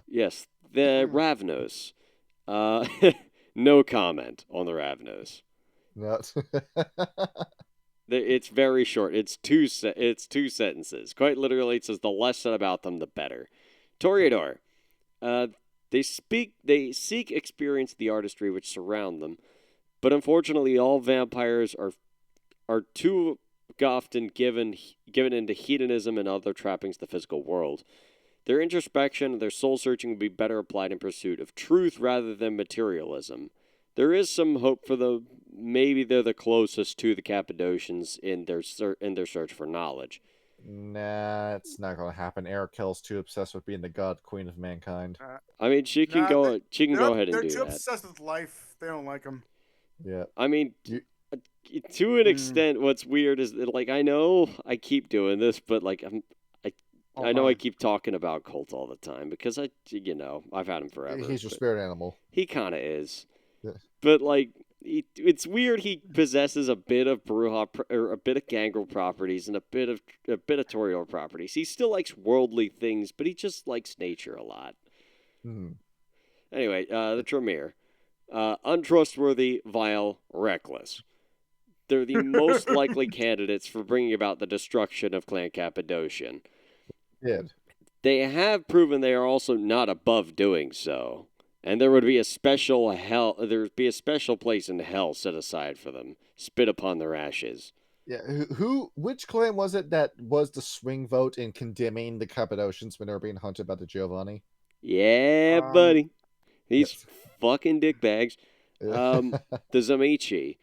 Yes, the Ravnos. No comment on the Ravnos. No. It's very short. It's two sentences. Quite literally, it says the less said about them, the better. Toreador. They seek experience the artistry which surround them, but unfortunately, all vampires are too often given into hedonism and other trappings of the physical world. Their introspection and their soul-searching would be better applied in pursuit of truth rather than materialism. There is some hope for maybe they're the closest to the Cappadocians in their search for knowledge. Nah, it's not going to happen. Arakell's too obsessed with being the god queen of mankind. I mean, she can go ahead and do that. They're too obsessed with life. They don't like him. Yeah. I mean, to an extent, what's weird is that, like, I know I keep doing this, but like I know I keep talking about Colt all the time because I've had him forever. He's your spirit animal. He kind of is. Yeah. But like, it's weird. He possesses a bit of Brujah or a bit of Gangrel properties and a bit of Toriel properties. He still likes worldly things, but he just likes nature a lot. Anyway, the Tremere. Untrustworthy, vile, reckless. They're the most likely candidates for bringing about the destruction of Clan Cappadocian. They have proven they are also not above doing so, and there would be a special place in hell set aside for them, spit upon their ashes. Yeah, which clan was it that was the swing vote in condemning the Cappadocians when they were being hunted by the Giovanni? Yeah, buddy. These fucking dickbags. The Zamichi.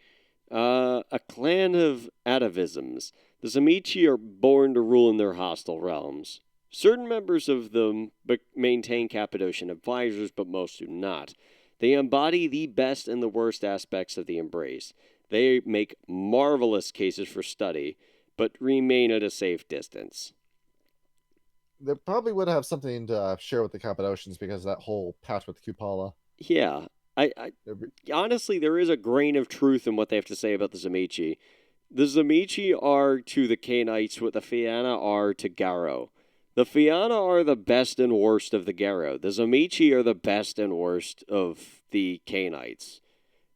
A clan of atavisms. The Zamichi are born to rule in their hostile realms. Certain members of them maintain Cappadocian advisors, but most do not. They embody the best and the worst aspects of the Embrace. They make marvelous cases for study, but remain at a safe distance. They probably would have something to share with the Cappadocians because of that whole patch with Kupala. Yeah. Honestly, there is a grain of truth in what they have to say about the Zamichi. The Zamichi are to the Cainites what the Fianna are to Garo. The Fianna are the best and worst of the Garo. The Zomichi are the best and worst of the Cainites.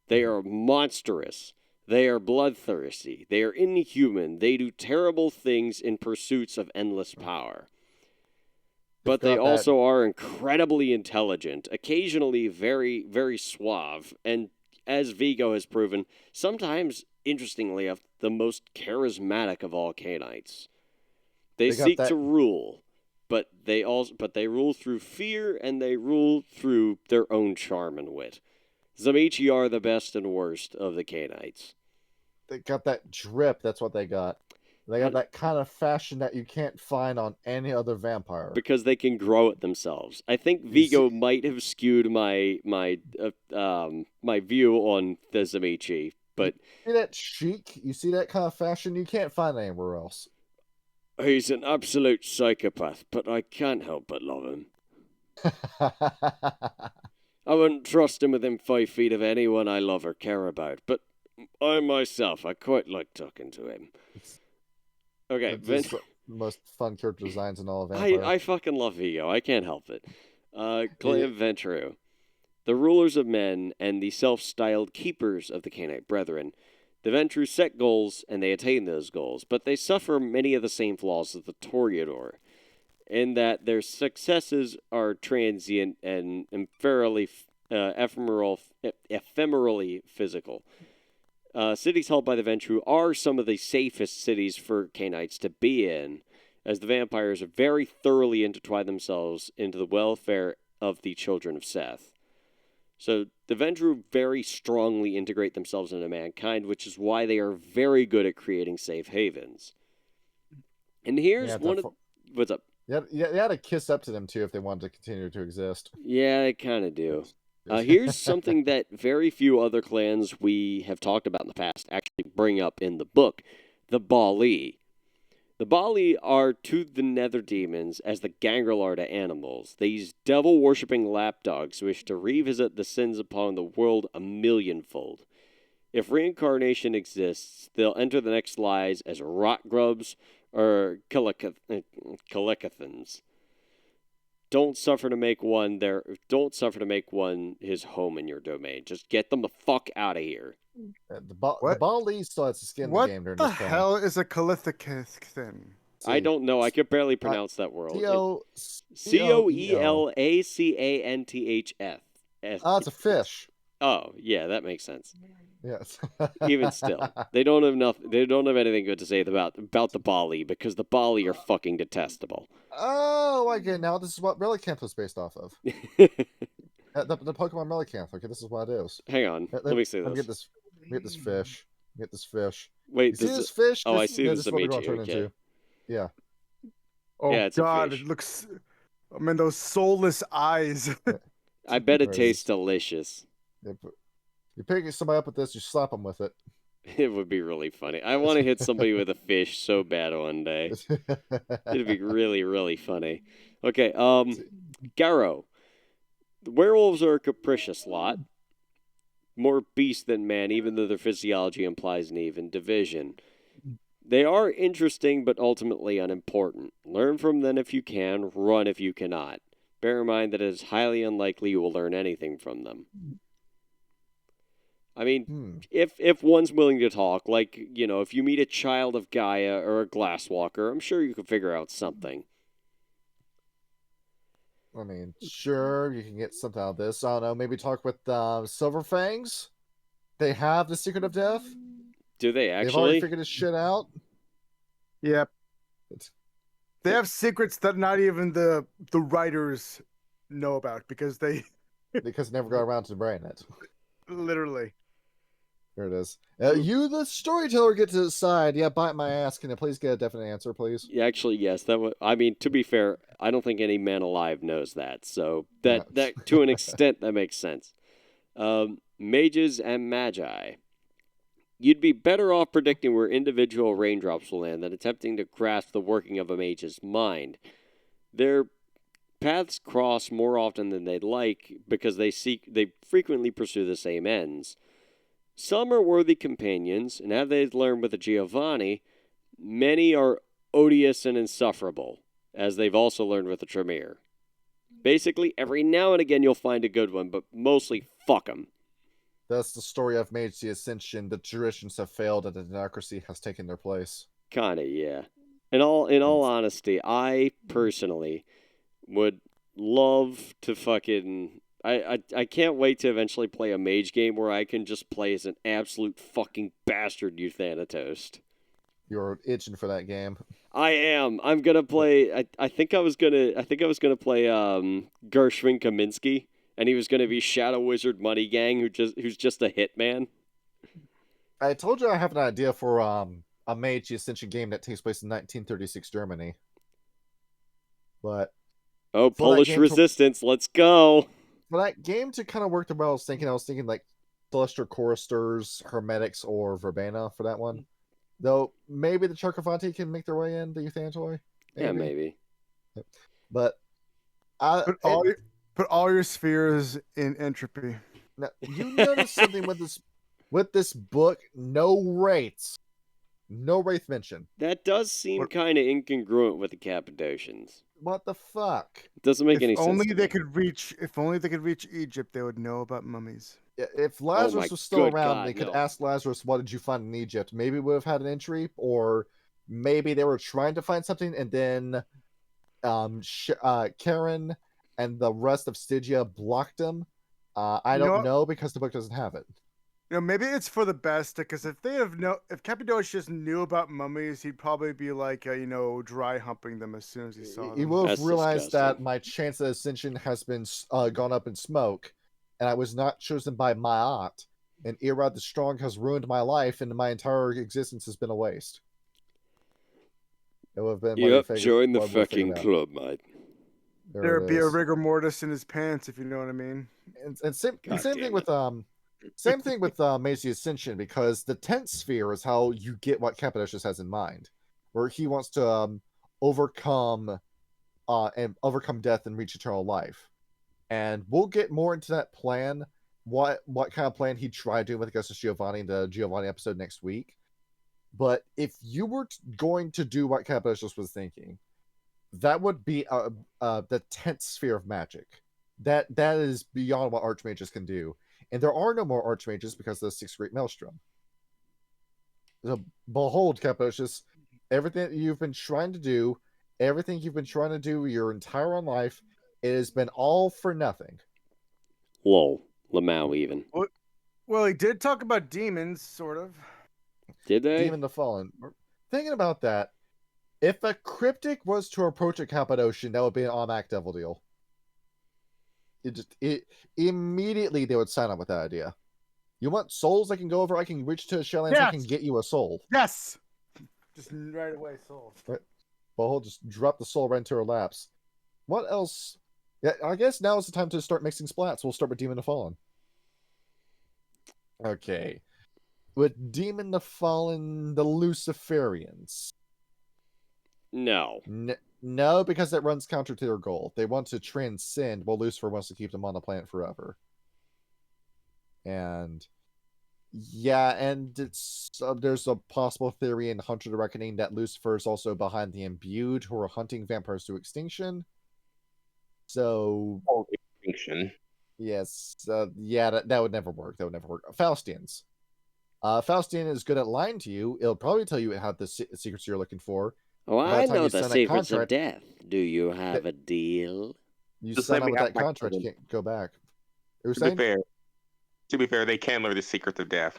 They are monstrous. They are bloodthirsty. They are inhuman. They do terrible things in pursuits of endless power. But they also are incredibly intelligent, occasionally very, very suave, and as Vigo has proven, sometimes, interestingly, the most charismatic of all Cainites. They seek to rule, but they rule through fear, and they rule through their own charm and wit. Zomichi are the best and worst of the Cainites. They got that drip. That's what they got. They got that kind of fashion that you can't find on any other vampire. Because they can grow it themselves. I think Vigo might have skewed my view on the Zomichi, but you see that chic? You see that kind of fashion? You can't find anywhere else. He's an absolute psychopath, but I can't help but love him. I wouldn't trust him within 5 feet of anyone I love or care about, but I myself, I quite like talking to him. Okay, the most fun character designs in all of Vampire. I fucking love Vigo. I can't help it. Clan Ventru. The rulers of men and the self-styled keepers of the Cainite Brethren. The Ventru set goals, and they attain those goals, but they suffer many of the same flaws as the Toreador, in that their successes are transient and ephemerally physical. Cities held by the Ventru are some of the safest cities for Cainites to be in, as the vampires very thoroughly intertwine themselves into the welfare of the children of Seth. So the Ventru very strongly integrate themselves into mankind, which is why they are very good at creating safe havens. And here's what's up? Yeah, they had to kiss up to them too if they wanted to continue to exist. Yeah, they kind of do. Here's something that very few other clans we have talked about in the past actually bring up in the book. The Bali. The Bali are to the nether demons as the gangrel are to animals. These devil-worshipping lapdogs wish to revisit the sins upon the world a millionfold. If reincarnation exists, they'll enter the next lives as rot grubs or Kalekathans. Don't suffer to make one his home in your domain. Just get them the fuck out of here. The Bali still has to skin the game during this time. What the hell is a Kalekathans? I don't know. I could barely pronounce that word. Coelacanthf. Oh, it's a fish. Oh, yeah, that makes sense. Yes. Even still, they don't have anything good to say about the Bali because the Bali are fucking detestable. Oh, I get it now. This is what Relicanth was based off of. the Pokemon Relicanth. Okay, this is what it is. Hang on, let me see this. Get this fish. Get this fish. Wait, see this fish? Oh, I see this this Zomichi. Okay. Yeah. Oh yeah, it's God, a fish. it looks. I mean, those soulless eyes. I bet it tastes delicious. You pick somebody up with this, you slap them with it. It would be really funny. I want to hit somebody with a fish so bad one day. It'd be really, really funny. Okay, Garo. The werewolves are a capricious lot. More beast than man, even though their physiology implies an even division. They are interesting, but ultimately unimportant. Learn from them if you can, run if you cannot. Bear in mind that it is highly unlikely you will learn anything from them. I mean, if one's willing to talk, like, you know, if you meet a child of Gaia or a Glasswalker, I'm sure you can figure out something. I mean, sure, you can get something out of this. I don't know, maybe talk with Silverfangs? They have the secret of death? Do they actually? They've already figured this shit out? Yep. They have secrets that not even the writers know about because they... because they never got around to writing it. Literally. There it is. You, the storyteller, get to decide. Yeah, bite my ass. Can I please get a definite answer, please? Yeah, actually, yes. I mean, to be fair, I don't think any man alive knows that. So that to an extent, that makes sense. Mages and Magi. You'd be better off predicting where individual raindrops will land than attempting to grasp the working of a mage's mind. Their paths cross more often than they'd like because they frequently pursue the same ends. Some are worthy companions, and have they learned with the Giovanni, many are odious and insufferable. as they've also learned with the Tremere. Basically, every now and again you'll find a good one, but mostly fuck them. That's the story of Mage the Ascension. The traditions have failed and the democracy has taken their place. Kinda, yeah. In all honesty, I personally would love to fucking... I can't wait to eventually play a mage game where I can just play as an absolute fucking bastard, you Thanatos. You're itching for that game. I am. I'm gonna play. I think I was gonna play Gershwin Kaminsky, and he was gonna be Shadow Wizard Money Gang, who's just a hitman. I told you I have an idea for a Mage the Ascension game that takes place in 1936 Germany. But Polish resistance, let's go. For that game to kind of work the way I was thinking like Celestial Choristers, Hermetics, or Verbena for that one. Though maybe the Charcavanti can make their way in the Euthanatoi. Yeah, maybe. But put all your spheres in entropy. Now, you notice something with this book? No wraiths. No wraith mention. That does seem kind of incongruent with the Cappadocians. What the fuck? It doesn't make any sense. If only they could reach Egypt, they would know about mummies. If Lazarus was still around, they could ask Lazarus, "What did you find in Egypt?" Maybe we would have had an entry, or maybe they were trying to find something, and then Karen and the rest of Stygia blocked them. I don't know because the book doesn't have it. Maybe it's for the best, because if Cappadocius knew about mummies, he'd probably be like, dry humping them as soon as he saw them. He will have realized that my chance of ascension has been gone up in smoke, and I was not chosen by Ma'at, and Irad the Strong has ruined my life, and my entire existence has been a waste. It would have been join the fucking club, mate. There'd be a rigor mortis in his pants, if you know what I mean. And same thing with Mage the Ascension, because the 10th sphere is how you get what Cappadocius has in mind, where he wants to overcome death and reach eternal life. And we'll get more into that plan, what kind of plan he tried doing with Augustus Giovanni in the Giovanni episode next week. But if you were going to do what Cappadocius was thinking, that would be the 10th sphere of magic. That is beyond what archmages can do. And there are no more archmages because of the Sixth Great Maelstrom. So, behold, Cappadocius, everything you've been trying to do, everything you've been trying to do your entire life, it has been all for nothing. Lol. Lamau even. Well, he did talk about demons, sort of. Did they? Demon the Fallen. Thinking about that, if a cryptic was to approach a Cappadocian, that would be an automatic devil deal. Immediately they would sign up with that idea. You want souls? I can go over. I can reach to a shell and I can get you a soul. Yes, just right away, soul. Right. Well, he'll just drop the soul right into her laps. What else? Yeah, I guess now is the time to start mixing splats. We'll start with Demon the Fallen. Okay, with Demon the Fallen, the Luciferians. No. No, because it runs counter to their goal. They want to transcend, while Lucifer wants to keep them on the planet forever. And yeah, and it's there's a possible theory in Hunter the Reckoning that Lucifer is also behind the Imbued, who are hunting vampires to extinction. So extinction. Yes, that would never work. That would never work. Faustians. Faustian is good at lying to you. It'll probably tell you how the secrets you're looking for. Oh, I know the secrets of death. Do you have a deal? You sign up with that contract, you can't go back. To be fair, they can learn the secrets of death.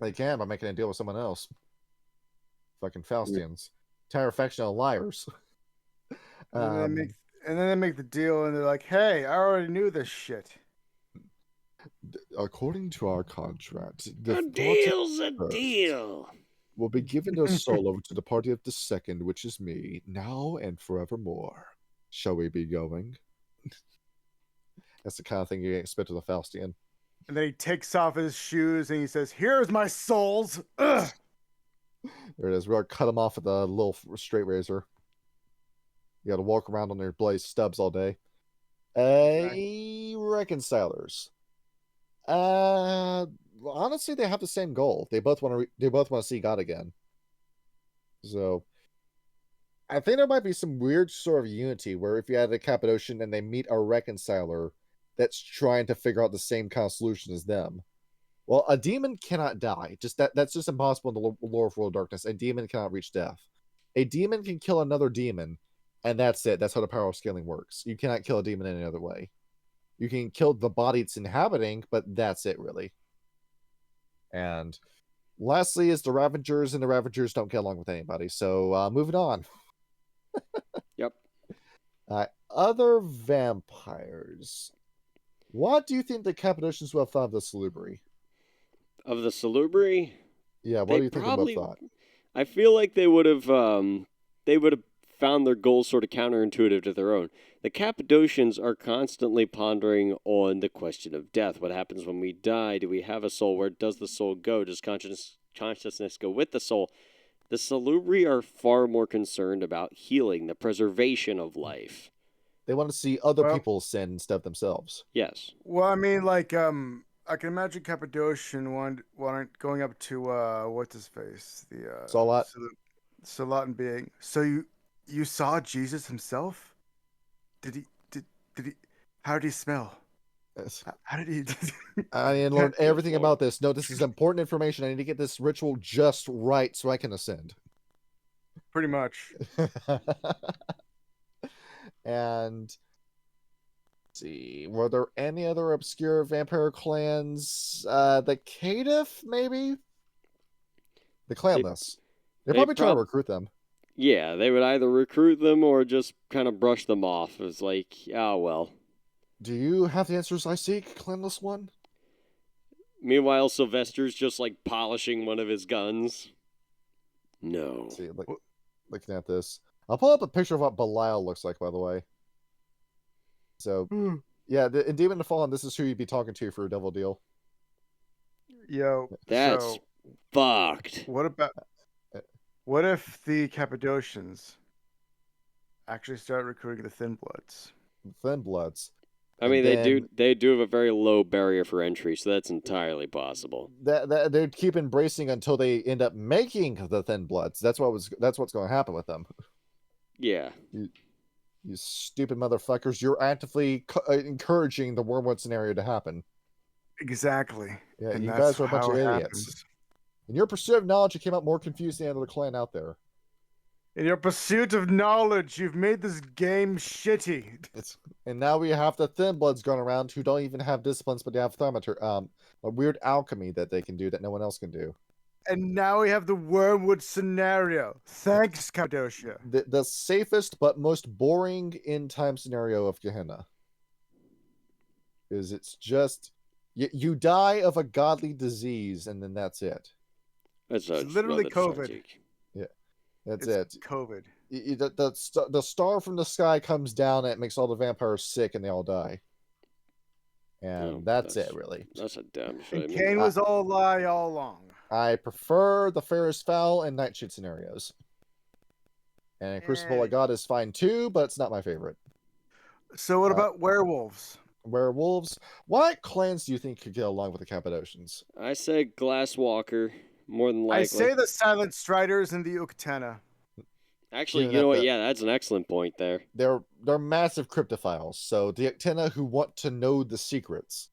They can by making a deal with someone else. Fucking Faustians. Entire faction of liars. And then they make the deal and they're like, hey, I already knew this shit. According to our contract, a deal's a deal. Will be given their soul over to the party of the second, which is me, now and forevermore. Shall we be going? That's the kind of thing you expect with a Faustian. And then he takes off his shoes and he says, here's my souls. Ugh! There it is. We're going to cut them off with a little straight razor. You got to walk around on their blade stubs all day. Reconcilers. Honestly, they have the same goal. They both want to see God again. So, I think there might be some weird sort of unity where if you had a Cappadocian and they meet a reconciler that's trying to figure out the same kind of solution as them. Well, a demon cannot die. That's just impossible in the lore of World of Darkness. A demon cannot reach death. A demon can kill another demon, and that's it. That's how the power of scaling works. You cannot kill a demon any other way. You can kill the body it's inhabiting, but that's it, really. And lastly is the Ravagers, and the Ravagers don't get along with anybody. So, moving on. Yep. Other vampires. What do you think the Cappadocians would have thought of the Salubri? Of the Salubri? Yeah, what do you think they would have thought? I feel like they would have found their goals sort of counterintuitive to their own. The Cappadocians are constantly pondering on the question of death. What happens when we die? Do we have a soul? Where does the soul go? Does consciousness go with the soul? The Salubri are far more concerned about healing, the preservation of life. They want to see other people sin instead of themselves. Yes. Well, I mean, like, I can imagine Cappadocian going up to what's his face, the Salat being. So you saw Jesus himself? Did he? How did he smell? Yes. How did he? I need to learn everything about this. No, this is important information. I need to get this ritual just right so I can ascend. Pretty much. And let's see, were there any other obscure vampire clans? The Caitiff, maybe? The Clanless. They're probably trying to recruit them. Yeah, they would either recruit them or just kind of brush them off. It's like, oh, well. Do you have the answers I seek, Clanless one? Meanwhile, Sylvester's just like polishing one of his guns. No. Let's see, looking at this. I'll pull up a picture of what Belial looks like, by the way. So, yeah, in Demon to Fallen, this is who you'd be talking to for a devil deal. Yo, that's fucked. What if the Cappadocians actually start recruiting the Thin Bloods? Thin Bloods. I mean, they do have a very low barrier for entry, so that's entirely possible. That they keep embracing until they end up making the Thin Bloods. That's what's going to happen with them. Yeah. You stupid motherfuckers! You're actively encouraging the Wormwood scenario to happen. Exactly. Yeah, and you guys are a bunch of idiots. Happens. In your pursuit of knowledge, you came out more confused than any other clan out there. In your pursuit of knowledge, you've made this game shitty. And now we have the Thin Bloods going around who don't even have disciplines, but they have a weird alchemy that they can do that no one else can do. And now we have the Wormwood scenario. Thanks, Cappadocia. The safest but most boring end-time scenario of Gehenna. Is it's just you die of a godly disease and then that's it. It's literally COVID. Tragic. Yeah, it's it. COVID. The star from the sky comes down and it makes all the vampires sick and they all die. And that's it, really. That's a damn shame. And Cain was all a lie all along. I prefer the Fair is Foul and Nightshade scenarios. And Crucible of God is fine too, but it's not my favorite. So what about werewolves? Werewolves? What clans do you think could get along with the Cappadocians? I say Glasswalker, more than likely. I say the Silent Striders and the Uktena. Actually, you know what? Yeah, that's an excellent point there. They're massive cryptophiles. So the Uktena who want to know the secrets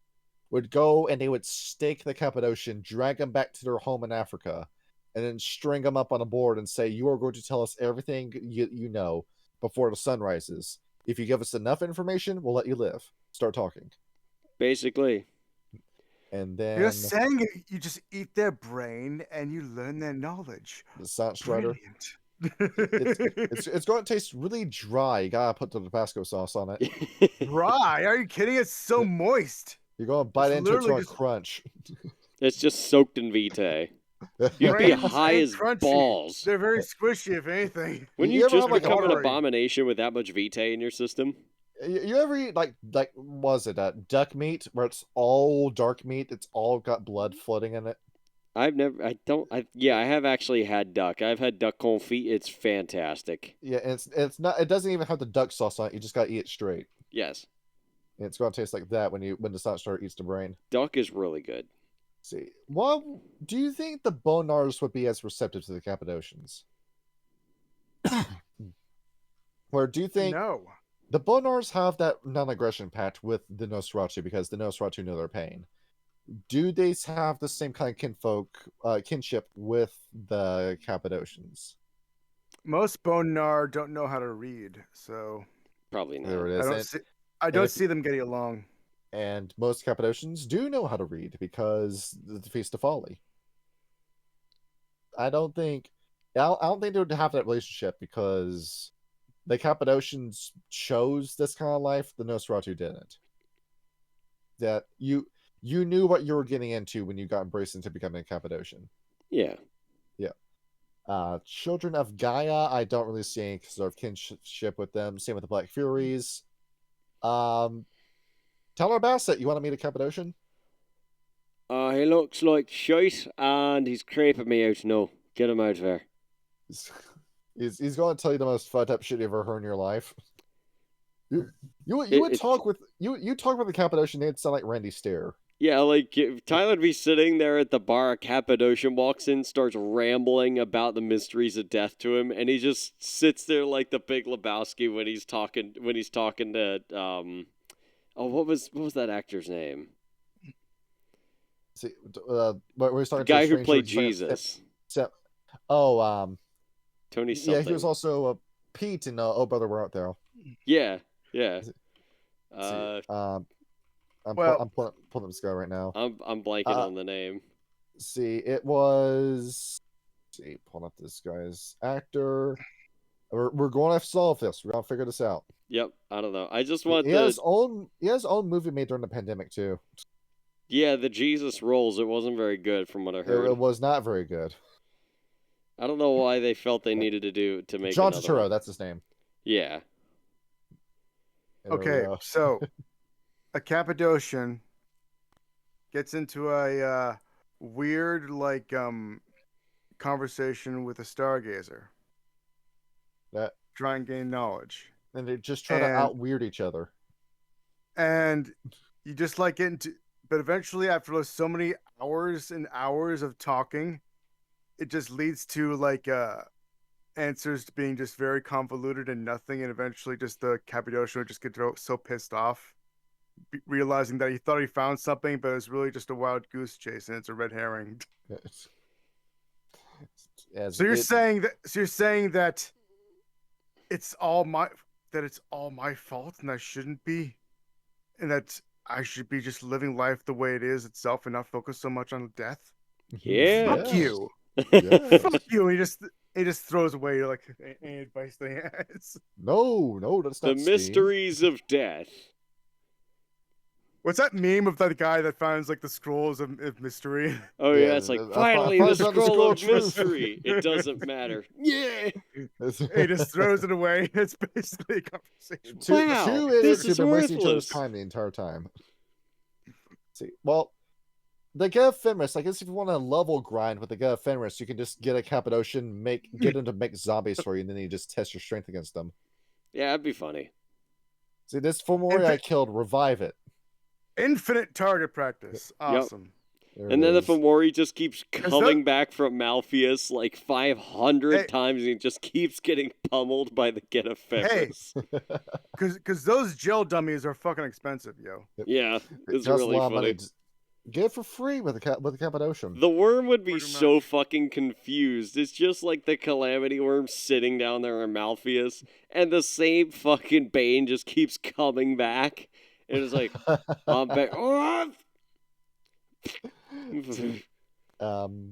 would go and they would stake the Cappadocian, drag them back to their home in Africa, and then string them up on a board and say, you are going to tell us everything you know before the sun rises. If you give us enough information, we'll let you live. Start talking. Basically. And then... You're saying you just eat their brain and you learn their knowledge. The Silent Strider. It's going to taste really dry. You gotta put the Tabasco sauce on it. Dry? Are you kidding? It's so moist. You're going to bite into it, it's going to crunch. It's just soaked in vitae. You'd be high as crunchy. Balls. They're very squishy, if anything. When you just become an abomination with that much vitae in your system. You ever eat, like was it duck meat, where it's all dark meat, it's all got blood floating in it? I have actually had duck. I've had duck confit. It's fantastic. Yeah, and it's not. It doesn't even have the duck sauce on it. You just got to eat it straight. Yes. And it's going to taste like that when the Silent Strider eats the brain. Duck is really good. Let's see, well, do you think the Bonars would be as receptive to the Cappadocians? Where do you think No. the Bonars have that non-aggression pact with the Nosferatu because the Nosferatu know their pain? Do they have the same kind of kinship with the Cappadocians? Most Bonar don't know how to read, so Probably not. There it is. I don't see them getting along. And most Cappadocians do know how to read because the Feast of Folly. I don't think they would have that relationship because the Cappadocians chose this kind of life. The Nosferatu didn't. That you knew what you were getting into when you got embraced into becoming a Cappadocian. Yeah. Children of Gaia, I don't really see any sort of kinship with them. Same with the Black Furies. Tyler Bassett, you want to meet a Cappadocian? He looks like shite, and he's creeping me out. No, get him out of there. He's going to tell you the most fucked up shit you ever heard in your life. You would talk with the Cappadocian, they'd sound like Randy Stair. Yeah, like Tyler'd be sitting there at the bar, a Cappadocian walks in, starts rambling about the mysteries of death to him, and he just sits there like the Big Lebowski when he's talking to what was that actor's name? See, we're The guy who played Jesus. Tony something. Yeah, he was also Pete in Oh Brother Where Art Thou. Yeah. I'm pulling up this guy right now. I'm blanking on the name. It was. Pulling up this guy's actor. We're going to solve this. We're gonna figure this out. Yep, I don't know. I just want he has his own movie made during the pandemic too. Yeah, the Jesus Rolls. It wasn't very good from what I heard. It was not very good. I don't know why they felt they needed to make John Turturro. That's his name. Yeah. Okay, so a Cappadocian gets into a weird conversation with a stargazer. That try and gain knowledge. And they just try to out-weird each other. And you just get into, but eventually after so many hours and hours of talking, it just leads to answers being just very convoluted and nothing, and eventually just the Cappadocian would just get so pissed off, realizing that he thought he found something, but it's really just a wild goose chase and it's a red herring. So you're saying that it's all my fault and I shouldn't be, and that I should be just living life the way it is itself and not focus so much on death? Yeah. Fuck you. Yeah. Fuck you. He just throws away any advice they has. No, that's not the mysteries of death. What's that meme of that guy that finds the scrolls of mystery? Oh yeah, it's finally the scroll of mystery. It doesn't matter. Yeah. He just throws it away. It's basically a conversation. Wow, this is been wasting each other's worthless. time the entire time. Well, the Get Fenris, I guess if you want to level grind with the Get Fenris, you can just get a Cappadocian, get him to make zombies for you, and then you just test your strength against them. Yeah, that'd be funny. See, this Fomori I killed, revive it. Infinite target practice. Awesome. Yep. And then the Fomori just keeps coming back from Malpheus 500 times, and he just keeps getting pummeled by the Get Fenris. Because those gel dummies are fucking expensive, yo. Yeah, it's really funny. Get it for free with the Cappadocian. The worm would be so fucking confused. It's just like the Calamity Worm sitting down there in Malpheus, and the same fucking Bane just keeps coming back. And it's like, I'm back. Oh!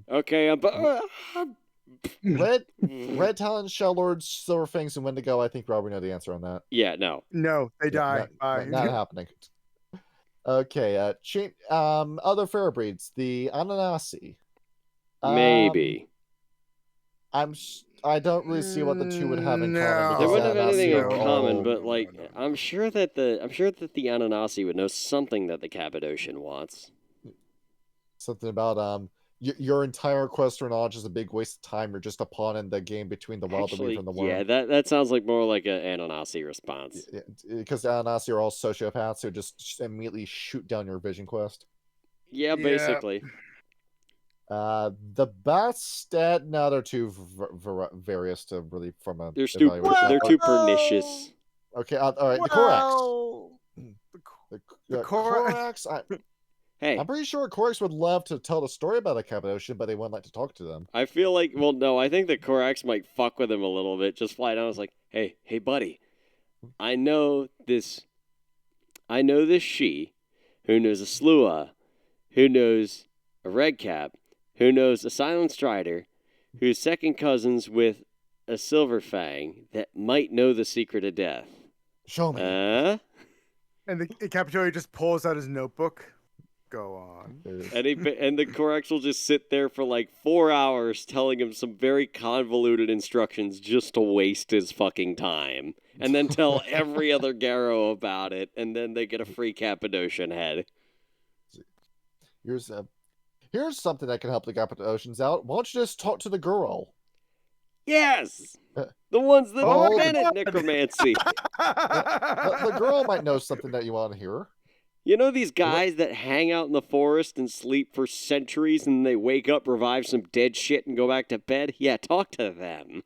Okay, I'm back. Red Talon, Shell Lords, Silver Fangs, and Wendigo. I think Rob, we know the answer on that. Yeah, no. No, they die. Not happening. Okay, other fair breeds, the Ananasi. Maybe. I don't really see what the two would have in common. They wouldn't have anything in common, old. but I'm sure that the Ananasi would know something that the Cappadocian wants. Something about your entire quest for knowledge is a big waste of time. You're just a pawn in the game between the wild and the worm. Yeah, that sounds like more like an Ananasi response. Because the Ananasi are all sociopaths who just immediately shoot down your vision quest. Yeah, basically. The best no, they're too various to really from a They're evaluation. They're too pernicious. Okay, all right. Well, The the Korax. Hey, I'm pretty sure Korax would love to tell the story about the Cappadocian, but they wouldn't like to talk to them. I feel like, well, no, I think the Korax might fuck with him a little bit. Just fly down. It's like, hey, buddy, I know this she, who knows a Slua, who knows a Redcap, who knows a Silent Strider, who's second cousins with a Silver Fang that might know the secret of death. Show me. And the Cappadocian just pulls out his notebook. Go on. And the Korax will just sit there for like 4 hours telling him some very convoluted instructions just to waste his fucking time. And then tell every other Garrow about it, and then they get a free Cappadocian head. Here's something that can help the Cappadocians out. Why don't you just talk to the girl? Yes! The ones that are invented necromancy. The girl might know something that you want to hear. You know these guys that hang out in the forest and sleep for centuries and they wake up, revive some dead shit, and go back to bed? Yeah, talk to them.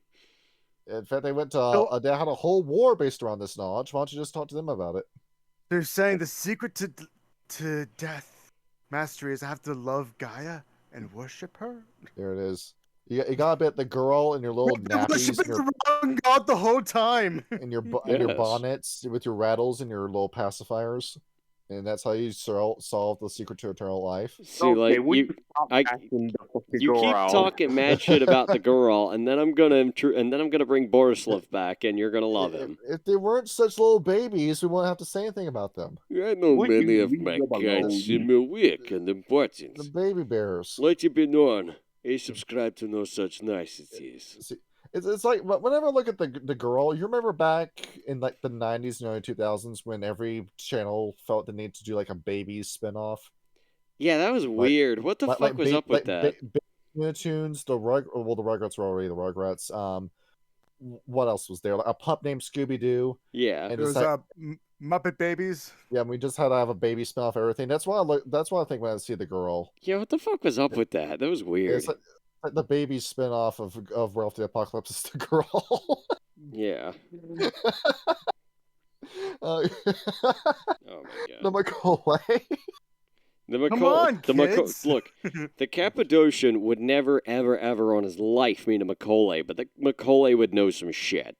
In fact, they went to they had a whole war based around this knowledge. Why don't you just talk to them about it? They're saying the secret to death mastery is I have to love Gaia and worship her. There it is. You got a bit the girl in your little nappies, the wrong god the whole time, in your bonnets with your rattles and your little pacifiers. And that's how you solve the secret to eternal life. See, like you keep talking mad shit about the girl, and then I'm gonna bring Borislav back, and you're gonna love him. If they weren't such little babies, we won't have to say anything about them. I know many of my kind seem weak and important. The baby bears. Let it be known, I subscribe to no such niceties. See, it's like whenever I look at the girl, you remember back in like the 90s and early 2000s when every channel felt the need to do like a babies spinoff. Yeah, that was weird. What the fuck was up with that? Tunes, the Rugrats were already the Rugrats. What else was there? Like a pup named Scooby Doo. Yeah, and there was Muppet Babies. Yeah, and we just had to have a baby spinoff of everything. That's why I think when I see the girl. Yeah, what the fuck was up with that? That was weird. It's like the baby spinoff of Werewolf the Apocalypse is the girl. Yeah. Oh my god. The Macaulay. Come on, kids. Look, the Cappadocian would never, ever, ever on his life meet a Macaulay, but the Macaulay would know some shit.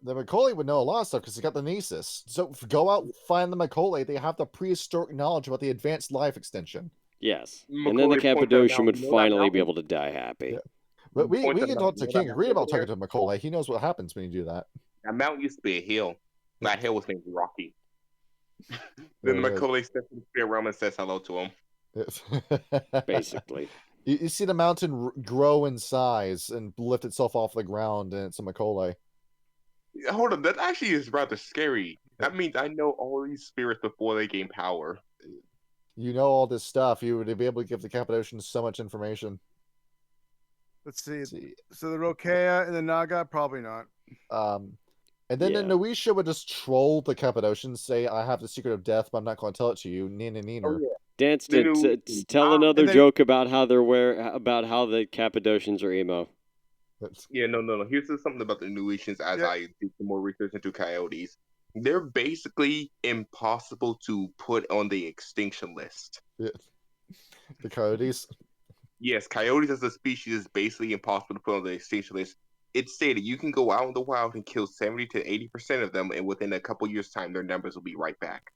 The Macaulay would know a lot of stuff because he got the Nesis. So go out and find the Macaulay. They have the prehistoric knowledge about the advanced life extension. Yes, and then the Cappadocian would finally be able to die happy. Yeah. But we can talk to King Agreed about talking to Macaulay. He knows what happens when you do that. That mountain used to be a hill. That hill was named Rocky. Then Macaulay steps in the spirit realm and says hello to him. Basically. You see the mountain grow in size and lift itself off the ground, and it's a Macaulay. Hold on, that actually is rather scary. That means I know all these spirits before they gain power. You know all this stuff. You would be able to give the Cappadocians so much information. Let's see. So the Rokea and the Naga, probably not. And then the Noisha would just troll the Cappadocians, say, I have the secret of death, but I'm not going to tell it to you. Neener. Oh, yeah. Dance to tell another joke about how about how the Cappadocians are emo. Yeah, no. Here's something about the Noishans as I did some more research into coyotes. They're basically impossible to put on the extinction list. Yeah. The coyotes? Yes, coyotes as a species is basically impossible to put on the extinction list. It's stated you can go out in the wild and kill 70 to 80% of them, and within a couple years' time, their numbers will be right back.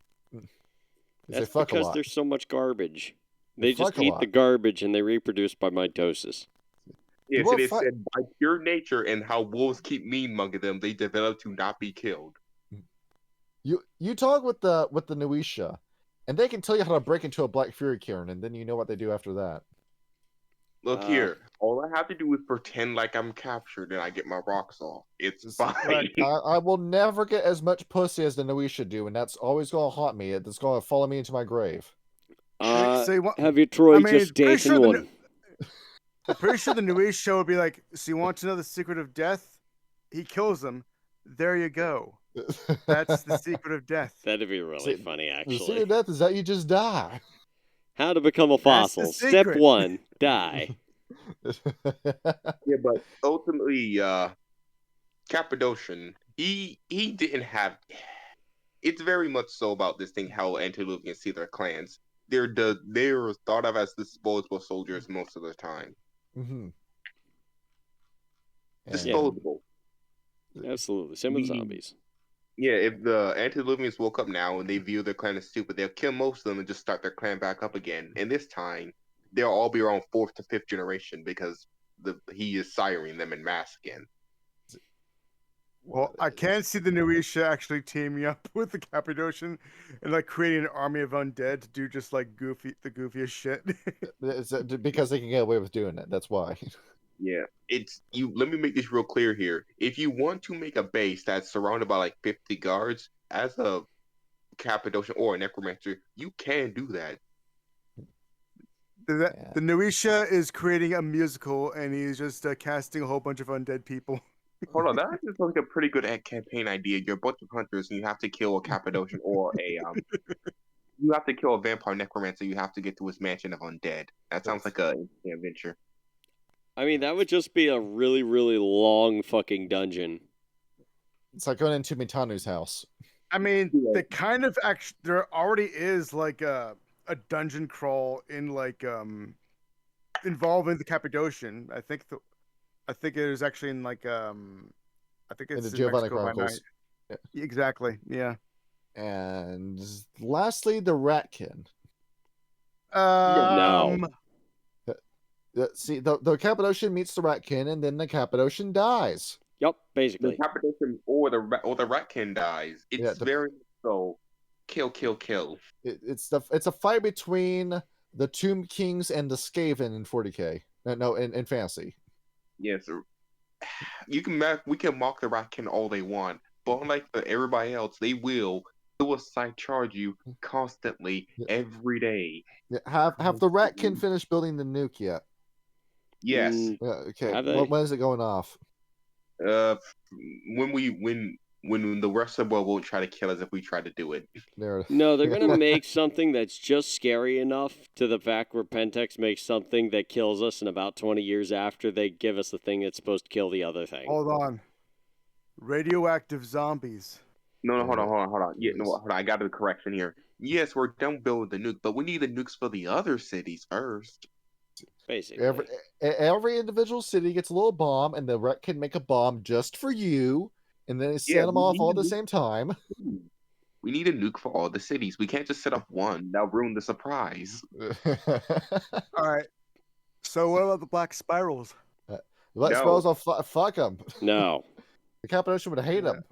That's because there's so much garbage. They just eat the garbage and they reproduce by mitosis. Yes, it is said by pure nature and how wolves keep mean-monging them, they develop to not be killed. You talk with the Noisha, and they can tell you how to break into a Black Fury cairn, and then you know what they do after that. Look here, all I have to do is pretend like I'm captured and I get my rocks off. It's fine. I will never get as much pussy as the Noisha do, and that's always going to haunt me. It's going to follow me into my grave. Have you, Troy, just dancing one? I'm pretty sure the Noisha would be like, so you want to know the secret of death? He kills them. There you go. That's the secret of death. That'd be really funny, actually. The secret of death is that you just die. How to become a fossil. Step 1, die. Yeah, but ultimately, Cappadocian, he didn't have. It's very much so about this thing how Antediluvians see their clans. They're thought of as disposable soldiers most of the time. Mm-hmm. Disposable. Yeah. Absolutely. Same with zombies. Yeah, if the Antediluvians woke up now and they view their clan as stupid, they'll kill most of them and just start their clan back up again. And this time, they'll all be around 4th to 5th generation because he is siring them in mass again. Well, I can't see the Nuisha actually teaming up with the Cappadocian and like creating an army of undead to do just like the goofiest shit. Because they can get away with doing it. That's why. Yeah, it's you. Let me make this real clear here. If you want to make a base that's surrounded by like 50 guards, as a Cappadocian or a necromancer, you can do that. The Nuisha is creating a musical, and he's just casting a whole bunch of undead people. Hold on, that is like a pretty good campaign idea. You're a bunch of hunters, and you have to kill a Cappadocian or a you have to kill a vampire necromancer. You have to get to his mansion of undead. That sounds like an adventure. I mean, that would just be a really, really long fucking dungeon. It's like going into Mitanu's house. I mean, they kind of actually there already is like a dungeon crawl in like involving the Cappadocian. I think it is actually in like I think it's in the Giovanni Mexico Chronicles. Yeah. Exactly. Yeah. And lastly, the Ratkin. No. See, the Cappadocian meets the Ratkin, and then the Cappadocian dies. Yep, basically. The Cappadocian or the Ratkin dies. It's very so kill. It's a fight between the Tomb Kings and the Skaven in 40k. No, in fantasy. Yes, we can mock the Ratkin all they want, but unlike everybody else, they will suicide charge you constantly every day. Have the Ratkin finished building the nuke yet? Yes. Okay. When is it going off? When the rest of the world won't try to kill us if we try to do it. No, they're gonna make something that's just scary enough to the fact where Pentex makes something that kills us in about 20 years after they give us the thing that's supposed to kill the other thing. Hold on. Radioactive zombies. No, hold on. Yeah, no, hold on. I got a correction here. Yes, we're done building the nuke, but we need the nukes for the other cities first. Basically. Every individual city gets a little bomb, and the Ret can make a bomb just for you, and then they set them off all at the same time. We need a nuke for all the cities. We can't just set up one. That'll ruin the surprise. All right. So what about the black spirals? Black spirals, I'll fuck them. No. The Cappadocian would hate them.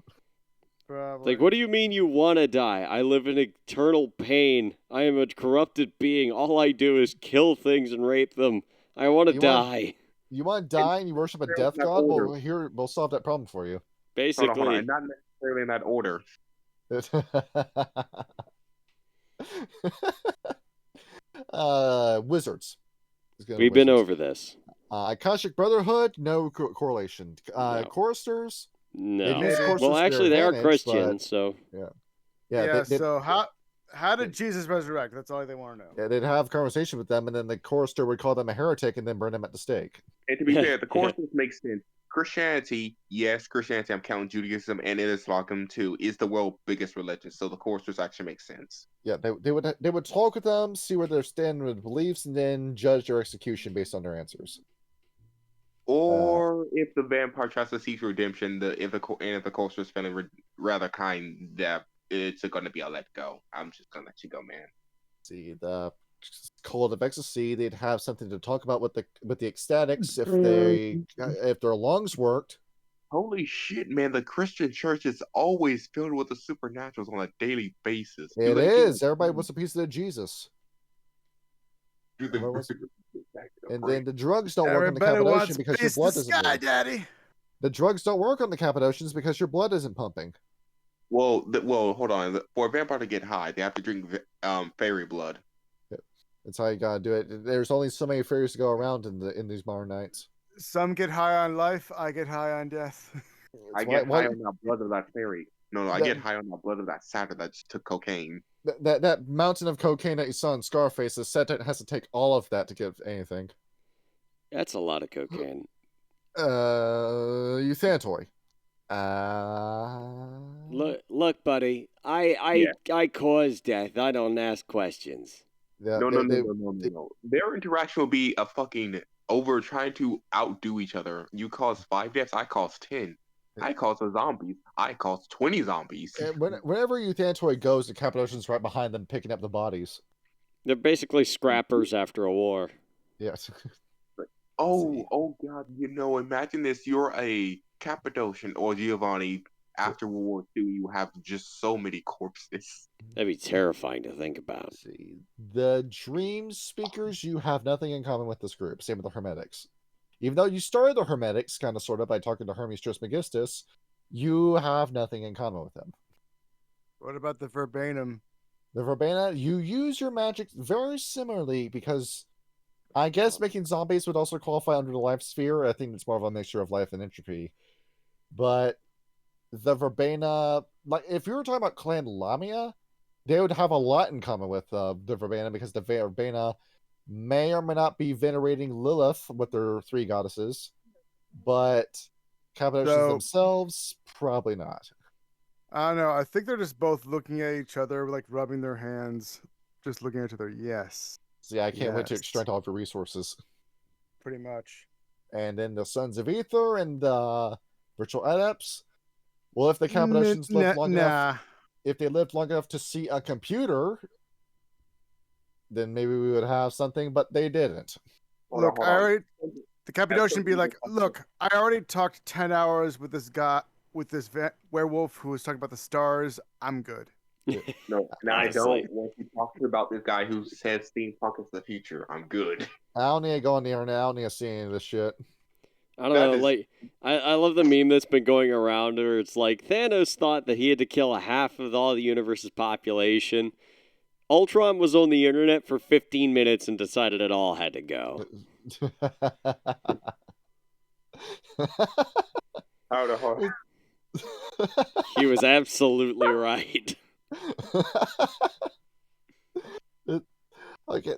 Probably. Like, what do you mean you want to die? I live in eternal pain. I am a corrupted being. All I do is kill things and rape them. I want to die. You want to die and you worship a death god? Well, here, we'll solve that problem for you. Basically. Hold on. Not necessarily in that order. Wizards. We've been over this. Akashic Brotherhood, no correlation. No. Choristers? No. Well, actually, they are Christians, so... Yeah. So how did Jesus resurrect? That's all they want to know. Yeah, they'd have a conversation with them, and then the chorister would call them a heretic and then burn them at the stake. And to be fair, the choristers make sense. Christianity, I'm counting Judaism and Islam too, is the world's biggest religion, so the choristers actually make sense. Yeah, they would talk with them, see where they're standing with beliefs, and then judge their execution based on their answers. Or if the vampire tries to seek redemption, if the choristers feeling rather kind, that it's going to be a let go. I'm just going to let you go, man. See, the Cult of Ecstasy, they'd have something to talk about with the ecstatics if their lungs worked. Holy shit, man! The Christian church is always filled with the supernaturals on a daily basis. It is. Everybody wants a piece of their Jesus. And then the drugs don't work on the Cappadocian because your blood doesn't work. Daddy. The drugs don't work on the Cappadocians because your blood isn't pumping. Well, hold on. For a vampire to get high, they have to drink fairy blood. That's how you gotta do it. There's only so many fairies to go around in these modern nights. Some get high on life. I get high on death. I get high on the blood of that fairy. No, I get high on the blood of that satyr that just took cocaine. That mountain of cocaine that you saw in Scarface, the satyr has to take all of that to get anything. That's a lot of cocaine. Euthanatory. Look, buddy. I cause death. I don't ask questions. Yeah, No. Their interaction will be a fucking over trying to outdo each other. You cause 5 deaths, I cause 10. I cause a zombie, I cause 20 zombies. Whenever Euthanatory goes, the Cappadocian's right behind them picking up the bodies. They're basically scrappers after a war. Yes. Oh God! Imagine this: you're a Cappadocian or Giovanni after World War II. You have just so many corpses. That'd be terrifying to think about. See, the Dream Speakers, you have nothing in common with this group. Same with the Hermetics. Even though you started the Hermetics, kind of sort of, by talking to Hermes Trismegistus, you have nothing in common with them. What about the Verbena? The Verbena, you use your magic very similarly because I guess making zombies would also qualify under the life sphere. I think it's more of a mixture of life and entropy. But the Verbena, like if you were talking about Clan Lamia, they would have a lot in common with the Verbena because the Verbena may or may not be venerating Lilith with their 3 goddesses, but Cappadocians themselves, probably not. I don't know. I think they're just both looking at each other, like rubbing their hands, just looking at each other. Yes. See, I can't wait to extract all of your resources. Pretty much. And then the Sons of Ether and the Virtual Adepts. Well, if the Cappadocians lived long enough, if they lived long enough to see a computer, then maybe we would have something, but they didn't. Look, the Cappadocian be like, look, I already talked 10 hours with this guy, with this werewolf who was talking about the stars. I'm good. No, I don't want you talking about this guy who says steampunk is the future. I'm good. I don't need to go on the internet. I don't need to see any of this shit. I don't know, like, I love the meme that's been going around where it's like, Thanos thought that he had to kill a half of all the universe's population. Ultron was on the internet for 15 minutes and decided it all had to go. He was absolutely right. Okay,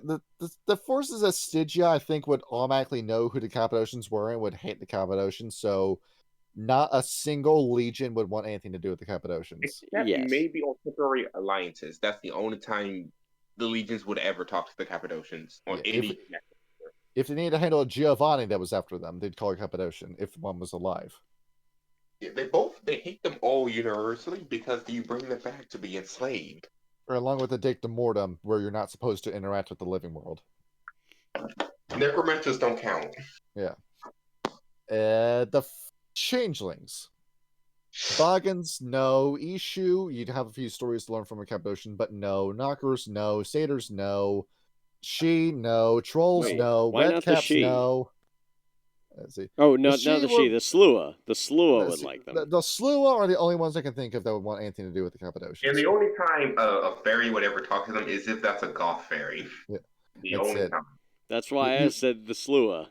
the forces at Stygia, I think, would automatically know who the Cappadocians were and would hate the Cappadocians, so not a single legion would want anything to do with the Cappadocians. Maybe on temporary alliances. That's the only time the legions would ever talk to the Cappadocians. If they needed to handle a Giovanni that was after them, they'd call a Cappadocian if one was alive. Yeah, they hate them all universally because you bring them back to be enslaved. Or along with the Dicta Mortem, where you're not supposed to interact with the living world. Necromancers don't count. Yeah. The Changelings. Boggans, no. Ishu, you'd have a few stories to learn from a Cappadocian, but no. Knockers, no. Satyrs, no. She, no. Trolls, no. Redcaps, no. Let's see. Oh, not the she, the Slua. The Slua would like them. The Slua are the only ones I can think of that would want anything to do with the Cappadocians. And the only time a fairy would ever talk to them is if that's a goth fairy. Yeah. The only time. That's why I said the Slua.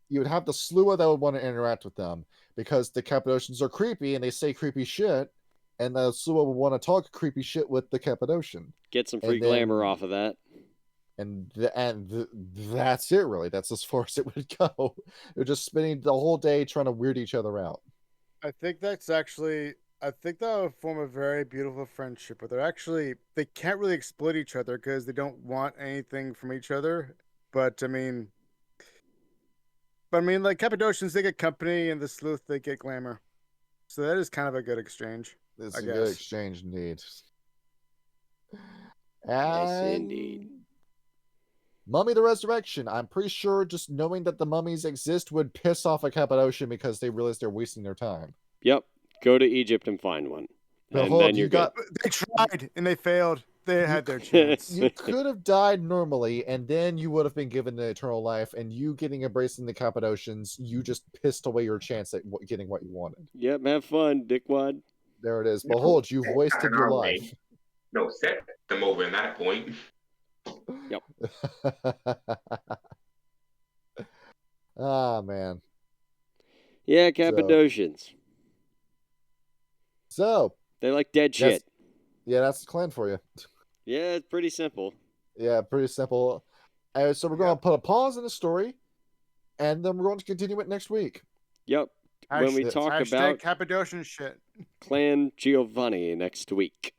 You would have the Slua that would want to interact with them because the Cappadocians are creepy and they say creepy shit, and the Slua would want to talk creepy shit with the Cappadocian. Get some free glamour off of that. And that's it, really. That's as far as it would go. They're just spending the whole day trying to weird each other out. I think that would form a very beautiful friendship, but they can't really exploit each other because they don't want anything from each other. But I mean, like Cappadocians, they get company, and the Sleuth, they get glamour. So that is kind of a good exchange. It's a good exchange indeed. Yes, indeed. Mummy the Resurrection. I'm pretty sure just knowing that the mummies exist would piss off a Cappadocian because they realize they're wasting their time. Yep. Go to Egypt and find one. And then you're good. They tried and they failed. They had their chance. You could have died normally, and then you would have been given the eternal life, and you getting embraced in the Cappadocians, you just pissed away your chance at getting what you wanted. Yep, have fun, dickwad. There it is. Behold, you've wasted your life. No, set them over in that point. Yep. Ah, man. Yeah, Cappadocians. So they like dead shit. Yeah, that's the clan for you. Yeah, it's pretty simple. Yeah, pretty simple. So we're going to put a pause in the story. and then we're going to continue it next week. Yep. When we talk about Cappadocian shit. Clan Giovanni next week.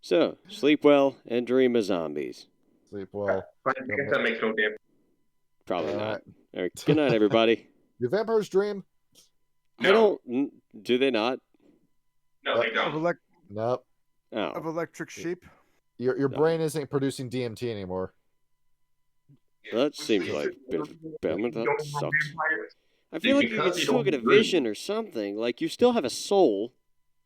So, sleep well and dream of zombies. Sleep well. I guess that makes no difference. Probably not. All right. Good night, everybody. Do vampires dream? I don't. Do they not? No, they don't. Nope. Oh. Of electric sheep. Your brain isn't producing DMT anymore. That seems like a bit of impairment. That sucks. I feel like you could still get a vision or something. Like, you still have a soul.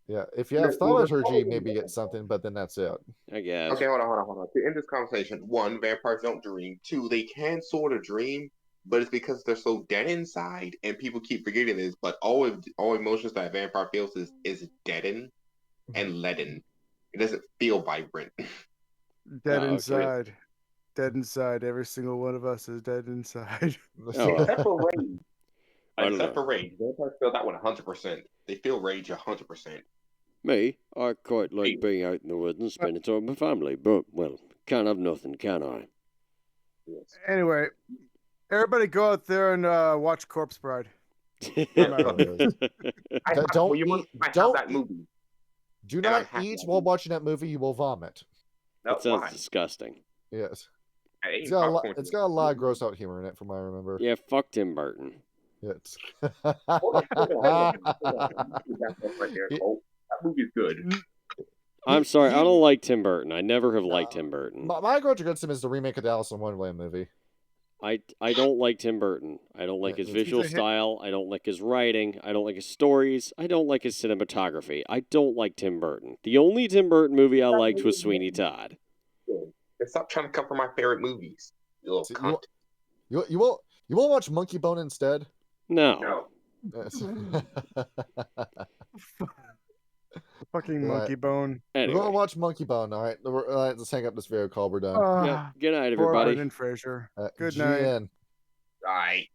Yeah, if you have thaumaturgy, maybe you get something, but then that's it. I guess. Okay, hold on. To end this conversation, 1, vampires don't dream. 2, they can sort of dream, but it's because they're so dead inside, and people keep forgetting this. But all emotions that a vampire feels is deadened and leaden. It doesn't feel vibrant. Dead inside. Okay. Dead inside. Every single one of us is dead inside. Except for rage. Except for rage. Vampires feel that one 100%. They feel rage 100%. Me? I quite like being out in the woods and spending time with my family, but, well, can't have nothing, can I? Yes. Anyway, everybody go out there and watch Corpse Bride. Don't that movie. Do not eat while watching that movie. You will vomit. That sounds disgusting. Yes. It's got a lot of gross out humor in it, from what I remember. Yeah, fuck Tim Burton. Yes. That movie's good. I'm sorry, I don't like Tim Burton. I never have liked Tim Burton. My grudge against him is the remake of the Alice in Wonderland movie. I don't like Tim Burton. I don't like his visual style. I don't like his writing. I don't like his stories. I don't like his cinematography. I don't like Tim Burton. The only Tim Burton movie I liked was Sweeney Todd. Stop trying to cover my favorite movies. You little cunt. You won't watch Monkey Bone instead? No. Fucking Monkey Bone. Anyway. We're gonna watch Monkey Bone. All right, let's hang up this video call. We're done. Good night, everybody. And Fraser. Good night. Bye.